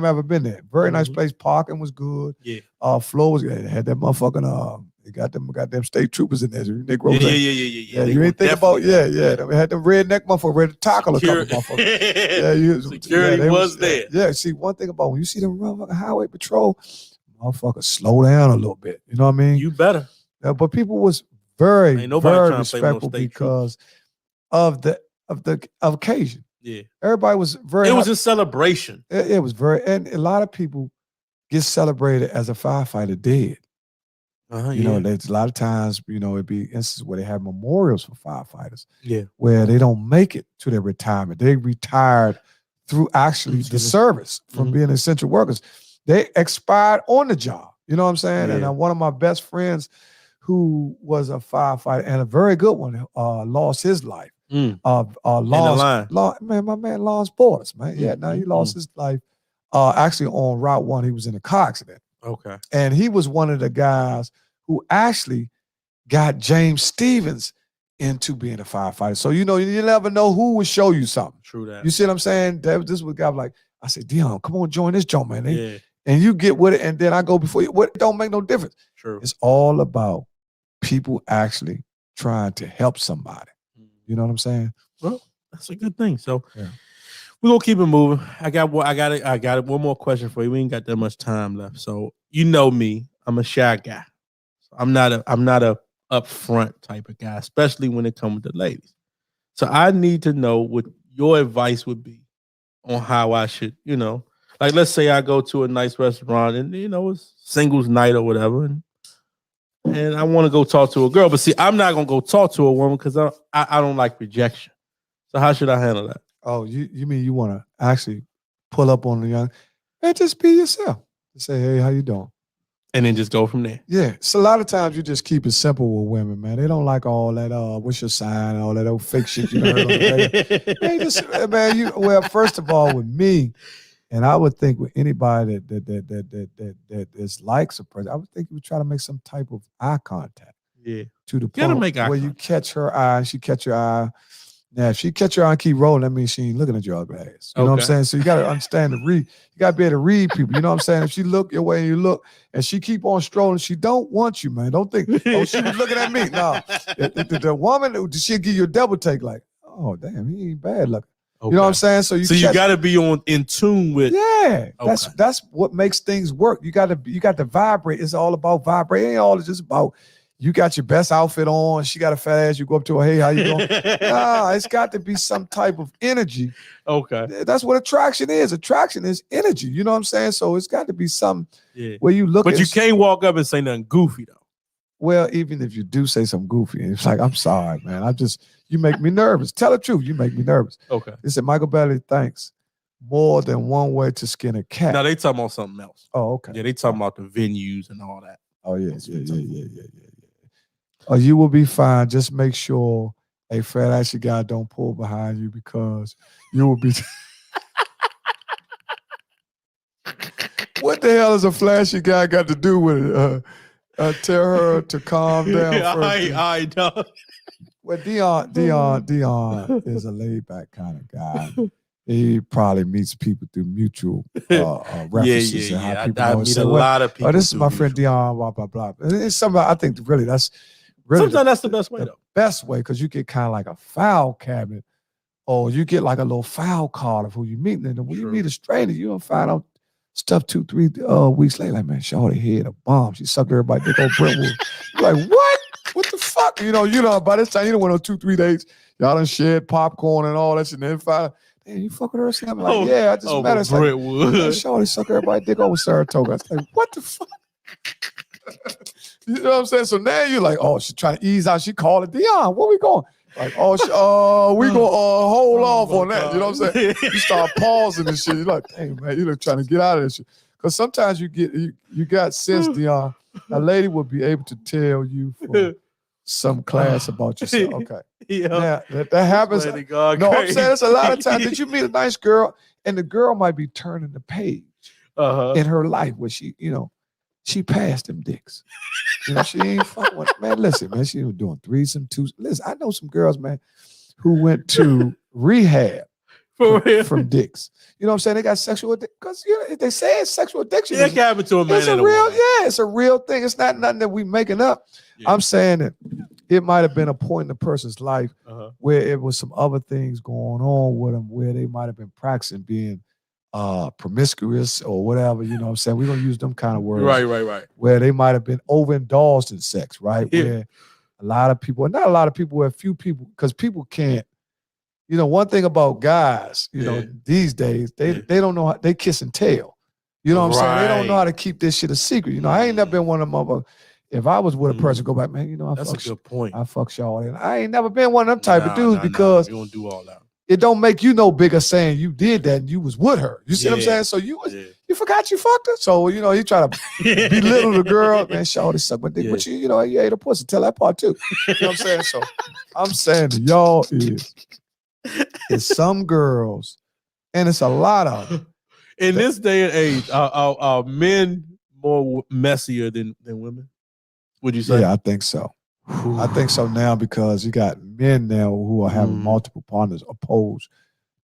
I ever been there. Very nice place. Parking was good. Yeah. Floor was good. It had that motherfucking They got them goddamn state troopers in there. You Negroes. Yeah. You ain't think about, They had them redneck motherfuckers ready to tackle a couple motherfuckers. Security was there. Yeah, see, one thing about when you see them motherfucking highway patrol, motherfuckers slow down a little bit. You know what I mean? You better. But people was very, Ain't nobody very trying to play with no respectful state because of the occasion. Yeah. Everybody was very. It was a celebration. It was and a lot of people get celebrated as a firefighter dead. You know, there's a lot of times, it'd be instances where they have memorials for firefighters. Yeah. Where they don't make it to their retirement. They retired through actually the service from being essential workers. They expired on the job. You know what I'm saying? Yeah. And one of my best friends who was a firefighter and a very good one lost his life. My man lost Borders, man. Yeah, now he lost his life actually on Route 1. He was in a car accident. Okay. And he was one of the guys who actually got James Stevens into being a firefighter. So, you never know who will show you something. True that. You see what I'm saying? This was a guy like, I said, Deon, come on, join this joint, man. And you get with it, and then I go before you. It don't make no difference. True. It's all about people actually trying to help somebody. You know what I'm saying? Well, that's a good thing. So we're gonna keep it moving. I got one more question for you. We ain't got that much time left. So you know me, I'm a shy guy. I'm not a upfront type of guy, especially when it comes to ladies. So I need to know what your advice would be on how I should, like let's say I go to a nice restaurant and it's singles night or whatever, and I want to go talk to a girl, but see, I'm not gonna go talk to a woman because I don't like rejection. So how should I handle that? Oh, you mean you want to actually pull up on the young and just be yourself? Say, hey, how you doing? And then just go from there. Yeah. So a lot of times you just keep it simple with women, man. They don't like all that, what's your sign, all that old fake shit you heard on the radio. First of all, with me, and I would think with anybody that is likes a person, I would think you would try to make some type of eye contact. Yeah. To the point where you catch her eye and she catch your eye. Now, if she catch your eye and keep rolling, that means she ain't looking at your ugly ass. You know what I'm saying? So you got to understand you got to be able to read people. You know what I'm saying? If she look your way and you look, and she keep on strolling, she don't want you, man. Don't think, oh, she was looking at me. No. The woman, she'll give you a double take like, oh, damn, he ain't bad looking. Okay. You know what I'm saying? So you got to be in tune with. Yeah, that's what makes things work. You got to vibrate. It's all about vibrating. It ain't all just about you got your best outfit on. She got a fat ass. You go up to her, hey, how you doing? Nah, it's got to be some type of energy. Okay, that's what attraction is. Attraction is energy. You know what I'm saying? So it's got to be something where you look. But you can't walk up and say nothing goofy though. Well, even if you do say something goofy, it's like, I'm sorry, man. You make me nervous. Tell the truth. You make me nervous. Okay. They said, Michael Bailey, thanks. More than one way to skin a cat. No, they talking about something else. Oh, okay. Yeah, they talking about the venues and all that. Oh, yeah. Oh, you will be fine. Just make sure a fat ass guy don't pull behind you because you will be. What the hell is a flashy guy got to do with it? Tell her to calm down. I know. Well, Deon is a laid back kind of guy. He probably meets people through mutual references. I meet a lot of people. Oh, this is my friend Deon, blah, blah, blah. It's something I think really that's really sometimes that's the best way, though. Best way, because you get kind of like a file cabinet, or you get like a little file card of who you meet. And when you meet a stranger, you don't find out stuff 2-3 weeks later. Like, man, shorty had a bomb. She sucked everybody dick on Brentwood. You're like, what? What the fuck? You know, by this time, you don't went on 2-3 dates. Y'all done shared popcorn and all that shit. And then find out, damn, you fuck with her? I'm like, yeah, I just met her. It's Brentwood. Like, shorty suck everybody dick over Saratoga. I was like, what the fuck? You know what I'm saying? So now you're like, oh, she's trying to ease out. She called it, Deon, where we going? Like, oh, we gonna hold off on that. God. You know what I'm saying? You start pausing and shit. You're like, hey man, you're trying to get out of this shit. Because sometimes you got sense, Deon. A lady will be able to tell you from some class about yourself. Okay. Yeah. Now, that happens. No, I'm saying it's a lot of times that you meet a nice girl and the girl might be turning the page in her life where she, she passed them dicks. She ain't fucking with, man, listen, man, she was doing threesome, twos. Listen, I know some girls, man, who went to rehab For real. from dicks. You know what I'm saying? They got sexual addiction because they say it's sexual addiction. Yeah, it can happen to a man It's a and a real, woman. yeah, it's a real thing. It's not nothing that we making up. Yeah. I'm saying that it might have been a point in a person's life Uh-huh. where it was some other things going on with them, where they might have been practicing being promiscuous or whatever. You know what I'm saying? We're gonna use them kind of words. Right. Where they might have been overindulged in sex, right? Yeah. Where a lot of people, not a lot of people, where a few people, because people can't. You know, one thing about guys, you know, these days, they don't know how, they kiss and tell. You know what I'm saying? They don't know how to keep this shit a secret. You know, I ain't never been one of them motherfuckers. If I was with a person, go back, man, you know, that's a good point. I fuck y'all. And I ain't never been one of them type of dudes because you don't do all that. it don't make you no bigger saying you did that and you was with her. You see what I'm saying? So you forgot you fucked her. So, you know, you try to belittle the girl, man, shawty suck my dick. But you know, you ate a pussy. Tell that part too. You know what I'm saying? So I'm saying to y'all is some girls, and it's a lot of them. In this day and age, are men more messier than women? Would you say? Yeah, I think so. I think so now because you got men now who are having multiple partners opposed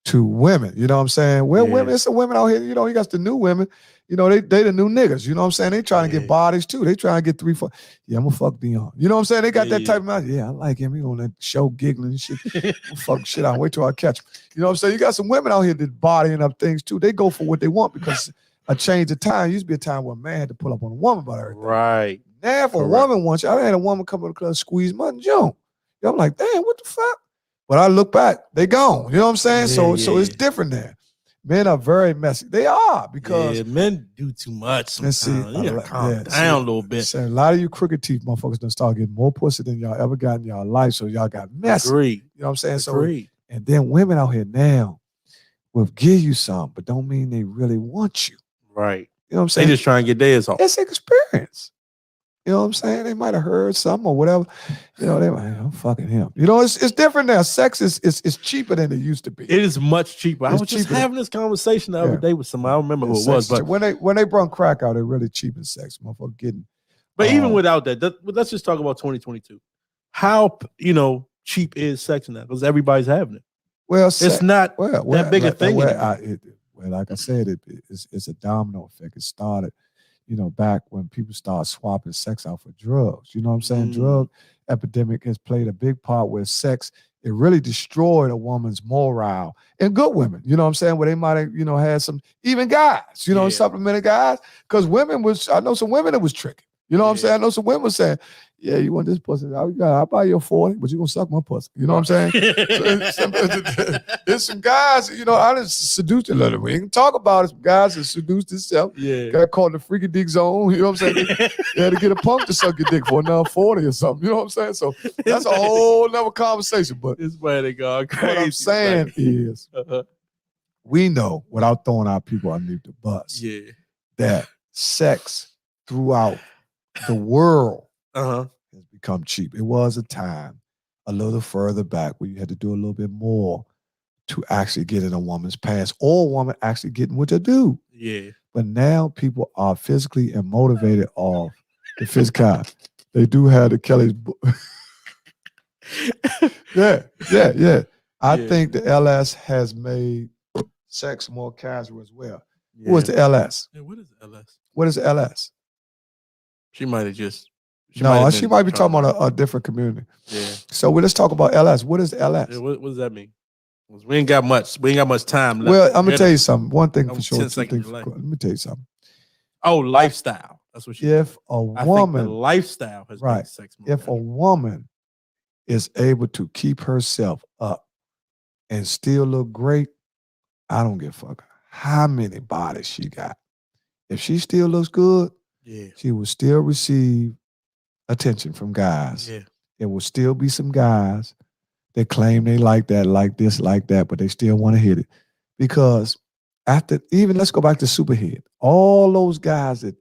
to women. You know what I'm saying? Well, women, it's some women out here, you know, you got the new women, you know, they the new niggas. You know what I'm saying? They trying to get bodies too. They trying to get 3, 4. Yeah, I'm gonna fuck Deon. You know what I'm saying? They got that type of mind. Yeah, I like him. He on that show giggling and shit. I'm fuck shit out. Wait till I catch him. You know what I'm saying? You got some women out here that bodying up things too. They go for what they want because a change of time used to be a time where a man had to pull up on a woman about everything. Right. Now, if a woman wants you, I had a woman come to the club, squeeze my junk. I'm like, damn, what the fuck? But I look back, they gone. You know what I'm saying? So it's different there. Men are very messy. They are because men do too much sometimes. You gotta calm down a little bit. So a lot of you crooked teeth motherfuckers done start getting more pussy than y'all ever got in y'all life. So y'all got messy. Agreed. You know what I'm saying? Agreed. So and then women out here now will give you some, but don't mean they really want you. Right. You know what I'm saying? They just try and get theirs off. It's experience. You know what I'm saying? They might have heard something or whatever. You know, they might, I'm fucking him. You know, it's different now. Sex is cheaper than it used to be. It is much cheaper. I was just having this conversation the other day with somebody. I don't remember who it was, but when they brought crack out, they really cheap in sex, motherfucker getting. But even without that, let's just talk about 2022. How cheap is sex now? Because everybody's having it. Well, it's not that big a thing. Like I said, it's a domino effect. It started, back when people start swapping sex out for drugs. You know what I'm saying? Drug epidemic has played a big part where sex, it really destroyed a woman's morale. And good women, you know what I'm saying? Where they might have, had some, even guys, supplemented guys. Because I know some women that was tricking. You know what I'm saying? I know some women saying, yeah, you want this pussy? I'll buy you a 40, but you're going to suck my pussy. You know what I'm saying? There's some guys, I just seduced a little. We ain't talk about it. Some guys that seduced themselves. Yeah. Got caught in the freaky dick zone. You know what I'm saying? They had to get a punk to suck your dick for another 40 or something. You know what I'm saying? So that's a whole nother conversation. But it's why they go crazy. What I'm saying is, we know, without throwing our people underneath the bus, that sex throughout the world has become cheap. It was a time a little further back where you had to do a little bit more to actually get in a woman's pants or a woman actually getting what they do. Yeah. But now people are physically and motivated off the physical. They do have the Kelly's book. Yeah. I think the LS has made sex more casual as well. Yeah. Who is the LS? Yeah, what is the LS? What is the LS? She might have just. She might be talking about a different community. Yeah. So let's talk about LS. What is LS? Yeah, what does that mean? We ain't got much time left. Well, I'm gonna tell you something. One thing for sure. 10 seconds let me tell you something. Oh, lifestyle. That's what she. If a woman, the lifestyle has made sex more if a woman is able to keep herself up and still look great, I don't give a fuck how many bodies she got. If she still looks good, she will still receive attention from guys. Yeah. There will still be some guys that claim they like that, like this, like that, but they still want to hit it. Because let's go back to Superhead. All those guys that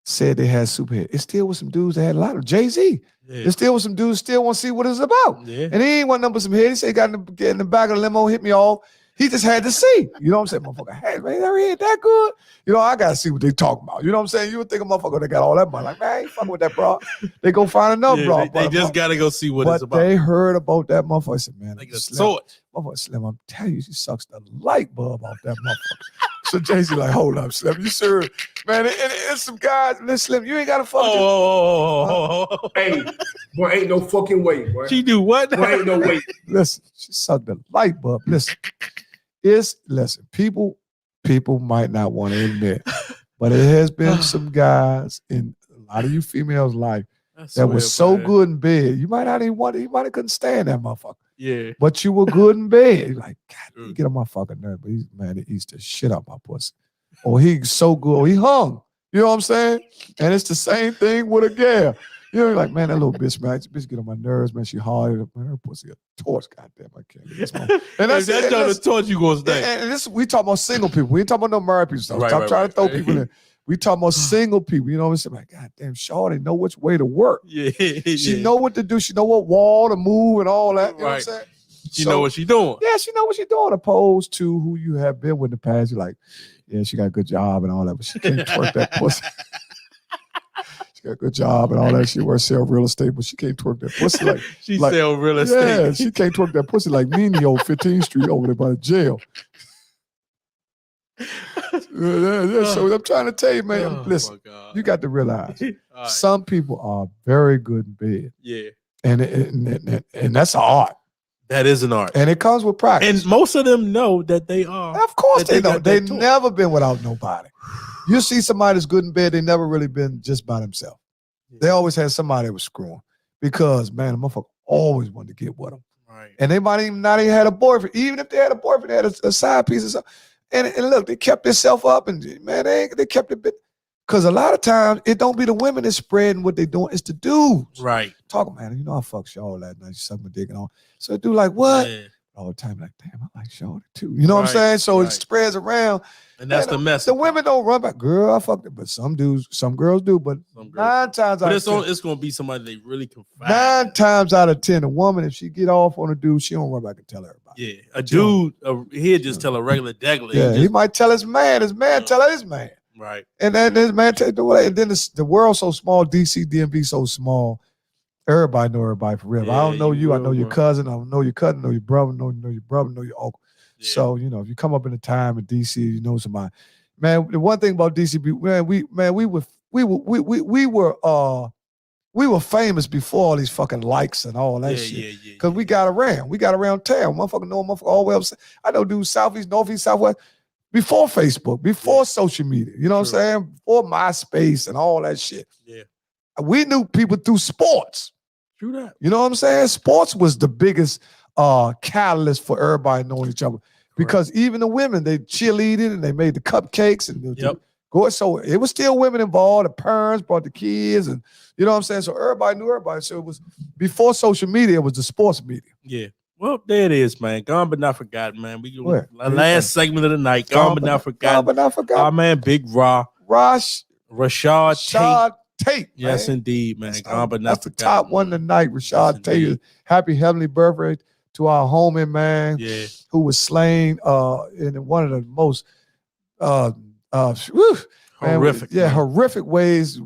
said they had Superhead, it still was some dudes that had a lot of Jay-Z. Yeah. There still was some dudes still want to see what it's about. Yeah. And he ain't want number some head. He said he got in the back of the limo, hit me off. He just had to see. You know what I'm saying? Motherfucker, hey, man, that ain't that good. You know, I got to see what they talking about. You know what I'm saying? You would think a motherfucker that got all that money. Like, man, I ain't fucking with that bro. They go find another bro. They just got to go see what it's about. But they heard about that motherfucker. I said, man, Like a torch. Motherfucker Slim, I'm telling you, she sucks the light bulb off that motherfucker. So Jay-Z like, hold up, Slim, you sure? Man, and some guys, listen, Slim, you ain't got to fuck Hey, boy, ain't no fucking way, boy. She do what? Boy, ain't no way. Listen, she sucked the light bulb. Listen, people might not want to admit, but it has been some guys in a lot of you females' life that was so good in bed. You might not even want it. You might have couldn't stand that motherfucker. Yeah. But you were good in bed. You're like, God, you get on my fucking nerve. But he eats the shit out my pussy. Or he's so good. Or he hung. You know what I'm saying? And it's the same thing with a gal. You know, you're like, man, that little bitch, man, this bitch get on my nerves, man. She hard. Man, her pussy a torch. Goddamn, I can't get this one. And that's the torch you gonna stay. And this, we talking about single people. We ain't talking about no married people. So stop trying to throw people in. We talking about single people. You know what I'm saying? Like, goddamn, Shawty know which way to work. Yeah. She know what to do. She know what wall to move and all that. You know what I'm saying? She know what she doing. Yeah, she know what she doing. Opposed to who you have been with in the past. You're like, yeah, she got a good job and all that, but she can't twerk that pussy. She got a good job and all that. She works sell real estate, but she can't twerk that pussy like she sell real estate. Yeah, she can't twerk that pussy like me in the old 15th Street over there by the jail. So I'm trying to tell you, man. Listen, you got to realize some people are very good in bed. Yeah, and that's an art. That is an art, and it comes with practice. And most of them know that they are. Of course, they know. They never been without nobody. You see somebody that's good in bed, they never really been just by themselves. Yeah. They always had somebody that was screwing because, man, the motherfucker always wanted to get with them. Right. And they might even not even had a boyfriend. Even if they had a boyfriend, they had a side piece or something. And look, they kept themselves up and, man, they kept it bit. Because a lot of times, it don't be the women that's spreading what they doing. It's the dudes. Right. Talking, man, you know, I fucked Shaw that night. She sucked my dick and all. So the dude like, what? Yeah. All the time, like, damn, I like Shaw too. You know what I'm saying? So it spreads around. And that's the message. The women don't run back, girl, I fucked it. But some girls do. But 9 times out of 10. It's going to be somebody they really confide. 9 times out of 10, a woman, if she get off on a dude, she don't run back and tell everybody. Yeah, a dude, he'll just tell a regular degular. Yeah, he might tell his man tell his man. Right. And then his man tell the way. And then the world's so small, DC, DMV so small. Everybody know everybody for real. Yeah, I don't know you. I know your cousin. I know your cousin. Know your brother. Know your brother. Know your uncle. Yeah. So you know if you come up in a time in DC, you know somebody. Man, the one thing about DC, man, we were famous before all these fucking likes and all that shit. Because we got around. We got around town. Motherfucker know motherfucker all the way up. I know dudes southeast, northeast, southwest. Before Facebook, before social media. You know what I'm saying? Before MySpace and all that shit. Yeah. We knew people through sports. True that. You know what I'm saying? Sports was the biggest catalyst for everybody knowing each other. Because even the women, they cheerleaded and they made the cupcakes and so it was still women involved. The parents brought the kids and you know what I'm saying? So everybody knew everybody. So it was before social media, it was the sports media. Yeah. Well, there it is, man. Gone but not forgotten, man. Last segment of the night. Gone but not forgotten. Gone but not forgotten. Our man, Big Rashad Tate. Yes, indeed, man. Gone but not forgotten. That's the top one tonight. Rashad Tate. Happy heavenly birthday to our homie, man. Yeah. Who was slain in one of the most horrific. Horrific ways.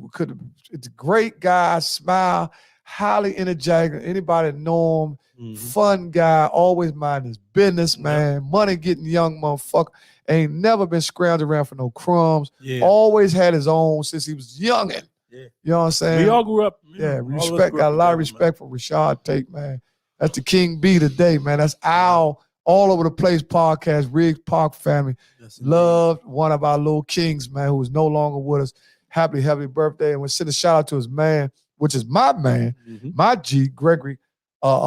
It's a great guy, smile, highly energetic. Anybody know him. Fun guy, always mind his business, man. Money getting young motherfucker. Ain't never been scrounged around for no crumbs. Yeah. Always had his own since he was youngin'. Yeah. You know what I'm saying? We all grew up. Respect. Got a lot of respect for Rashad Tate, man. That's the King B today, man. That's our all over the place podcast, Riggs Park family. Yes, loved one of our little kings, man, who is no longer with us. Happy birthday. And we'll send a shout out to his man, which is my man, my G, Gregory. Greg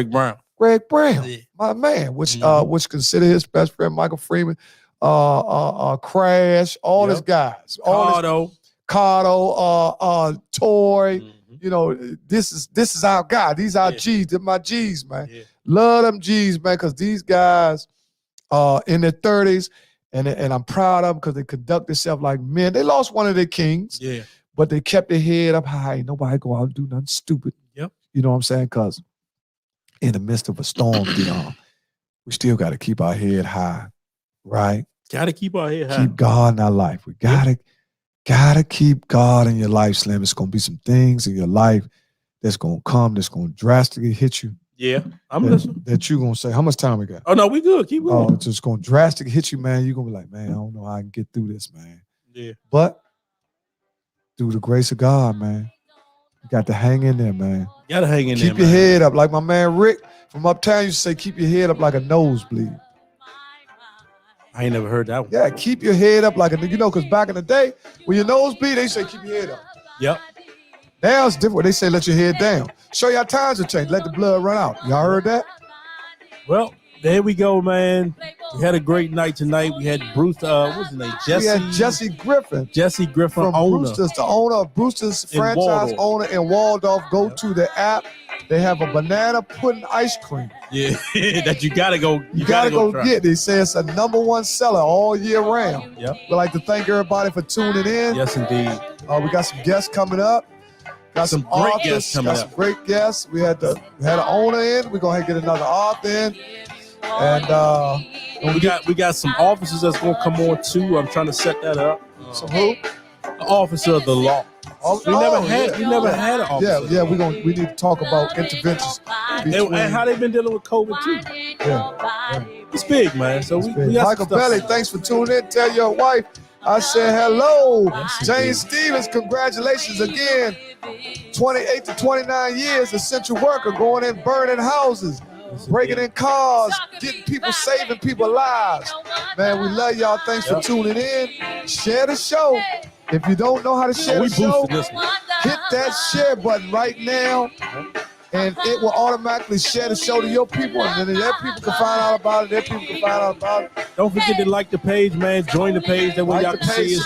Brown. Greg Brown, my man, which consider his best friend Michael Freeman, Crash, all his guys, Cardo, Toy. You know, this is our guy. These are G's. They're my G's, man. Yeah. Love them G's, man, because these guys in their 30s, and I'm proud of them because they conduct themselves like men. They lost one of their kings. Yeah. But they kept their head up high. Nobody go out and do nothing stupid. Yep. You know what I'm saying? Because in the midst of a storm, Deon, we still got to keep our head high, right? Got to keep our head high. Keep God in our life. We gotta keep God in your life, Slim. It's gonna be some things in your life that's gonna come, that's gonna drastically hit you. Yeah, I'm listening. That you gonna say, how much time we got? Oh no, we good. Keep going. Oh, it's just gonna drastically hit you, man. You're gonna be like, man, I don't know how I can get through this, man. Yeah. But through the grace of God, man, you got to hang in there, man. You gotta hang in there. Keep your head up. Like my man Rick from Uptown used to say, keep your head up like a nosebleed. I ain't never heard that one. Yeah, keep your head up like a, because back in the day, when your nose bleed, they say keep your head up. Yep. Now it's different. They say let your head down. Show y'all times have changed. Let the blood run out. Y'all heard that? Well, there we go, man. We had a great night tonight. We had Brewster, what's his name? We had Jesse Griffin. Jesse Griffin, from owner. Brewster's, the owner of Brewster's franchise owner in Waldorf. Go to the app. They have a banana pudding ice cream. Yeah, that you gotta go. You gotta go get. They say it's a #1 seller all year round. Yep. We'd like to thank everybody for tuning in. Yes, indeed. We got some guests coming up. Got some great authors, guests coming up. some great guests. We had an owner in. We're gonna get another author in. And we got some officers that's gonna come on too. I'm trying to set that up. Some who? The officer of the law. We never had an officer. Yeah. We need to talk about interventions and how they've been dealing with COVID too. Yeah. It's big, man. So we got Michael Belly, thanks for tuning in. Tell your wife I said hello. Yes, Jane Stevens, congratulations again. 28 to 29 years, essential worker, going in burning houses, breaking in cars, getting people, saving people's lives. Man, we love y'all. Thanks for tuning in. Share the show. If you don't know how to share the show, hit that share button right now, and it will automatically share the show to your people, and then their people can find out about it. Their people can find out about it. Don't forget to like the page, man. Join the page. That way y'all can see us.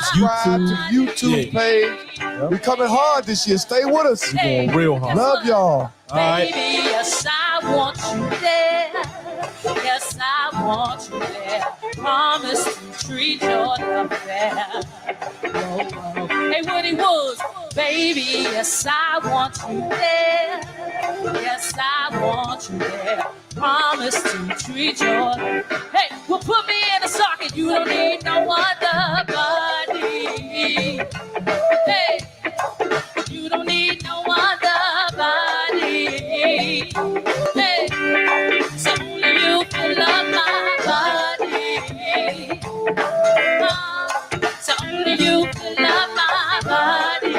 YouTube page. Yep. We coming hard this year. Stay with us. We going real hard. Love y'all. All right. Baby, yes, I want you there. Yes, I want you there. Promise to treat your love fair. Whoa, whoa. Hey, Woody Woods, baby, yes, I want you there. Yes, I want you there. Promise to treat your love. Hey, well, put me in a socket. You don't need no other body. Hey, you don't need no other body. Hey, so only you can love my body. So only you can love my body.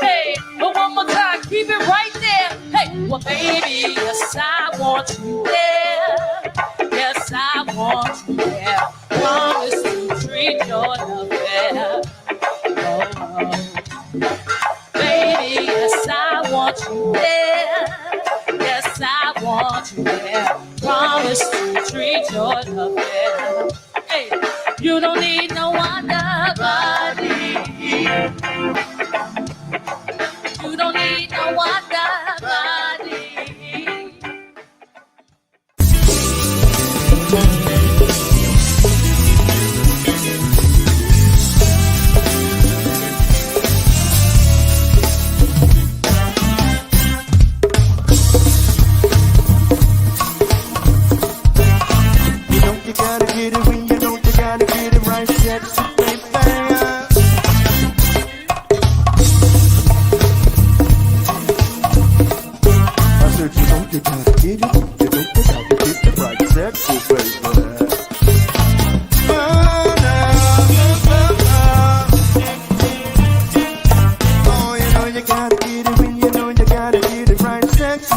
Hey, but one more time, keep it right there. Hey, well, baby, yes, I want you there. Yes, I want you there. Promise to treat your love fair. Baby, yes, I want you there. Yes, I want you there. Promise to treat your love fair. Hey, you don't need no other body. You don't need no other body. You gotta get it when you know you gotta get it right. That's the thing. I said you know you gotta get it. You know you gotta get it right. That's the baby. Oh, you know you gotta get it when you know you gotta get it right. That's the